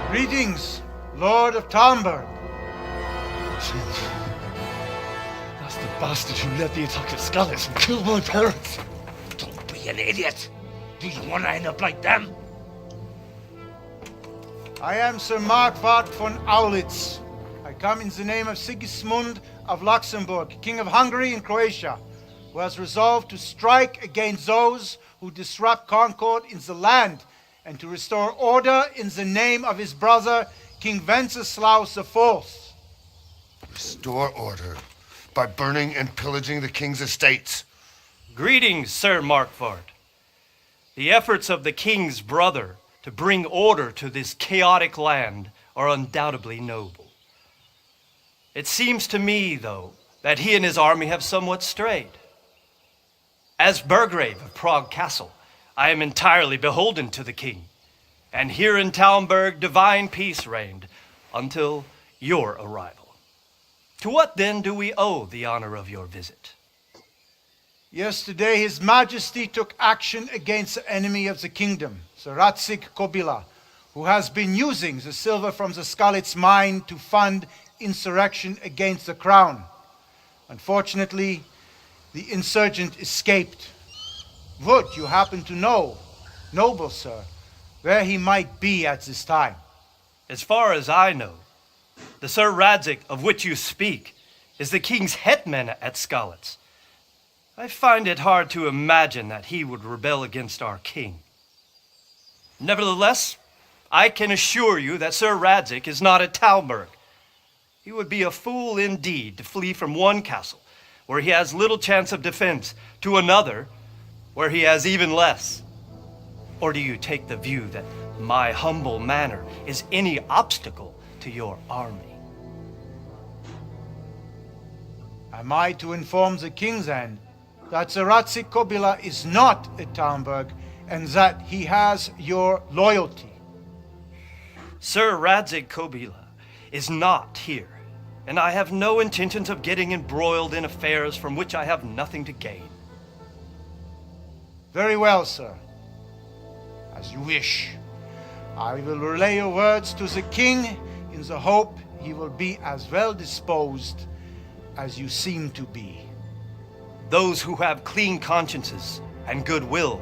S9: Greetings, Lord of Talmberg.
S5: That's the bastard who led the attack at Skalitz and killed my parents.
S11: Don't be an idiot. Do you want to end up like them?
S9: I am Sir Markwart von Aulitz. I come in the name of Sigismund of Luxembourg, King of Hungary and Croatia, who has resolved to strike against those who disrupt concord in the land and to restore order in the name of his brother, King Wenceslaus IV.
S22: Restore order by burning and pillaging the king's estates.
S3: Greetings, Sir Markwart. The efforts of the king's brother to bring order to this chaotic land are undoubtedly noble. It seems to me, though, that he and his army have somewhat strayed. As Burgrave of Prague Castle, I am entirely beholden to the king, and here in Talmberg divine peace reigned until your arrival. To what then do we owe the honor of your visit?
S9: Yesterday, His Majesty took action against the enemy of the kingdom, Sir Radzik Kobila, who has been using the silver from the Skalitz mine to fund insurrection against the crown. Unfortunately, the insurgent escaped. Would you happen to know, noble sir, where he might be at this time?
S3: As far as I know, the Sir Radzik of which you speak is the king's hetman at Skalitz. I find it hard to imagine that he would rebel against our king. Nevertheless, I can assure you that Sir Radzik is not at Talmberg. He would be a fool indeed to flee from one castle, where he has little chance of defense, to another, where he has even less. Or do you take the view that my humble manner is any obstacle to your army?
S9: Am I to inform the king then that Sir Radzik Kobila is not at Talmberg and that he has your loyalty?
S3: Sir Radzik Kobila is not here, and I have no intentions of getting embroiled in affairs from which I have nothing to gain.
S9: Very well, sir. As you wish. I will relay your words to the king in the hope he will be as well disposed as you seem to be.
S3: Those who have clean consciences and goodwill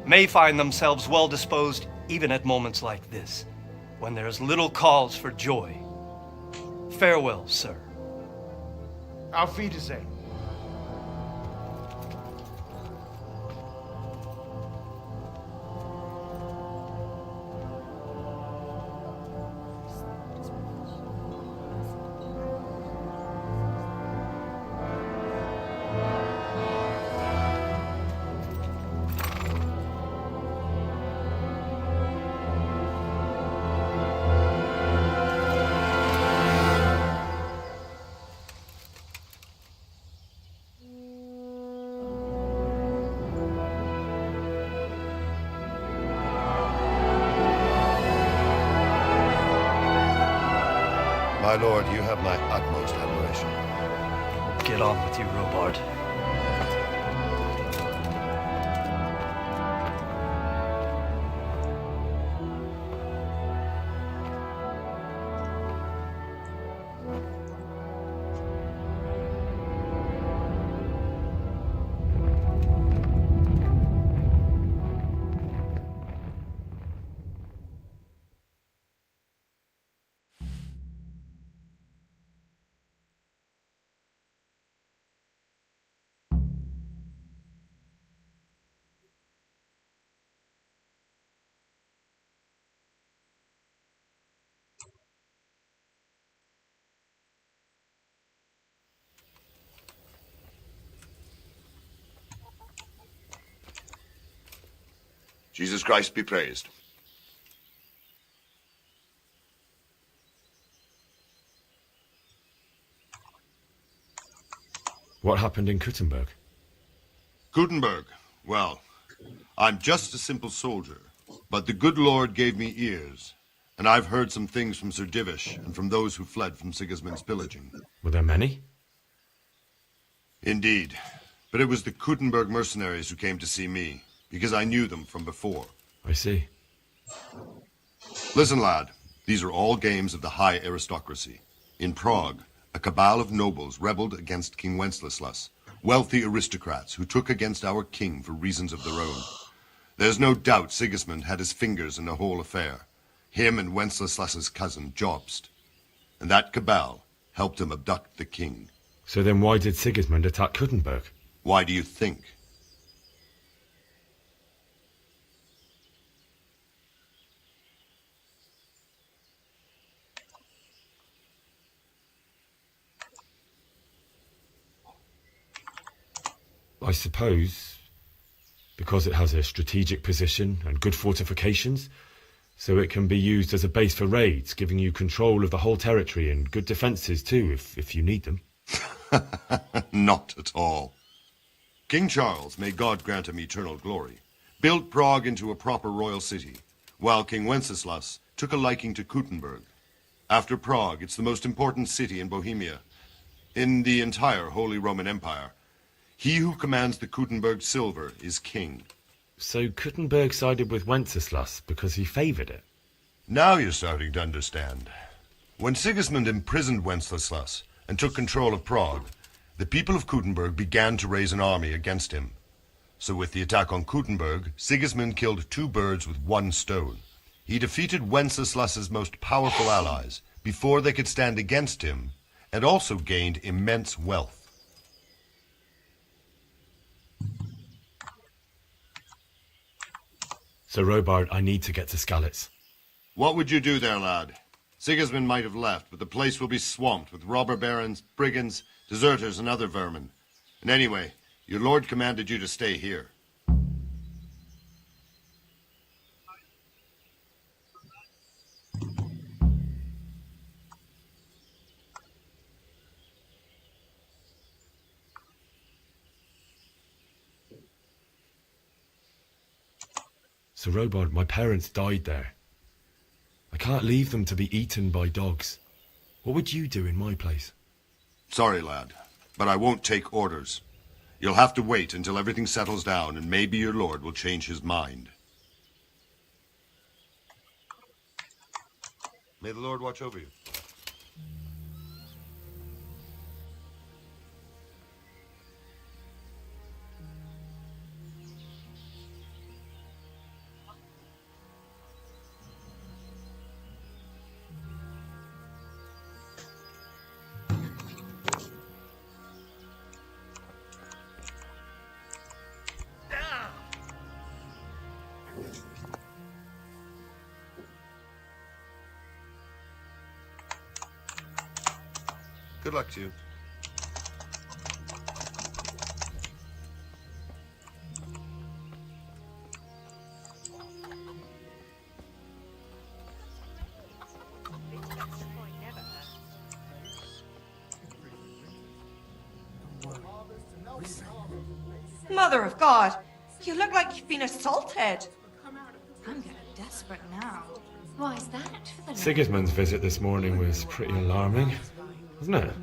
S3: may find themselves well disposed even at moments like this, when there's little cause for joy. Farewell, sir.
S9: Auf Wiedersehen.
S22: My lord, you have my utmost admiration.
S3: Get on with you, Robard.
S23: Jesus Christ be praised.
S5: What happened in Kuttenberg?
S23: Gutenberg. Well, I'm just a simple soldier, but the good Lord gave me ears, and I've heard some things from Sir Divish and from those who fled from Sigismund's pillaging.
S5: Were there many?
S23: Indeed, but it was the Kuttenberg mercenaries who came to see me, because I knew them from before.
S5: I see.
S23: Listen, lad, these are all games of the high aristocracy. In Prague, a cabal of nobles rebelled against King Wenceslas, wealthy aristocrats who took against our king for reasons of their own. There's no doubt Sigismund had his fingers in the whole affair, him and Wenceslas's cousin Jobst. And that cabal helped him abduct the king.
S5: So then why did Sigismund attack Kuttenberg?
S23: Why do you think?
S5: I suppose because it has a strategic position and good fortifications, so it can be used as a base for raids, giving you control of the whole territory and good defences too, if you need them.
S23: Not at all. King Charles, may God grant him eternal glory, built Prague into a proper royal city, while King Wenceslas took a liking to Kuttenberg. After Prague, it's the most important city in Bohemia, in the entire Holy Roman Empire. He who commands the Kuttenberg silver is king.
S5: So Kuttenberg sided with Wenceslas because he favoured it?
S23: Now you're starting to understand. When Sigismund imprisoned Wenceslas and took control of Prague, the people of Kuttenberg began to raise an army against him. So with the attack on Kuttenberg, Sigismund killed two birds with one stone. He defeated Wenceslas's most powerful allies before they could stand against him, and also gained immense wealth.
S5: So Robard, I need to get to Skalitz.
S23: What would you do there, lad? Sigismund might have left, but the place will be swamped with robber barons, brigands, deserters, and other vermin. And anyway, your lord commanded you to stay here.
S5: So Robard, my parents died there. I can't leave them to be eaten by dogs. What would you do in my place?
S23: Sorry, lad, but I won't take orders. You'll have to wait until everything settles down, and maybe your lord will change his mind. May the Lord watch over you. Good luck to you.
S6: Mother of God, you look like you've been assaulted.
S8: I'm getting desperate now. Why is that?
S5: Sigismund's visit this morning was pretty alarming, wasn't it?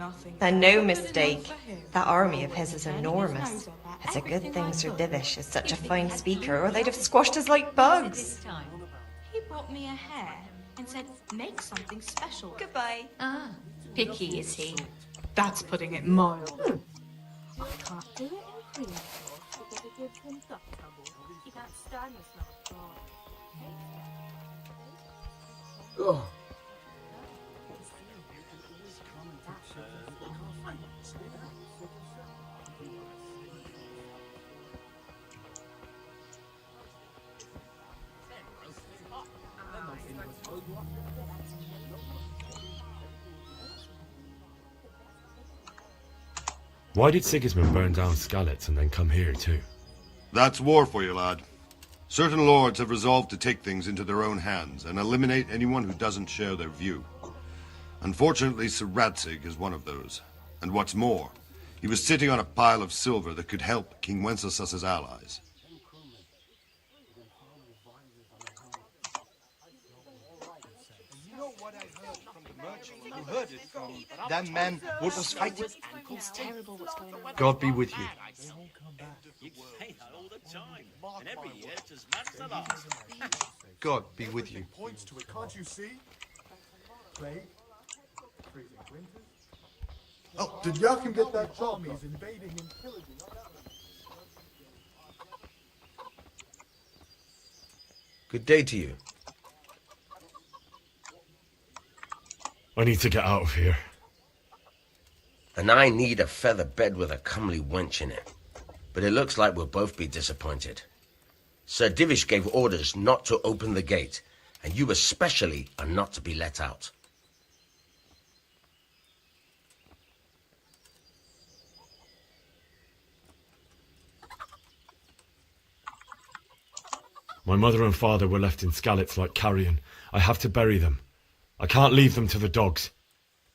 S6: And no mistake. That army of his is enormous. It's a good thing Sir Divish is such a fine speaker, or they'd have squashed us like bugs.
S8: He brought me a hare and said, make something special.
S6: Goodbye.
S8: Ah, picky is he?
S14: That's putting it mild.
S8: I can't do it in free because it gives him duck trouble. He can't stand the smell of blood.
S7: Oh.
S5: Why did Sigismund burn down Skalitz and then come here too?
S23: That's war for you, lad. Certain lords have resolved to take things into their own hands and eliminate anyone who doesn't share their view. Unfortunately, Sir Radzig is one of those. And what's more, he was sitting on a pile of silver that could help King Wenceslas's allies.
S9: You heard it from that man what was fighting.
S8: It's terrible what's going on.
S5: God be with you.
S16: You say that all the time, and every year it's as much as the last.
S9: God be with you.
S7: Points to it, can't you see? Plague, freezing winters. Oh, did Joachim get that job? He's invading and pillaging.
S17: Good day to you.
S5: I need to get out of here.
S17: And I need a feather bed with a comely wench in it. But it looks like we'll both be disappointed. Sir Divish gave orders not to open the gate, and you especially are not to be let out.
S5: My mother and father were left in Skalitz like carrion. I have to bury them. I can't leave them to the dogs.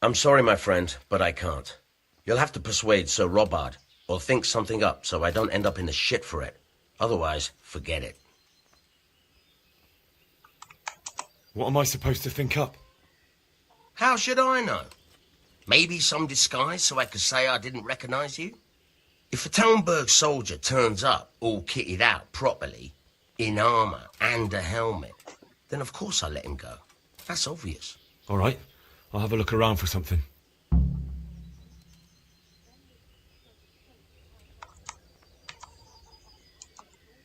S17: I'm sorry, my friend, but I can't. You'll have to persuade Sir Robard, or think something up so I don't end up in the shit for it. Otherwise, forget it.
S5: What am I supposed to think up?
S17: How should I know? Maybe some disguise so I could say I didn't recognize you? If a Talmberg soldier turns up all kitted out properly, in armor and a helmet, then of course I let him go. That's obvious.
S5: All right, I'll have a look around for something.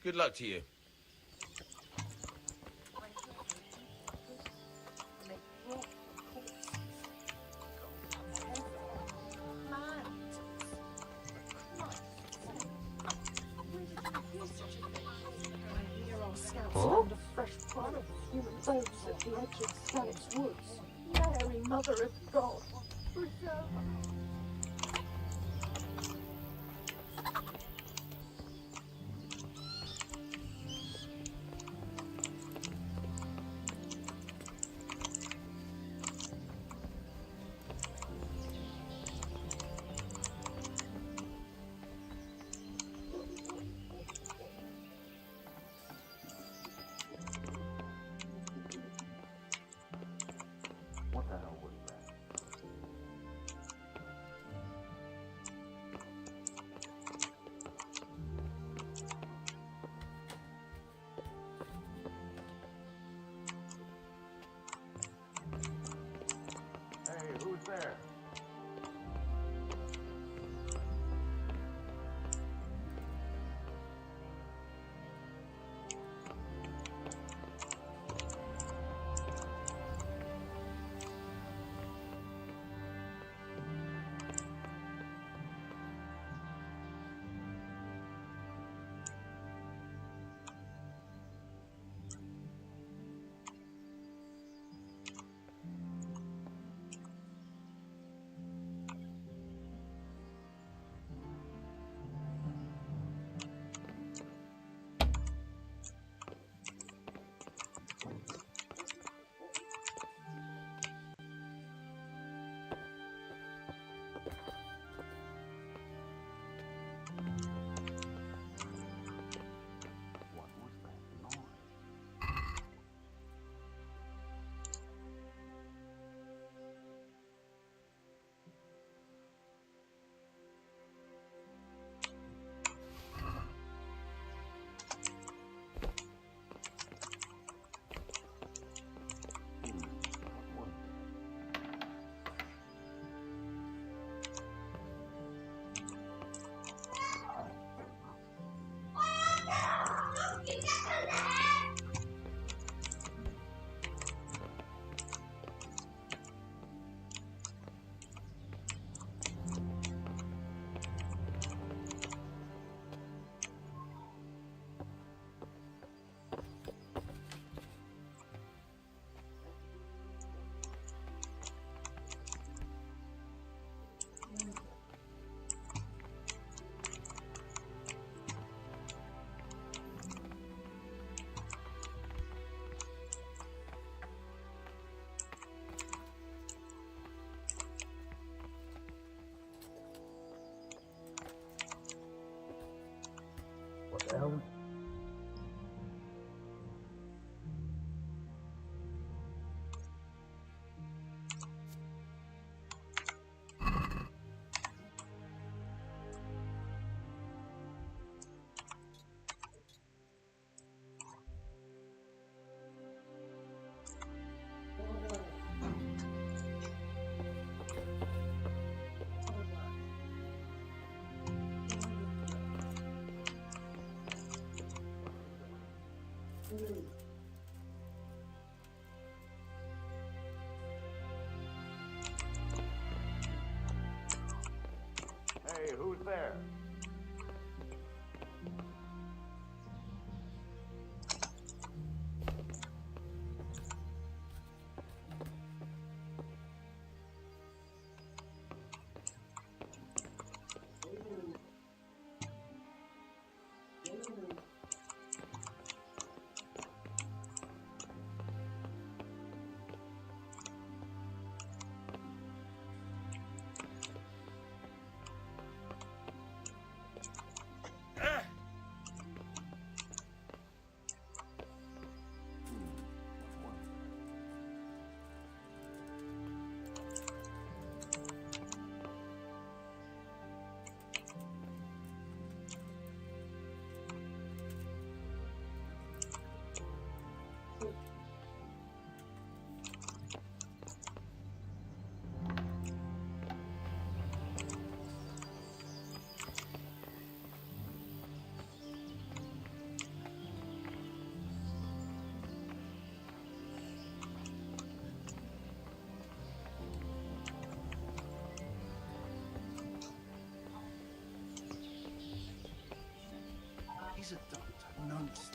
S17: Good luck to you.
S14: Huh? The fresh blood of human bones at the edge of Skalitz woods. Mary, Mother of God, preserve us.
S12: Hey, who's there?
S10: He's a doctor, no mistake.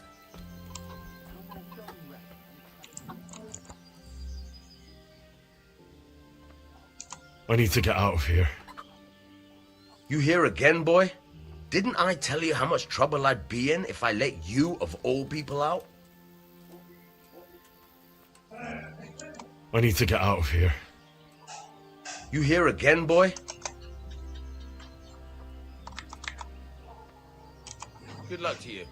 S5: I need to get out of here.
S17: You here again, boy? Didn't I tell you how much trouble I'd be in if I let you, of all people, out?
S5: I need to get out of here.
S17: You here again, boy? Good luck to you.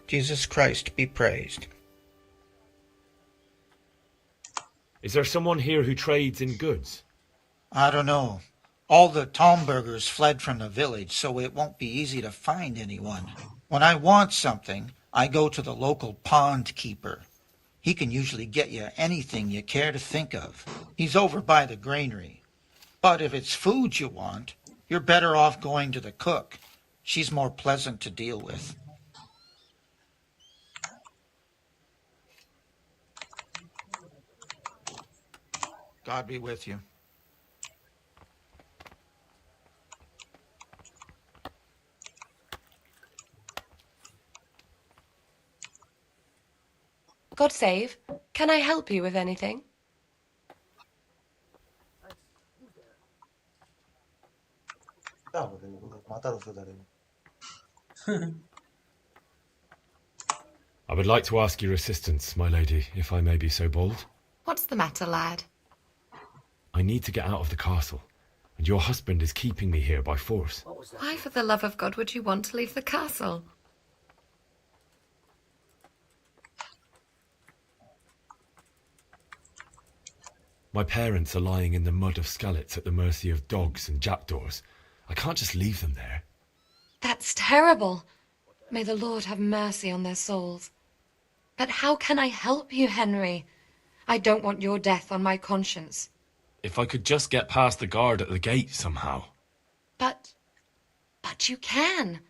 S10: Jesus Christ be praised.
S5: Is there someone here who trades in goods?
S10: I don't know. All the Talmbergers fled from the village, so it won't be easy to find anyone. When I want something, I go to the local pond keeper. He can usually get you anything you care to think of. He's over by the granary. But if it's food you want, you're better off going to the cook. She's more pleasant to deal with. God be with you.
S4: God save. Can I help you with anything?
S5: I would like to ask your assistance, my lady, if I may be so bold.
S4: What's the matter, lad?
S5: I need to get out of the castle, and your husband is keeping me here by force.
S4: Why, for the love of God, would you want to leave the castle?
S5: My parents are lying in the mud of Skalitz at the mercy of dogs and jackdaws. I can't just leave them there.
S4: That's terrible. May the Lord have mercy on their souls. But how can I help you, Henry? I don't want your death on my conscience.
S5: If I could just get past the guard at the gate somehow.
S4: But you can.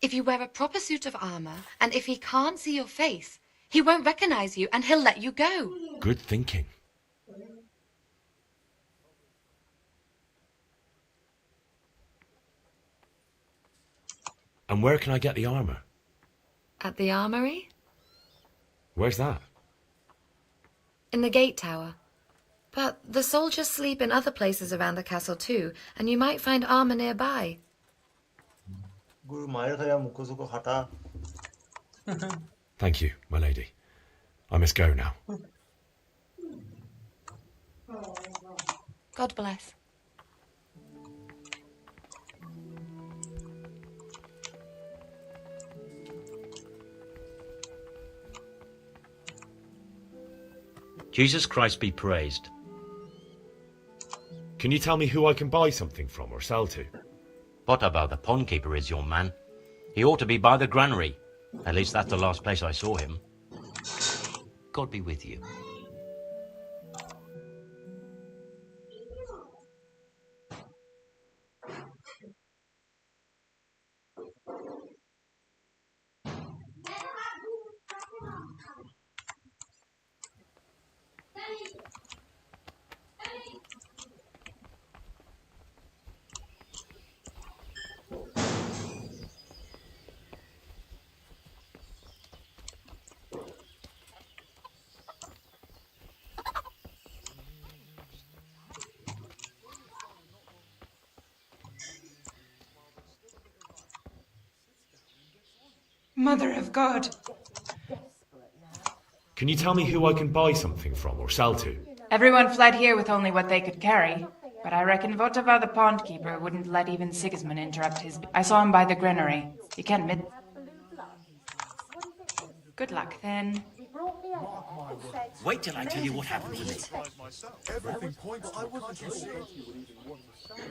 S4: If you wear a proper suit of armor, and if he can't see your face, he won't recognize you and he'll let you go.
S5: Good thinking. And where can I get the armor?
S4: At the armory?
S5: Where's that?
S4: In the gate tower. But the soldiers sleep in other places around the castle too, and you might find armor nearby.
S2: Guru Mayer Khaya Mukuzuko Hata.
S5: Thank you, my lady. I must go now.
S4: God bless.
S1: Jesus Christ be praised.
S5: Can you tell me who I can buy something from or sell to?
S1: Potaba, the pond keeper, is your man. He ought to be by the granary. At least that's the last place I saw him. God be with you.
S18: Mother of God.
S5: Can you tell me who I can buy something from or sell to?
S18: Everyone fled here with only what they could carry. But I reckon Votava the pond keeper wouldn't let even Sigismund interrupt his... I saw him by the granary. You can't admit... Good luck, then.
S13: Wait till I tell you what happened to me.
S7: Everything points to I wasn't sure you would even want to say.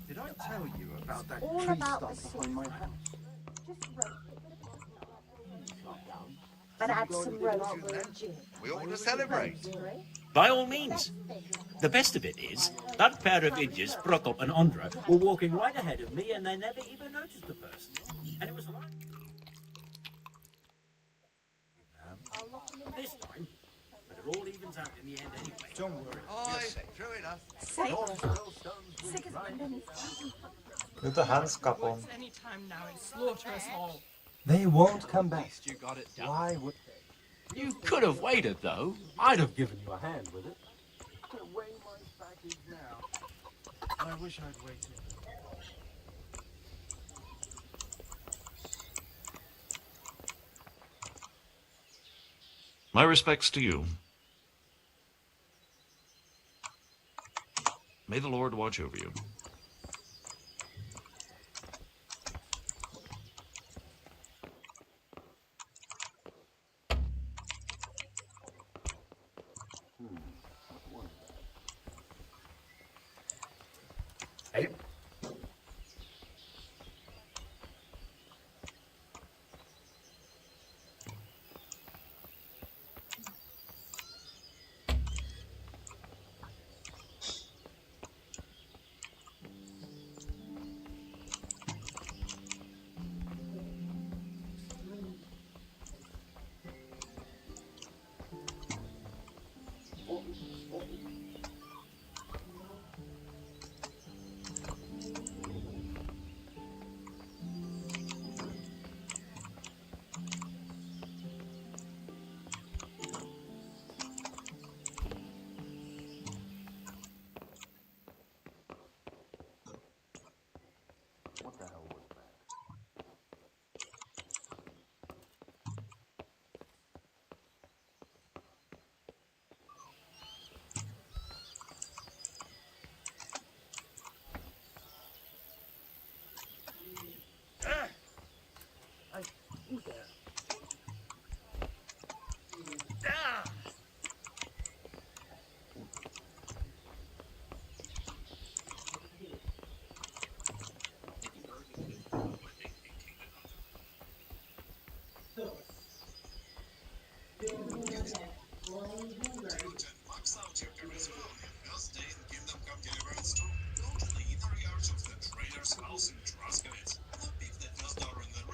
S19: Did I tell you about that
S14: All
S19: tree
S14: about
S19: stump
S14: the
S19: behind my house?
S14: Just rope it. But add some rosemary and gin.
S11: We ought to celebrate.
S13: By all means. The best of it is, that pair of idiots, Prokop and Andra, were walking right ahead of me and they never even noticed the person. And it was like... This time, but it all evens out in the end anyway.
S19: Don't worry.
S11: Aye, true enough.
S2: You the hands kapon.
S18: Any time now and slaughter us all.
S19: They won't come back.
S16: You got it done.
S19: Why would
S16: You could have waited, though. I'd have given you a hand with it.
S19: the way my back is now? I wish I'd waited.
S15: My respects to you. May the Lord watch over you.
S13: Hey.
S19: What the